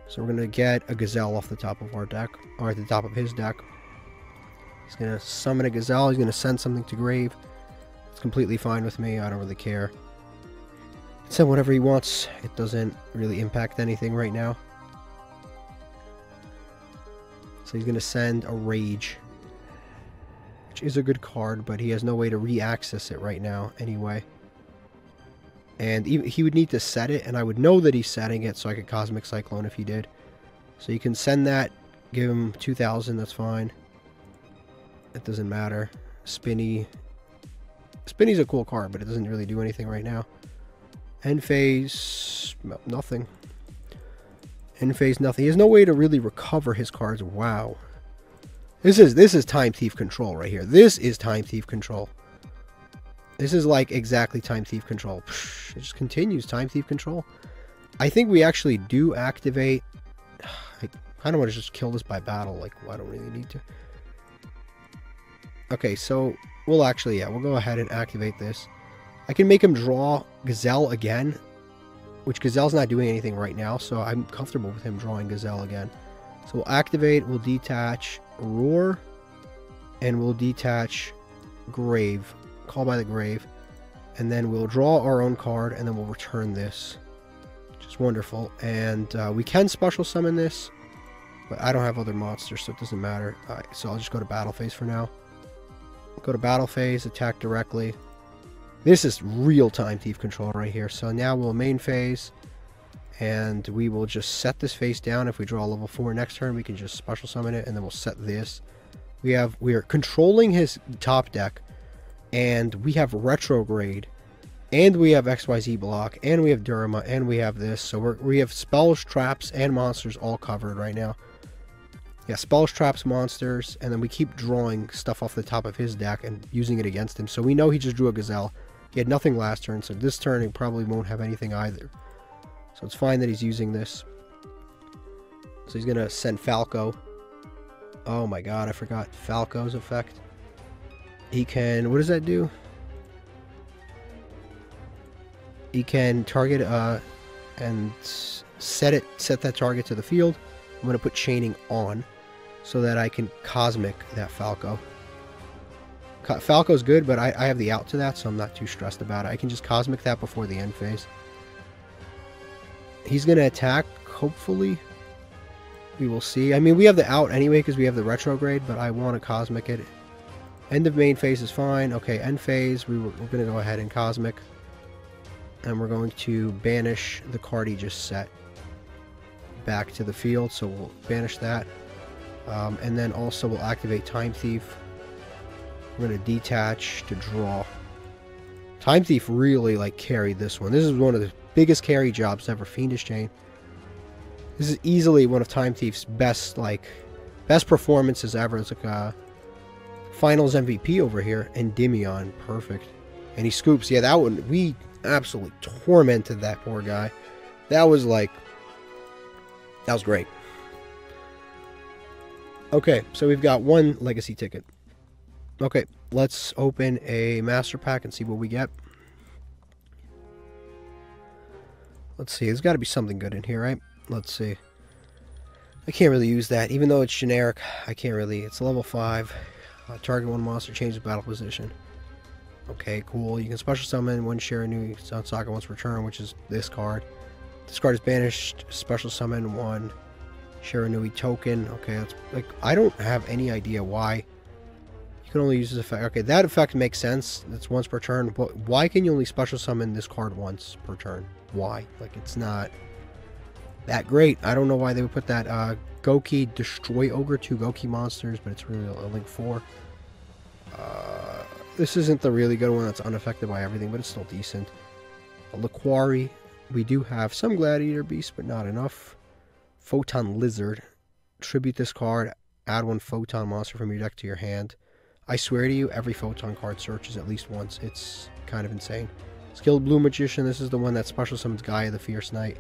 So we're gonna get a Gazelle off the top of our deck, or at the top of his deck. He's gonna summon a Gazelle. He's gonna send something to grave. It's completely fine with me. I don't really care. Send whatever he wants. It doesn't really impact anything right now. So he's going to send a Rage, which is a good card, but he has no way to re-access it right now anyway. And he would need to set it, and I would know that he's setting it, so I could Cosmic Cyclone if he did. So you can send that, give him 2,000, that's fine. It doesn't matter. Spinny's a cool card, but it doesn't really do anything right now. End phase, nothing. End phase, nothing. He has no way to really recover his cards. Wow. This is Time Thief control right here. This is Time Thief control. This is like exactly Time Thief control. It just continues Time Thief control. I think we actually do activate. I kind of want to just kill this by battle. Like, well, I don't really need to. Okay, so we'll actually, yeah, we'll go ahead and activate this. I can make him draw Gazelle again, which Gazelle's not doing anything right now, so I'm comfortable with him drawing Gazelle again. So we'll activate, we'll detach Roar, and we'll detach Grave, Call by the Grave, and then we'll draw our own card, and then we'll return this, which is wonderful. And we can special summon this. But I don't have other monsters, so it doesn't matter. Alright, so I'll just go to battle phase for now. Go to battle phase, attack directly. This is real time thief control right here. So now we'll main phase, and we will just set this face down. If we draw level 4 next turn, we can just special summon it, and then we'll set this. We are controlling his top deck, and we have retrograde, and we have XYZ block, and we have Durama, and we have this. So we have spells, traps, and monsters all covered right now. Yeah, spells, traps, monsters, and then we keep drawing stuff off the top of his deck and using it against him. So we know he just drew a Gazelle. He had nothing last turn, so this turn he probably won't have anything either. So it's fine that he's using this. So he's going to send Falco. Oh my god, I forgot Falco's effect. He can, what does that do? He can target and set that target to the field. I'm going to put chaining on so that I can cosmic that Falco. Falco's good, but I have the out to that, so I'm not too stressed about it. I can just cosmic that before the end phase. He's going to attack, hopefully. We will see. I mean, we have the out anyway because we have the retrograde, but I want to cosmic it. End of main phase is fine. Okay, end phase, we're going to go ahead and cosmic. And we're going to banish the card he just set back to the field, so we'll banish that. And then also we'll activate Time Thief. We're going to detach to draw. Time Thief really like carried this one. This is one of the biggest carry jobs ever. Fiendish Chain. This is easily one of Time Thief's best performances ever. It's like a finals MVP over here. Endymion, perfect. And he scoops. Yeah, that one, we absolutely tormented that poor guy. That was great. Okay, so we've got one legacy ticket. Okay, let's open a master pack and see what we get. Let's see, there's got to be something good in here, right? Let's see. I can't really use that, even though it's generic. I can't really. It's level 5. Target one monster, change the battle position. Okay, cool. You can special summon one Shiranui Saga once per turn, which is this card. This card is banished. Special summon one Shiranui token. Okay, that's like, I don't have any idea why you can only use this effect. Okay, that effect makes sense. It's once per turn. But why can you only special summon this card once per turn? Why? Like, it's not that great. I don't know why they would put that. Goki, destroy Ogre, 2 Goki monsters, but it's really a link 4. This isn't the really good one that's unaffected by everything, but it's still decent. A Laquari. We do have some Gladiator Beasts, but not enough. Photon Lizard. Tribute this card. Add 1 Photon monster from your deck to your hand. I swear to you, every Photon card searches at least once. It's kind of insane. Skilled Blue Magician. This is the one that special summons Gaia the Fierce Knight.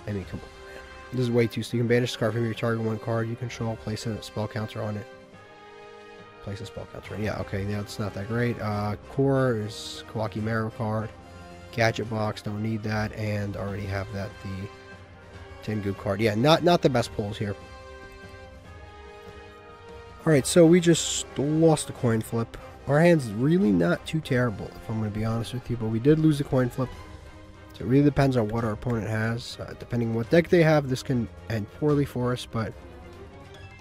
I mean, come on, man. This is way too... So you can banish this card from your target 1 card you control. Place a spell counter on it. Place a spell counter on it. Yeah, okay. Yeah, it's not that great. Core is Kawaki Mero card. Gadget box. Don't need that. And already have that. The Tengu card. Yeah, not the best pulls here. Alright, so we just lost the coin flip. Our hand's really not too terrible, if I'm going to be honest with you. But we did lose the coin flip. So it really depends on what our opponent has. Depending on what deck they have, this can end poorly for us. But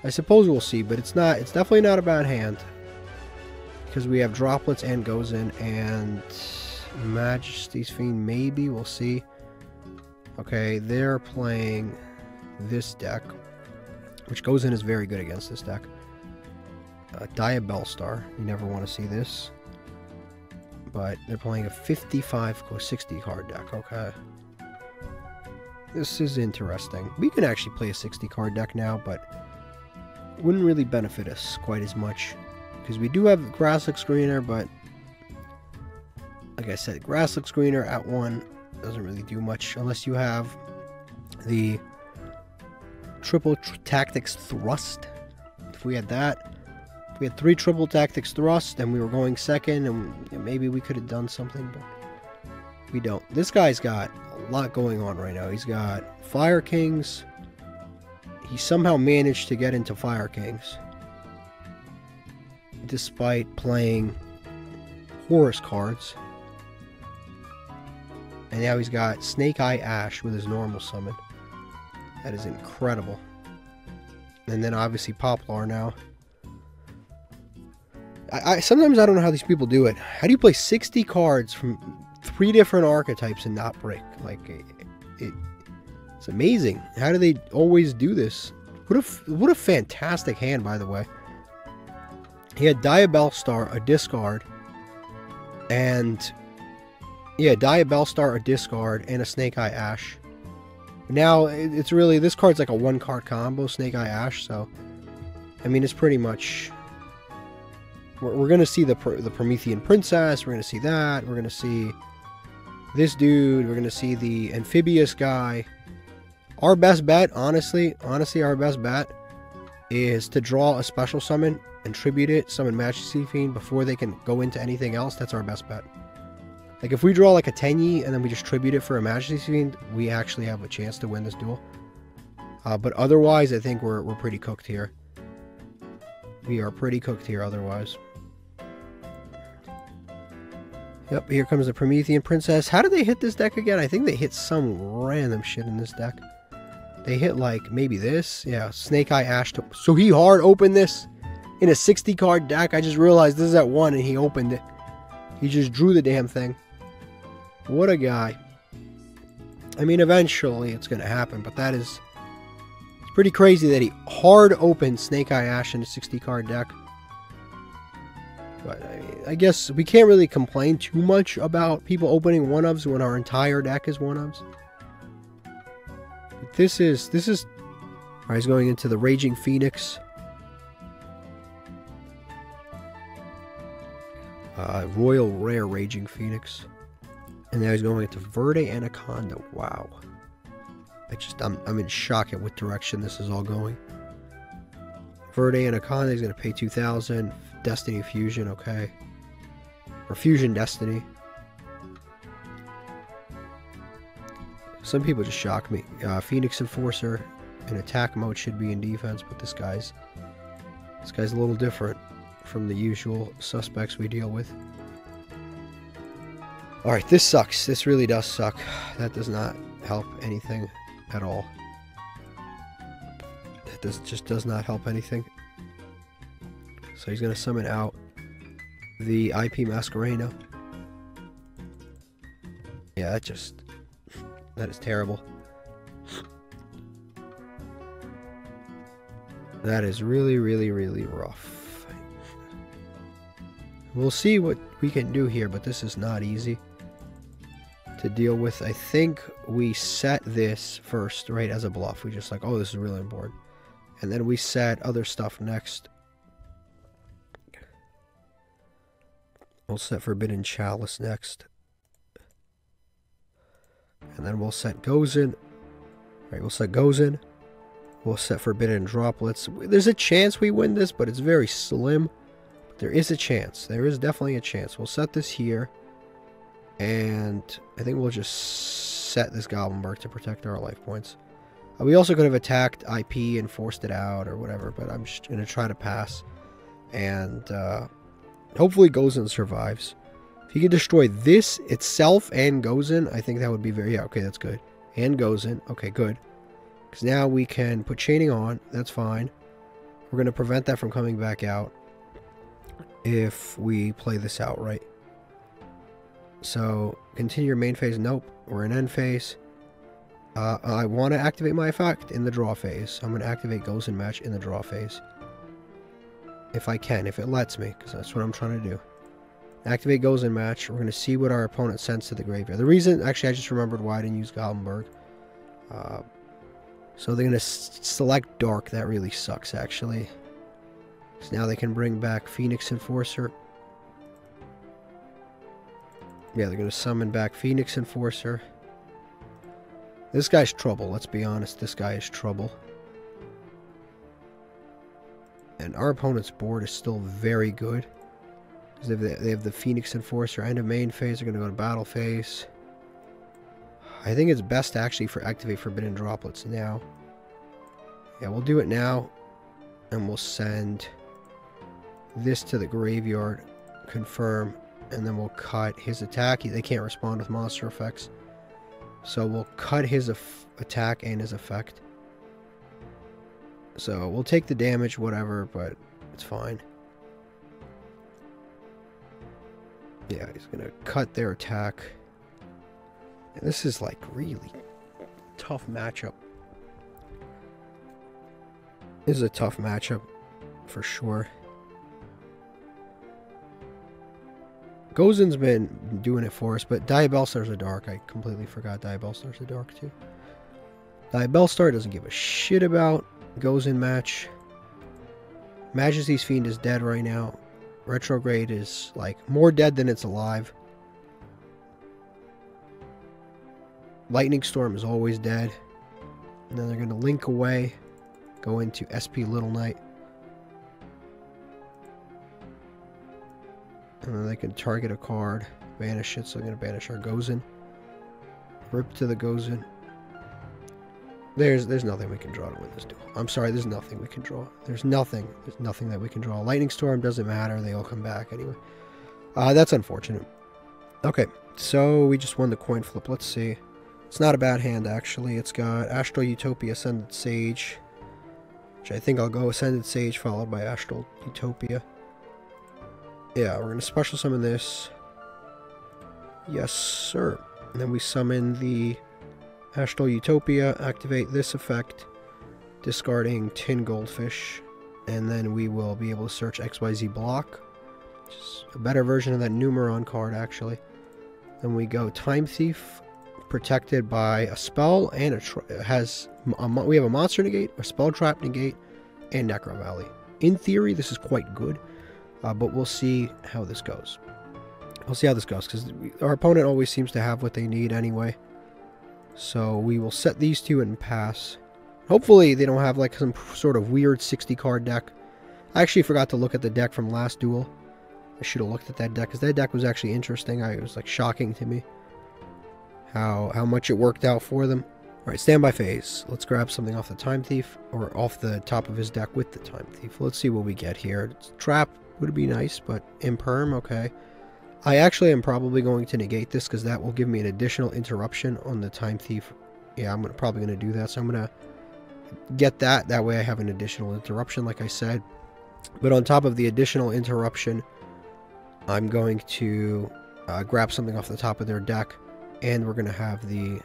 I suppose we'll see. But it's definitely not a bad hand. Because we have Droplets and Goes In. And Majesty's Fiend, maybe. We'll see. Okay, they're playing this deck. Which Goes In is very good against this deck. Diabellstar. You never want to see this. But they're playing a 55-60 card deck. Okay. This is interesting. We can actually play a 60 card deck now, but it wouldn't really benefit us quite as much. Because we do have Grasslick Screener, but like I said, Grasslick Screener at 1 doesn't really do much unless you have the Triple Tactics Thrust. If we had that, if we had 3 Triple Tactics Thrust and we were going second, and maybe we could have done something, but we don't. This guy's got a lot going on right now. He's got Fire Kings. He somehow managed to get into Fire Kings despite playing Horus cards. And now he's got Snake Eye Ash with his normal summon. That is incredible. And then obviously Poplar now. Sometimes I don't know how these people do it. How do you play 60 cards from 3 different archetypes and not break? Like, it's amazing. How do they always do this? What a fantastic hand, by the way. He had Diabellstar, a discard, and yeah, Diabellstar, a discard, and a Snake Eye Ash. Now it's really, this card's like a 1-card combo, Snake Eye Ash. So, I mean, it's pretty much. We're gonna see the Promethean Princess. We're gonna see that. We're gonna see this dude. We're gonna see the amphibious guy. Our best bet, honestly, our best bet is to draw a special summon and tribute it, summon Majesty Fiend before they can go into anything else. That's our best bet. Like, if we draw like a Tenyi and then we just tribute it for a Majesty Fiend, we actually have a chance to win this duel. But otherwise, I think we're pretty cooked here. We are pretty cooked here otherwise. Yep, here comes the Promethean Princess. How did they hit this deck again? I think they hit some random shit in this deck. They hit like maybe this. Yeah, Snake Eye Ash. So he hard opened this in a 60-card deck. I just realized this is at 1 and he opened it. He just drew the damn thing. What a guy. I mean, eventually it's going to happen, but that is... It's pretty crazy that he hard opened Snake Eye Ash in a 60-card deck. But I guess we can't really complain too much about people opening 1-ofs when our entire deck is 1-ofs. This is alright, he's going into the Raging Phoenix. Royal Rare Raging Phoenix. And now he's going into Verde Anaconda. Wow. I'm in shock at what direction this is all going. Verde Anaconda, he's going to pay 2,000. Destiny Fusion, okay. Or Fusion Destiny. Some people just shock me. Phoenix Enforcer in attack mode should be in defense, but this guy's a little different from the usual suspects we deal with. Alright, this sucks. This really does suck. That does not help anything at all. That just does not help anything. So he's going to summon out the IP Masquerena. Yeah, that is terrible. That is really, really, really rough. We'll see what we can do here, but this is not easy to deal with. I think we set this first, right, as a bluff. We just like, oh, this is really important. And then we set other stuff next. We'll set Forbidden Chalice next. And then we'll set Gozen. Right, we'll set Gozen. We'll set Forbidden Droplets. There's a chance we win this, but it's very slim. But there is a chance. There is definitely a chance. We'll set this here. And I think we'll just set this Goblinberg to protect our life points. We also could have attacked IP and forced it out or whatever, but I'm just going to try to pass. And hopefully Gozen survives. If he could destroy this itself and Gozen, I think that would be very... Yeah, okay, that's good. And Gozen. Okay, good. Because now we can put Chaining on. That's fine. We're going to prevent that from coming back out if we play this out right. So, continue your main phase. Nope. We're in end phase. I want to activate my effect in the draw phase. I'm going to activate Gozen Match in the draw phase. If I can, if it lets me, because that's what I'm trying to do. Activate Gozen Match. We're going to see what our opponent sends to the graveyard. The reason, actually, I just remembered why I didn't use Goblinberg. So they're going to select Dark. That really sucks, actually. So now they can bring back Phoenix Enforcer. Yeah, they're going to summon back Phoenix Enforcer. This guy's trouble, let's be honest. This guy is trouble. And our opponent's board is still very good. Because they have the Phoenix Enforcer end of main phase. They're going to go to battle phase. I think it's best to actually activate Forbidden Droplets now. Yeah, we'll do it now. And we'll send this to the graveyard. Confirm. And then we'll cut his attack. They can't respond with monster effects. So we'll cut his attack and his effect. So we'll take the damage, whatever, but it's fine. Yeah, he's going to cut their attack. And this is like really tough matchup. This is a tough matchup for sure. Gozen's been doing it for us, but Diabellstar's a dark. I completely forgot Diabellstar's a dark too. Diabellstar doesn't give a shit about Gozen match. Majesty's Fiend is dead right now. Retrograde is like more dead than it's alive. Lightning Storm is always dead. And then they're going to link away. Go into SP Little Knight. And then they can target a card. Banish it. So they're going to banish our Gozen. Rip to the Gozen. There's nothing we can draw to win this duel. I'm sorry, there's nothing we can draw. There's nothing that we can draw. Lightning Storm doesn't matter. They all come back anyway. That's unfortunate. Okay, so we just won the coin flip. Let's see. It's not a bad hand, actually. It's got Astral Utopia, Ascended Sage. Which I think I'll go Ascended Sage followed by Astral Utopia. Yeah, we're going to special summon this. Yes, sir. And then we summon the Astral Utopia, activate this effect, discarding Tin Goldfish, and then we will be able to search XYZ block, which is a better version of that Numeron card, actually. Then we go Time Thief, protected by a spell, and we have a monster negate, a spell trap negate, and Necro Valley. In theory, this is quite good, but we'll see how this goes. We'll see how this goes, because our opponent always seems to have what they need anyway. So we will set these two and pass. Hopefully they don't have like some sort of weird 60 card deck. I actually forgot to look at the deck from last duel. I should have looked at that deck, because that deck was actually interesting. It was like shocking to me how much it worked out for them. Alright, standby phase. Let's grab something off the Time Thief, or off the top of his deck with the Time Thief. Let's see what we get here. Trap would be nice, but Imperm, okay. I actually am probably going to negate this, because that will give me an additional interruption on the Time Thief. Yeah, I'm probably going to do that. So I'm going to get that. That way I have an additional interruption, like I said. But on top of the additional interruption, I'm going to grab something off the top of their deck. And we're going to have the...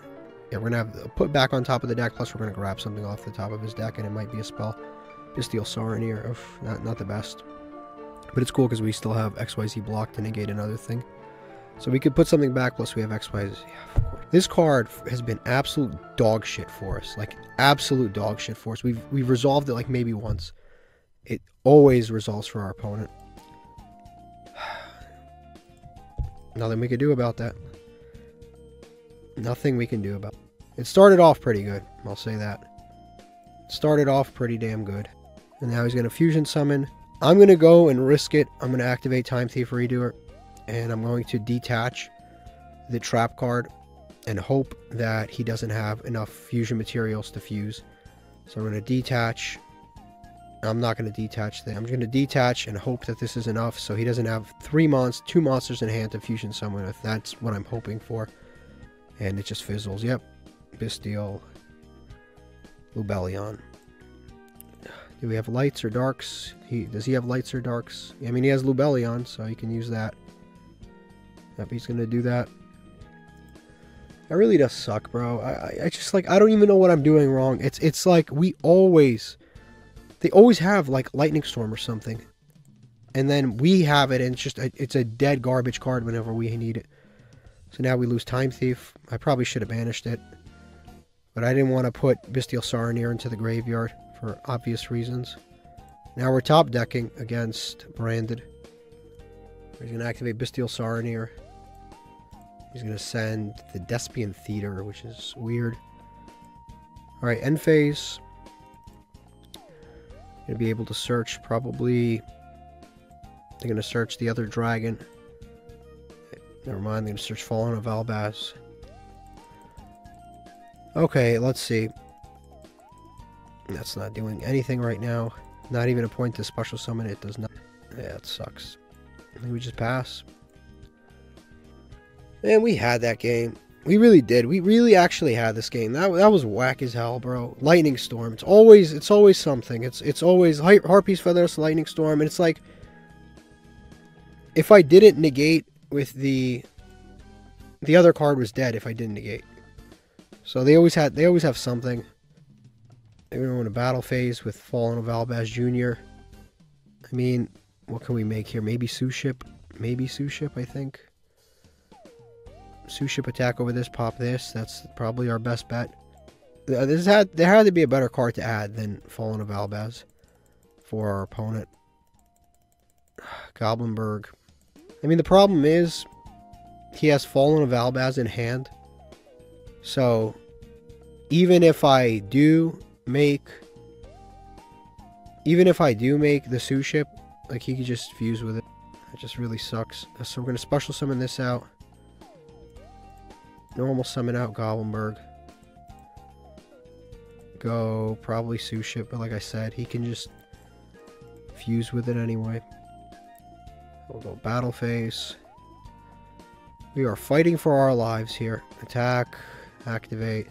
Yeah, we're going to have put back on top of the deck. Plus we're going to grab something off the top of his deck. And it might be a spell. Bestial Saronir. Not the best. But it's cool because we still have XYZ block to negate another thing. So we could put something back, plus we have XYZ. Yeah, of course. This card has been absolute dog shit for us. Like, absolute dog shit for us. We've resolved it like maybe once. It always resolves for our opponent. Nothing we can do about that. Nothing we can do about it. It started off pretty good, I'll say that. It started off pretty damn good. And now he's going to fusion summon. I'm going to go and risk it. I'm going to activate Time Thief Redoer, and I'm going to detach the trap card and hope that he doesn't have enough fusion materials to fuse. So I'm going to detach. I'm not going to detach them. I'm going to detach and hope that this is enough so he doesn't have two monsters in hand to fusion summon with. That's what I'm hoping for. And it just fizzles. Yep. Bestial. Lubellion. Do we have lights or darks? Does he have lights or darks? I mean, he has Lubellion, so he can use that. Yep, he's going to do that. That really does suck, bro. I just, like, I don't even know what I'm doing wrong. It's like they always have, like, Lightning Storm or something. And then we have it, and it's a dead garbage card whenever we need it. So now we lose Time Thief. I probably should have banished it. But I didn't want to put Bestial Saronir into the graveyard for obvious reasons. Now we're top decking against Branded. He's going to activate Bestial Saronir. He's going to send the Despian Theater, which is weird. Alright, end phase. Going to be able to search probably... They're going to search the other dragon. Never mind, they're going to search Fallen of Albaz. Okay, let's see. That's not doing anything right now. Not even a point to special summon. It does not. Yeah, it sucks. I think we just pass. And we had that game. We really did. We really actually had this game. That was whack as hell, bro. Lightning Storm. It's always something. It's always Harpy's Feathers, Lightning Storm, and it's like if I didn't negate with the other card was dead if I didn't negate. So they always have something. They're going to battle phase with Fallen of Albaz Jr. I mean, what can we make here? Maybe Suship. Maybe Suship, I think. Suship attack over this, pop this. That's probably our best bet. There had to be a better card to add than Fallen of Albaz for our opponent. Goblinberg. I mean, the problem is he has Fallen of Albaz in hand. So, even if I do make the Suship, like, he could just fuse with it. It just really sucks. So we're going to special summon this out. Normal summon out Goblinberg. Go probably Suship, but like I said, he can just fuse with it anyway. We'll go battle phase. We are fighting for our lives here. Attack, activate.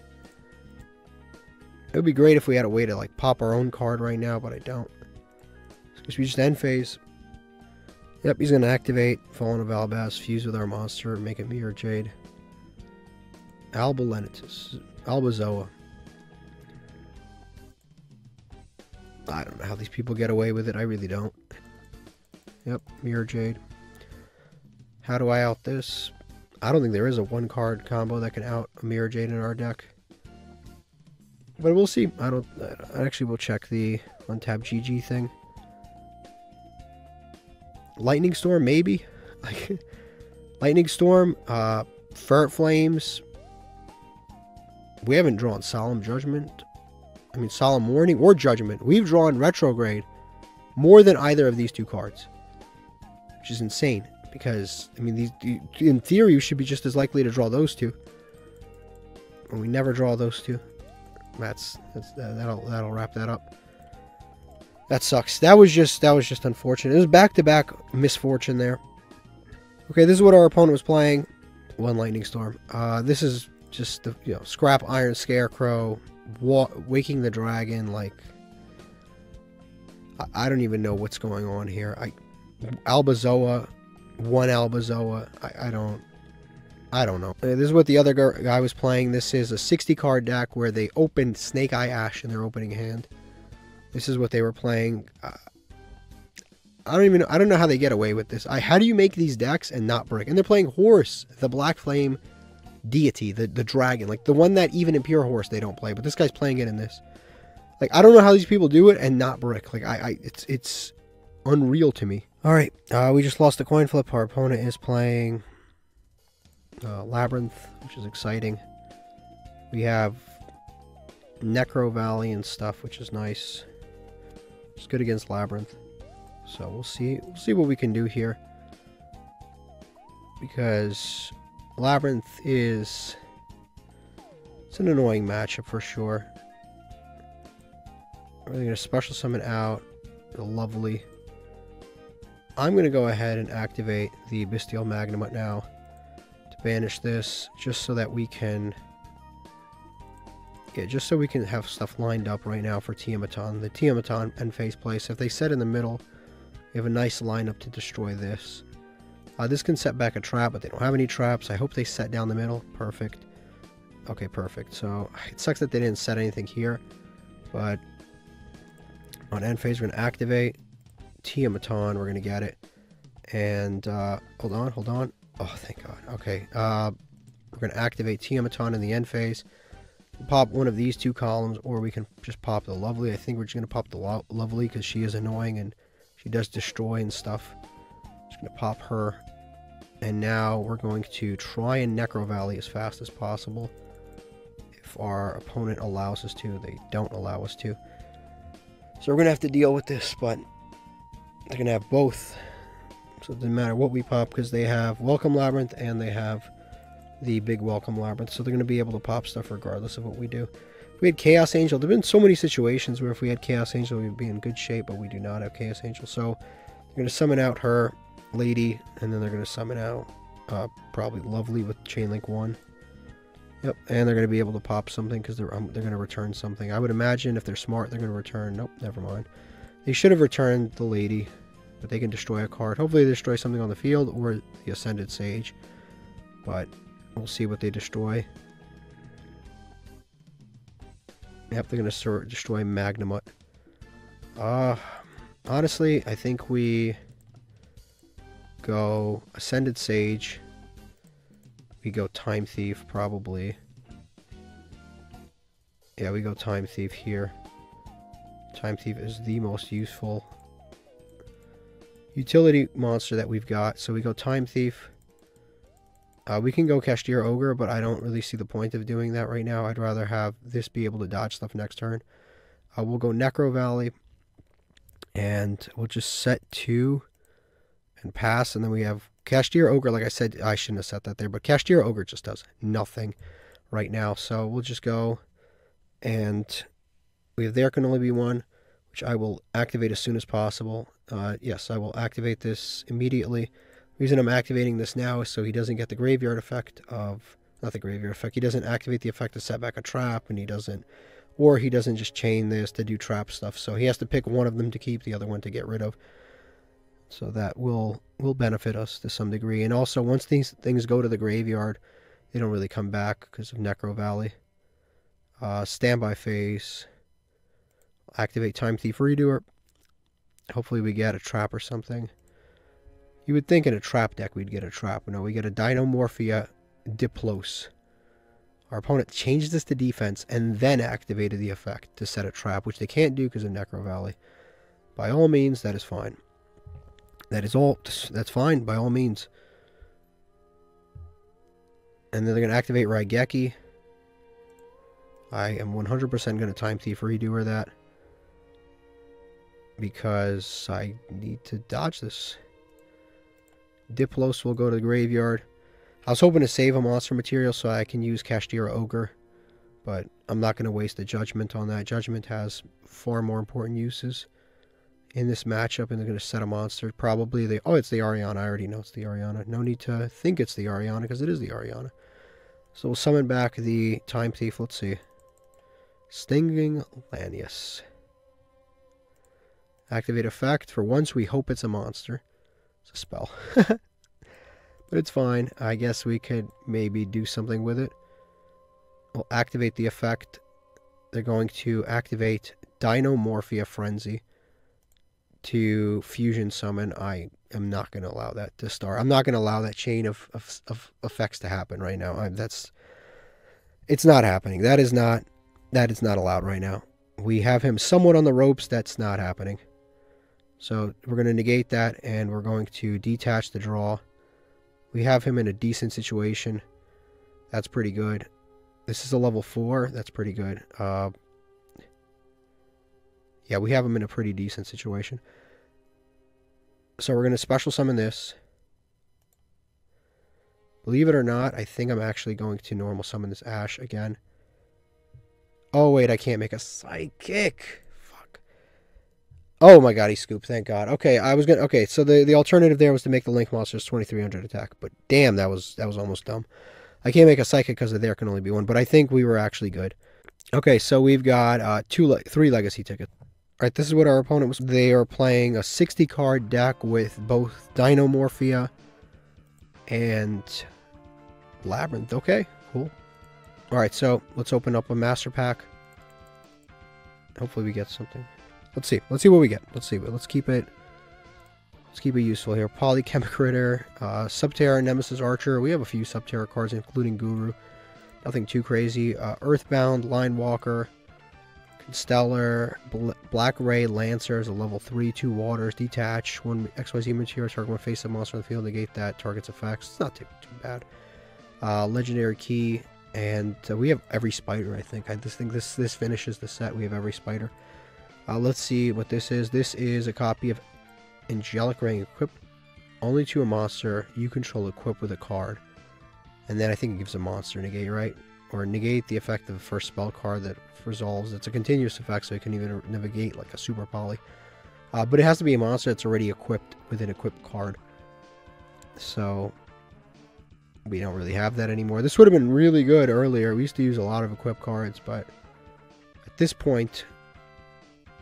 It would be great if we had a way to like pop our own card right now, but I don't. Because we just end phase. Yep, he's going to activate Fallen of Albaz, fuse with our monster, make it Mirror Jade. Albazoa. I don't know how these people get away with it. I really don't. Yep, Mirror Jade. How do I out this? I don't think there is a one card combo that can out a Mirror Jade in our deck. But we'll see. I actually will check the untap GG thing. Lightning Storm, maybe. Like Lightning Storm, Ferret Flames. We haven't drawn Solemn Judgment. I mean, Solemn Warning or Judgment. We've drawn Retrograde more than either of these two cards, which is insane. Because I mean, these in theory you should be just as likely to draw those two. And we never draw those two. That'll wrap that up. That sucks. That was just unfortunate. It was back-to-back misfortune there. Okay, this is what our opponent was playing. One Lightning Storm. This is just the Scrap Iron Scarecrow, Waking the Dragon. Like I don't even know what's going on here. Albazoa, one Albazoa. I don't know. This is what the other guy was playing. This is a 60 card deck where they opened Snake Eye Ash in their opening hand. This is what they were playing. I don't know how they get away with this. How do you make these decks and not brick? And they're playing Horse, the Black Flame deity, the dragon, like the one that even in Pure Horse they don't play, but this guy's playing it in this. Like, I don't know how these people do it and not brick. Like, it's unreal to me. All right, we just lost a coin flip. Our opponent is playing Labyrinth, which is exciting. We have Necro Valley and stuff, which is nice. It's good against Labyrinth. So we'll see what we can do here. Because Labyrinth it's an annoying matchup for sure. We're going to special summon out the Lovely. I'm going to go ahead and activate the Bestial Magnum now to banish this, just so that we can... Yeah, just so we can have stuff lined up right now for Tiamaton. The Tiamaton and face place. If they set in the middle, we have a nice lineup to destroy this. This can set back a trap, but they don't have any traps. I hope they set down the middle. Perfect. Okay, perfect. So, it sucks that they didn't set anything here. But, on end phase, we're going to activate Tiamaton. We're going to get it. And, hold on. Oh, thank God. Okay. We're going to activate Tiamaton in the end phase. Pop one of these two columns, or we can just pop the Lovely. I think we're just going to pop the Lovely because she is annoying and she does destroy and stuff. Just going to pop her. And now we're going to try and Necro Valley as fast as possible. If our opponent allows us to. They don't allow us to. So we're going to have to deal with this, but they're going to have both. So it doesn't matter what we pop because they have Welcome Labyrinth and they have the big Welcome Labyrinth, so they're going to be able to pop stuff regardless of what we do. If we had Chaos Angel, there have been so many situations where if we had Chaos Angel, we'd be in good shape, but we do not have Chaos Angel. So they're going to summon out her Lady, and then they're going to summon out probably Lovely with Chainlink 1. Yep, and they're going to be able to pop something because they're going to return something. I would imagine if they're smart, they're going to return... Nope, never mind. They should have returned the lady, but they can destroy a card. Hopefully they destroy something on the field or the Ascended Sage. But we'll see what they destroy. Yep, they're going to destroy Magnamut. Honestly, I think we go Ascended Sage. We go Time Thief, probably. Yeah, we go Time Thief here. Time Thief is the most useful utility monster that we've got. So we go Time Thief. We can go Cashier Ogre, but I don't really see the point of doing that right now. I'd rather have this be able to dodge stuff next turn. We'll go Necro Valley. And we'll just set 2 and pass. And then we have Cashier Ogre. Like I said, I shouldn't have set that there. But Cashier Ogre just does nothing right now. So we'll just go. And we have There Can Only Be One, which I will activate as soon as possible. Yes, I will activate this immediately. The reason I'm activating this now is so he doesn't get the graveyard effect of... Not the graveyard effect. He doesn't activate the effect to set back a trap. And he doesn't... Or he doesn't just chain this to do trap stuff. So he has to pick one of them to keep, the other one to get rid of. So that will benefit us to some degree. And also, once these things go to the graveyard, they don't really come back because of Necro Valley. Standby phase. Activate Time Thief Redoer. Hopefully we get a trap or something. You would think in a trap deck we'd get a trap. No, we get a Dinomorphia Diplos. Our opponent changed this to defense and then activated the effect to set a trap, which they can't do because of Necro Valley. By all means, that is fine. That's fine, by all means. And then they're going to activate Raigeki. I am 100% going to Time Thief Redoer that. Because I need to dodge this. Diplos will go to the graveyard. I was hoping to save a monster material so I can use Cashier Ogre. But I'm not going to waste a Judgment on that. Judgment has far more important uses in this matchup. And they're going to set a monster. Probably oh, it's the Ariana. I already know it's the Ariana. No need to think it's the Ariana because it is the Ariana. So we'll summon back the Time Thief. Let's see. Stinging Lanius. Activate effect. For once, we hope it's a monster. It's a spell. But it's fine. I guess we could maybe do something with it. We'll activate the effect. They're going to activate Dinomorphia Frenzy to fusion summon. I am not going to allow that to start. I'm not going to allow that chain of effects to happen right now. It's not happening. That is not allowed right now. We have him somewhat on the ropes. That's not happening. So we're going to negate that, and we're going to detach the draw. We have him in a decent situation. That's pretty good. This is a level 4. That's pretty good. Yeah, we have him in a pretty decent situation. So we're going to special summon this. Believe it or not, I think I'm actually going to normal summon this Ash again. Oh, wait, I can't make a Psychic. Fuck. Oh my god, he scooped, thank god. Okay, okay, so the alternative there was to make the Link monsters 2300 attack, but damn, that was almost dumb. I can't make a Psychic because There Can Only Be One, but I think we were actually good. Okay, so we've got 3 Legacy tickets. Alright, this is what our opponent was. They are playing a 60-card deck with both Dinomorphia and Labyrinth. Okay, cool. Alright, so let's open up a Master Pack. Hopefully we get something. Let's see. Let's see what we get. Let's see. Let's keep it useful here. Polychemic Ritter, Subterra, Nemesis Archer. We have a few Subterra cards, including Guru. Nothing too crazy. Earthbound, Line Walker, Constellar, Black Ray, Lancer is a level 3, 2 waters, detach, 1 XYZ material, target one face-up monster on the field, negate that target's effects. It's not too bad. Legendary Key, and we have every spider, I think. I just think this finishes the set. We have every spider. Let's see what this is. This is a copy of Angelic Ring, equipped only to a monster you control equipped with a card. And then I think it gives a monster negate, right? Or negate the effect of the first spell card that resolves. It's a continuous effect, so you can even negate like a super poly. But it has to be a monster that's already equipped with an equipped card. So We don't really have that anymore. This would have been really good earlier. We used to use a lot of equip cards, but at this point,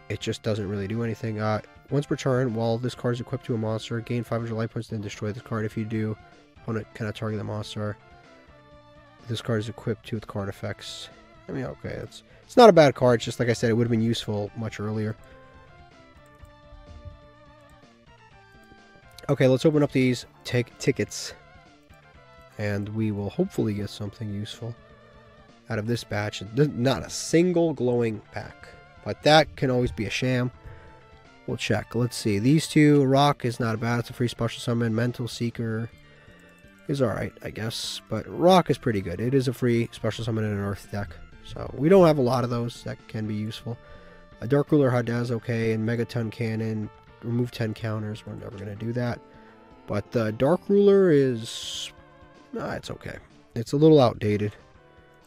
it just doesn't really do anything. Once per turn, while this card is equipped to a monster, gain 500 life points, then destroy this card. If you do, opponent cannot target the monster. This card is equipped to with card effects. I mean, okay, it's not a bad card. It's just like I said, it would have been useful much earlier. Okay, let's open up these tickets, and we will hopefully get something useful out of this batch. Not a single glowing pack, but that can always be a sham. We'll check. Let's see. These two, Rock is not bad. It's a free special summon. Mental Seeker is alright, I guess. But Rock is pretty good. It is a free special summon in an Earth deck. So we don't have a lot of those that can be useful. A Dark Ruler Hadaz, okay, and Megaton Cannon. Remove 10 counters. We're never going to do that. But the Dark Ruler is... it's okay. It's a little outdated.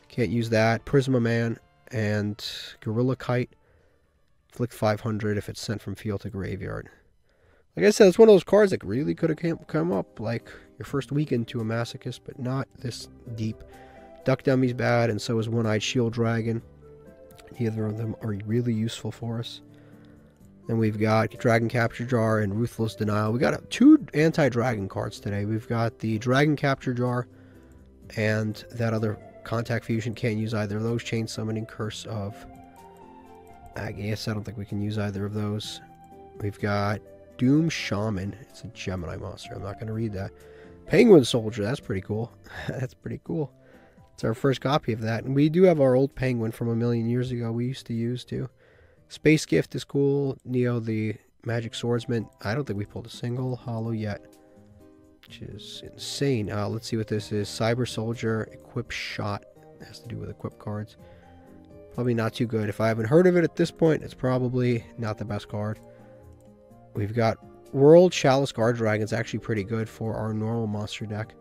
Can't use that. Prisma Man and Gorilla Kite. Inflict 500 if it's sent from field to graveyard. Like I said, it's one of those cards that really could have come up like your first week into a Masochist, but not this deep. Duck Dummy's bad, and so is One-Eyed Shield Dragon. Neither of them are really useful for us. Then we've got Dragon Capture Jar and Ruthless Denial. We got two anti-dragon cards today. We've got the Dragon Capture Jar and that other Contact Fusion. Can't use either of those. Chain Summoning, Curse of... I guess I don't think we can use either of those. We've got Doom Shaman. It's a Gemini monster. I'm not going to read that. Penguin Soldier. That's pretty cool. That's pretty cool. It's our first copy of that. And we do have our old Penguin from a million years ago we used to use too. Space Gift is cool. Neo the Magic Swordsman. I don't think we pulled a single holo yet, which is insane. Let's see what this is. Cyber Soldier. Equip Shot. It has to do with equip cards. Probably not too good. If I haven't heard of it at this point, it's probably not the best card. We've got World Chalice Guard Dragon. It's actually pretty good for our normal monster deck.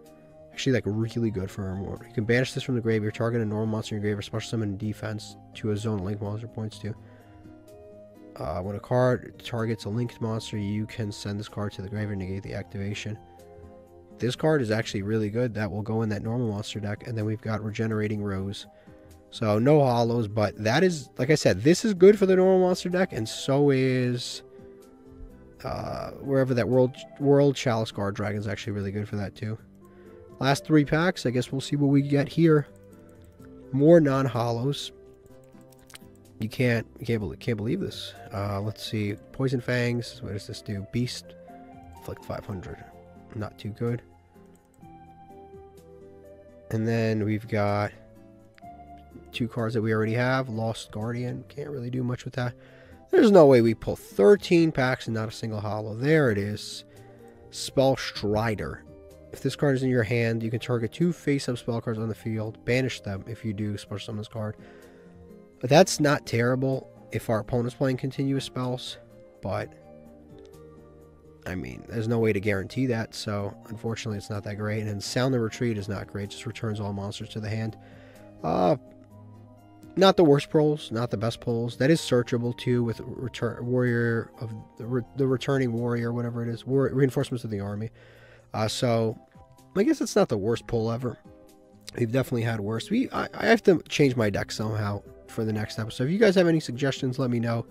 Actually, like, really good for our more. You can banish this from the graveyard, target a normal monster in your graveyard, special summon defense to a zone link monster points to. When a card targets a linked monster, you can send this card to the graveyard and negate the activation. This card is actually really good. That will go in that normal monster deck. And then we've got Regenerating Rose. So no holos, but that is, like I said, this is good for the normal monster deck, and so is wherever that World Chalice Guard Dragon is actually really good for that too. Last three packs, I guess we'll see what we get here. More non-holos. You can't believe this. Let's see. Poison Fangs. What does this do? Beast. Inflict 500. Not too good. And then we've got two cards that we already have. Lost Guardian. Can't really do much with that. There's no way we pull 13 packs and not a single holo. There it is. Spell Strider. If this card is in your hand, you can target two face-up spell cards on the field. Banish them if you do special summon this card. But that's not terrible if our opponent's playing continuous spells. But, I mean, there's no way to guarantee that. So, unfortunately, it's not that great. And Sound the Retreat is not great. Just returns all monsters to the hand. Not the worst pulls, not the best pulls. That is searchable too with Warrior of the Returning Warrior, whatever it is. Reinforcements of the Army. So I guess it's not the worst pull ever. We've definitely had worse. I have to change my deck somehow for the next episode. If you guys have any suggestions, let me know.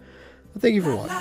Thank you for watching.